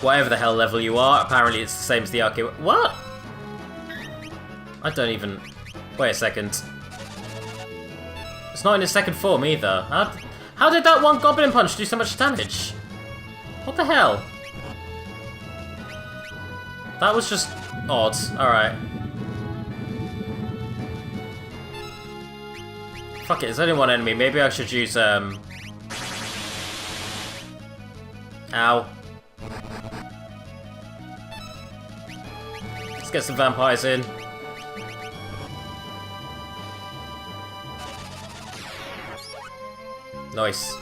Whatever the hell level you are, apparently it's the same as the Archaeo... What? I don't even... Wait a second. It's not in its second form either. How did that one Goblin Punch do so much damage? What the hell? That was just odd. Alright. Fuck it, there's only one enemy. Maybe I should use, Ow. Let's get some vampires in. Nice.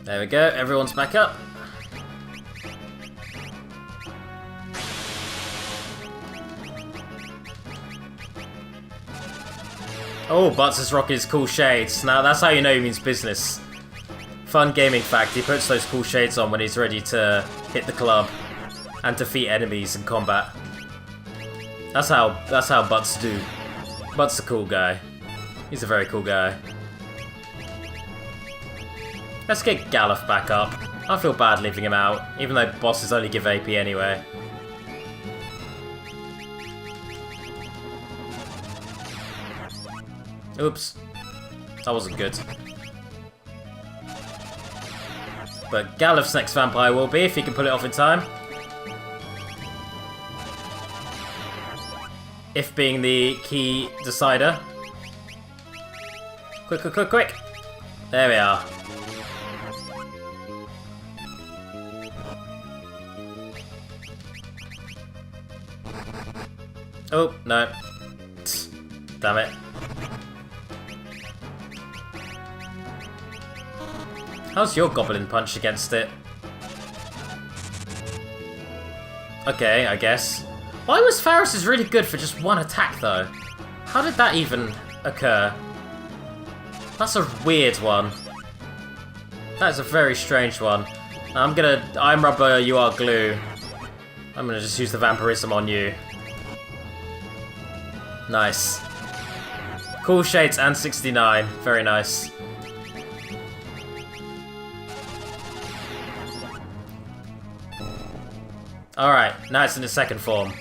There we go, everyone's back up. Oh, Butts is rocking his cool shades. Now that's how you know he means business. Fun gaming fact, he puts those cool shades on when he's ready to hit the club and defeat enemies in combat. That's how Butts do. Butts a cool guy. He's a very cool guy. Let's get Galuf back up. I feel bad leaving him out, even though bosses only give AP anyway. Oops. That wasn't good. But Galuf's next vampire will be, if he can pull it off in time. If being the key decider. Quick, quick, quick, quick! There we are. Oh, no. Damn it. How's your Goblin Punch against it? Okay, I guess. Why was Faris's really good for just one attack, though? How did that even occur? That's a weird one. That's a very strange one. I'm rubber, you are glue. I'm gonna just use the vampirism on you. Nice. Cool shades and 69. Very nice. Alright, now it's in its second form.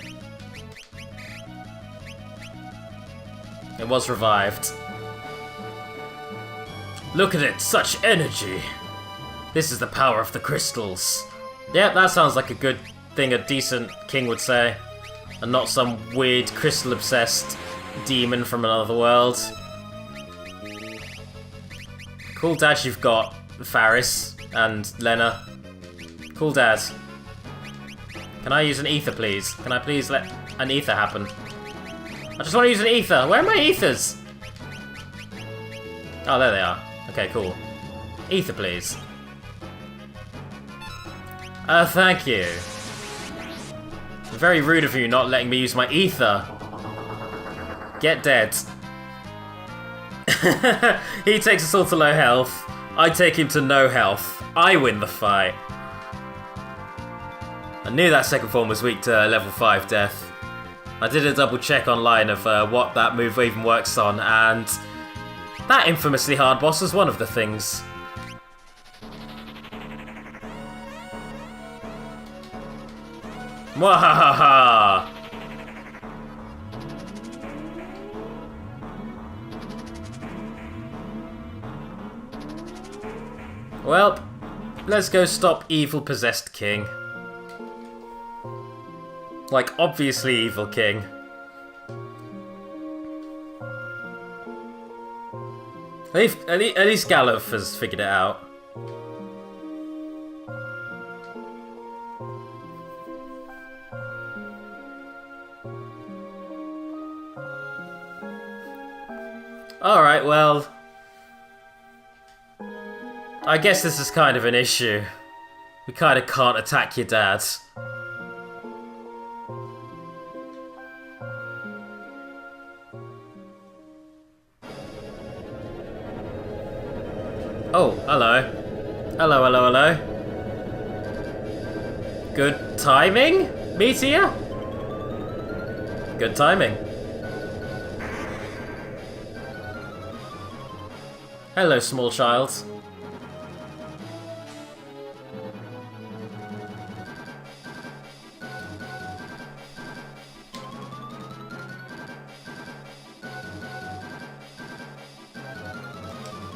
It was revived. Look at it, such energy! This is the power of the crystals. Yeah, that sounds like a good thing a decent king would say. And not some weird crystal-obsessed demon from another world. Cool dad you've got, Faris and Lena. Cool dad. Can I use an ether, please? Can I please let an ether happen? I just want to use an ether. Where are my ethers? Oh, there they are. Okay, cool. Ether, please. Thank you. Very rude of you not letting me use my ether. Get dead. He takes us all to low health. I take him to no health. I win the fight. I knew that second form was weak to level 5 death. I did a double check online of what that move even works on, and that infamously hard boss was one of the things. Mwahaha! Well, let's go stop evil possessed king. Like, obviously evil king. At least Galuf has figured it out. Alright, well, I guess this is kind of an issue. We kind of can't attack your dad. Oh, hello. Hello, hello, hello. Good timing, Meteor? Good timing. Hello, small child.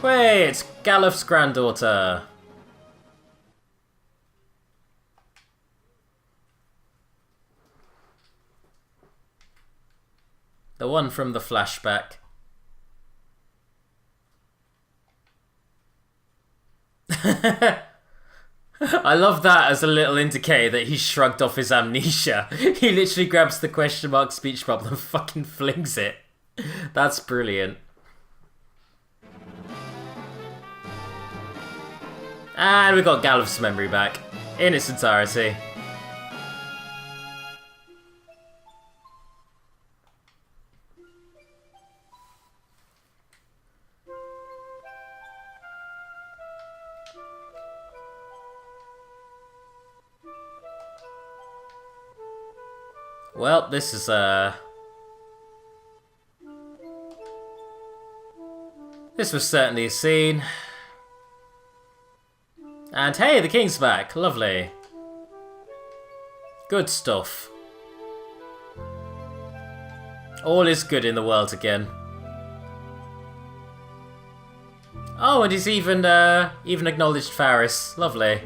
Wait, it's Galuf's granddaughter. The one from the flashback. I love that as a little indicator that he's shrugged off his amnesia. He literally grabs the question mark speech bubble and fucking flings it. That's brilliant. And we got Galuf's memory back in its entirety. Well, this is this was certainly a scene. And hey, the king's back. Lovely. Good stuff. All is good in the world again. Oh, and he's even acknowledged Faris. Lovely.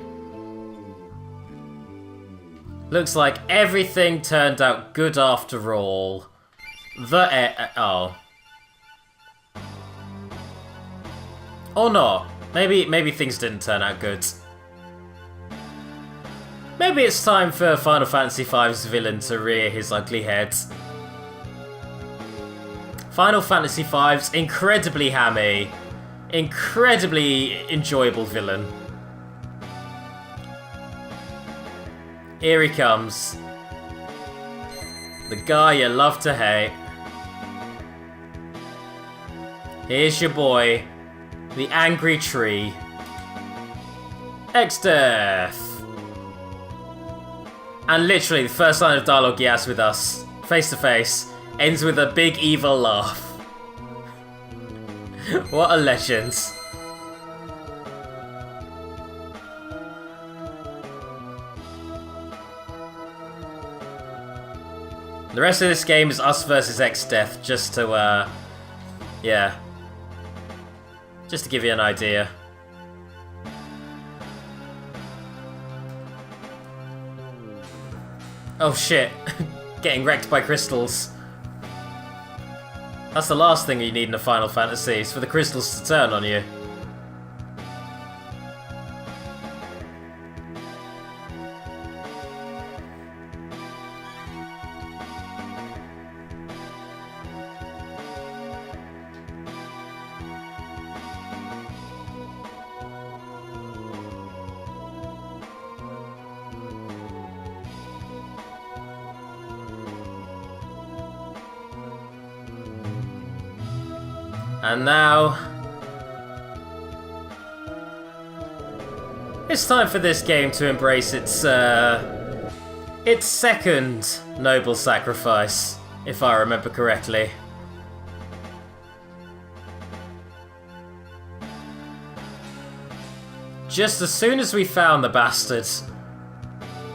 Looks like everything turned out good after all. Oh. Or not. Maybe things didn't turn out good. Maybe it's time for Final Fantasy V's villain to rear his ugly head. Final Fantasy V's incredibly hammy, incredibly enjoyable villain. Here he comes. The guy you love to hate. Here's your boy, the angry tree. Exdeath. And literally, the first line of dialogue he has with us, face to face, ends with a big evil laugh. What a legend. The rest of this game is us versus Exdeath, just to, yeah. Just to give you an idea. Oh shit. Getting wrecked by crystals. That's the last thing you need in a Final Fantasy, is for the crystals to turn on you. And now... it's time for this game to embrace its second noble sacrifice, if I remember correctly. Just as soon as we found the bastard,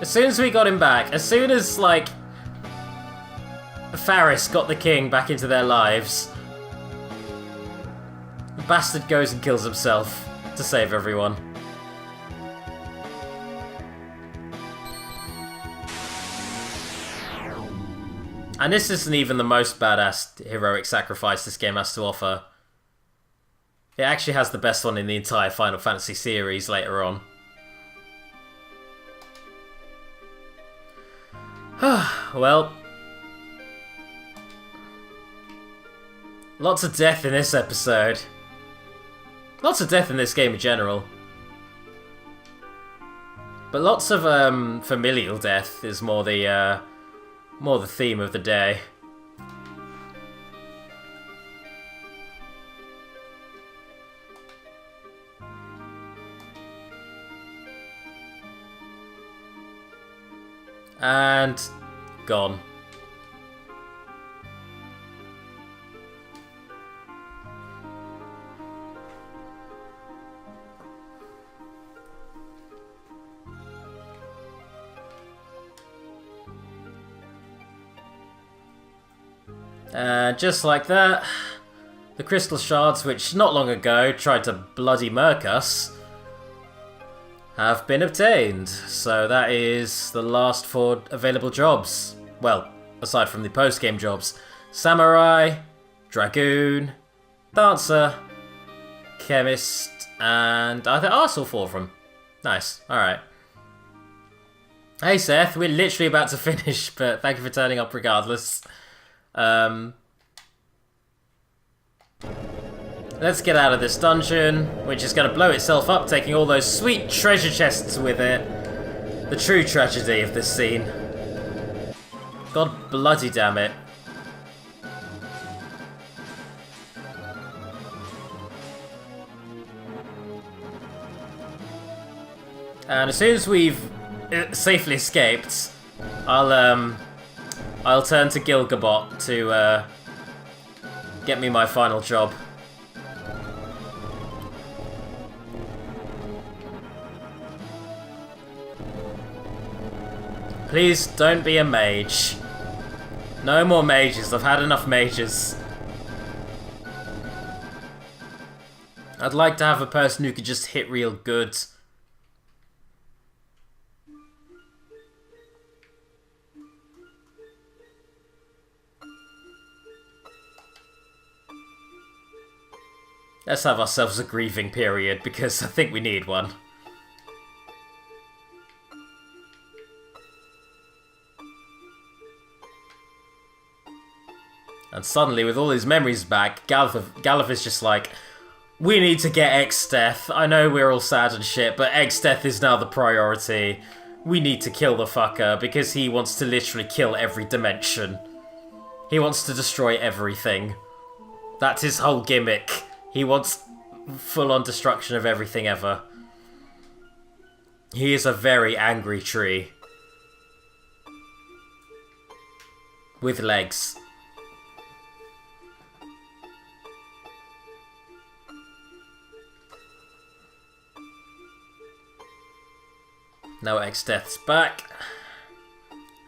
as soon as we got him back, as soon as, like, Faris got the king back into their lives, the bastard goes and kills himself to save everyone. And this isn't even the most badass heroic sacrifice this game has to offer. It actually has the best one in the entire Final Fantasy series later on. Well, lots of death in this episode. Lots of death in this game in general. But lots of familial death is more the theme of the day. And gone. Just like that, the crystal shards, which not long ago tried to bloody murk us, have been obtained. So that is the last 4 available jobs. Well, aside from the post-game jobs. Samurai, Dragoon, Dancer, Chemist, and I think I saw 4 of them. Nice, alright. Hey Seth, we're literally about to finish, but thank you for turning up regardless. Let's get out of this dungeon, which is going to blow itself up, taking all those sweet treasure chests with it. The true tragedy of this scene. God bloody damn it. And as soon as we've safely escaped, I'll turn to Gilgabot to get me my final job. Please don't be a mage. No more mages. I've had enough mages. I'd like to have a person who could just hit real good. Let's have ourselves a grieving period, because I think we need one. And suddenly, with all his memories back, Galif's just like, we need to get Exdeath. I know we're all sad and shit, but Exdeath is now the priority. We need to kill the fucker, because he wants to literally kill every dimension. He wants to destroy everything. That's his whole gimmick. He wants full-on destruction of everything ever. He is a very angry tree. With legs. Now Exdeath's back.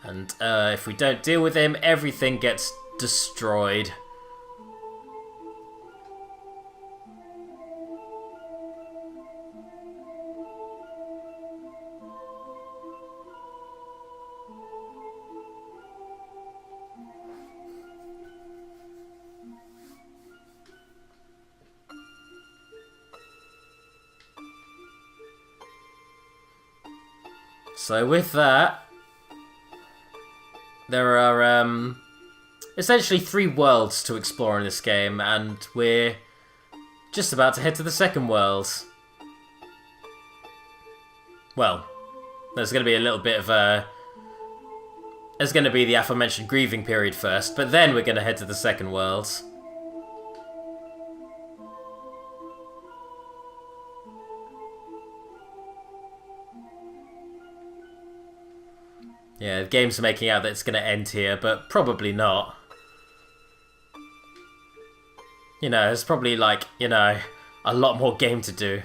And if we don't deal with him, everything gets destroyed. So with that, there are essentially 3 worlds to explore in this game, and we're just about to head to the second world. Well, there's going to be a little bit of a... There's going to be the aforementioned grieving period first, but then we're going to head to the second world. Yeah, the game's making out that it's going to end here, but probably not. You know, there's probably, like, you know, a lot more game to do.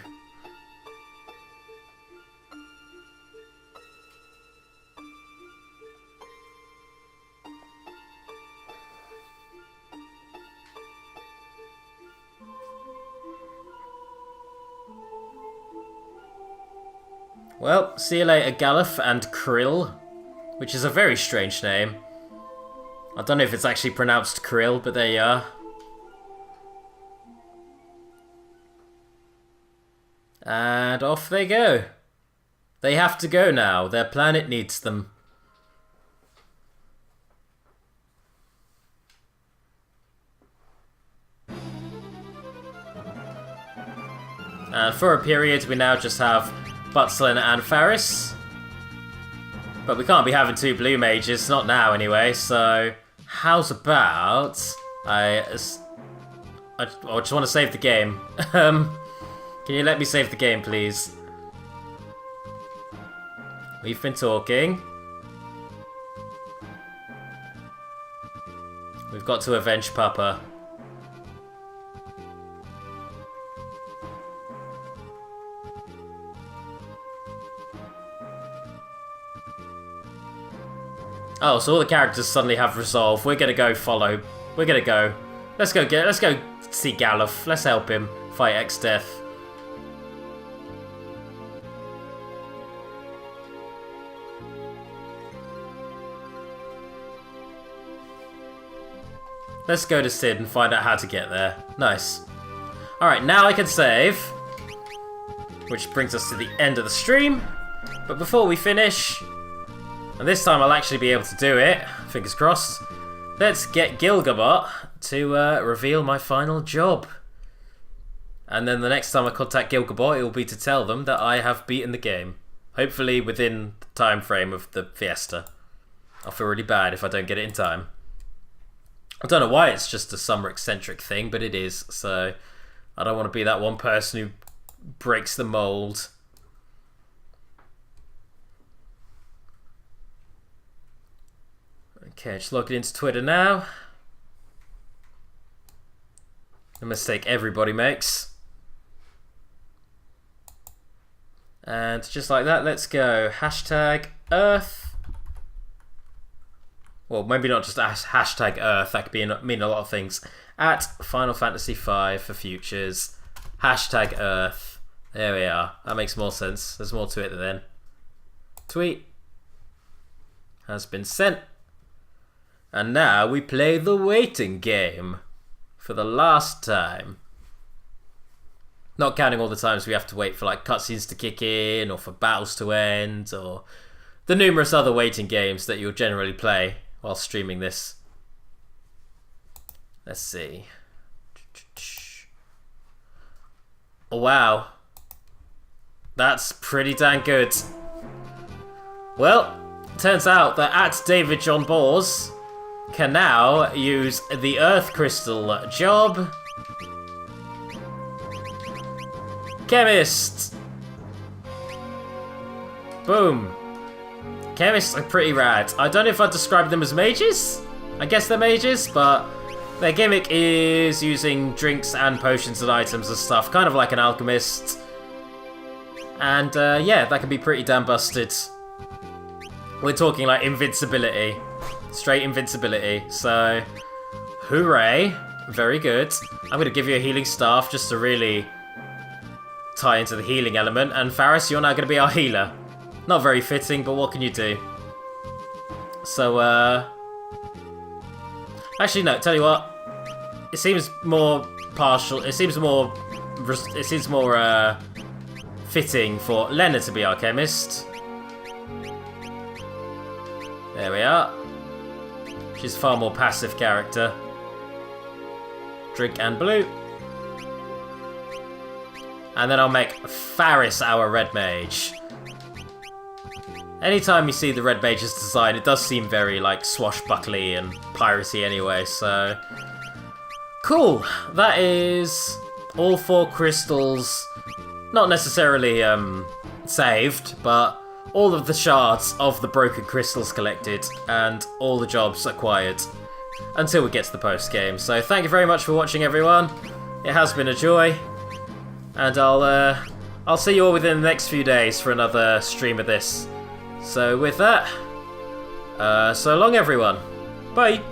Well, see you later, Galuf and Krill, which is a very strange name. I don't know if it's actually pronounced Krill, but there you are. And off they go. They have to go now. Their planet needs them. And for a period, we now just have Butslin and Faris. But we can't be having two blue mages, not now anyway, so how's about I just want to save the game. Can you let me save the game, please? We've been talking. We've got to avenge Papa. Oh, so all the characters suddenly have resolve. We're gonna go follow. We're gonna go. Let's go see Galuf. Let's help him fight X-Death. Let's go to Sid and find out how to get there. Nice. Alright, now I can save. Which brings us to the end of the stream. But before we finish, and this time I'll actually be able to do it, fingers crossed, let's get Gilgabot to reveal my final job. And then the next time I contact Gilgabot, it will be to tell them that I have beaten the game. Hopefully within the time frame of the Fiesta. I'll feel really bad if I don't get it in time. I don't know why it's just a summer eccentric thing, but it is, so I don't want to be that one person who breaks the mold. Okay, just logging into Twitter now. A mistake everybody makes. And just like that, let's go hashtag Earth. Well, maybe not just hashtag Earth, that could mean a lot of things. At Final Fantasy V for futures. Hashtag Earth. There we are. That makes more sense. There's more to it then. Tweet has been sent. And now we play the waiting game. For the last time. Not counting all the times we have to wait for like cutscenes to kick in, or for battles to end, or the numerous other waiting games that you'll generally play while streaming this. Let's see. Oh, wow. That's pretty dang good. Well, turns out that at David John Bors can now use the Earth Crystal job. Chemist! Boom. Chemists are pretty rad. I don't know if I'd describe them as mages. I guess they're mages, but their gimmick is using drinks and potions and items and stuff, kind of like an alchemist. And yeah, that can be pretty damn busted. We're talking like invincibility. Straight invincibility. So, hooray. Very good. I'm going to give you a healing staff just to really tie into the healing element. And Faris, you're now going to be our healer. Not very fitting, but what can you do? So, actually, no, tell you what. It seems more partial. It seems more fitting for Lena to be our chemist. There we are. She's a far more passive character. Drink and blue. And then I'll make Faris our red mage. Anytime you see the red mage's design, it does seem very like swashbuckly and piratey anyway, so cool. That is all 4 crystals, not necessarily saved, but all of the shards of the broken crystals collected and all the jobs acquired until we get to the post-game. So thank you very much for watching, everyone. It has been a joy, and I'll see you all within the next few days for another stream of this. So with that, so long everyone. Bye!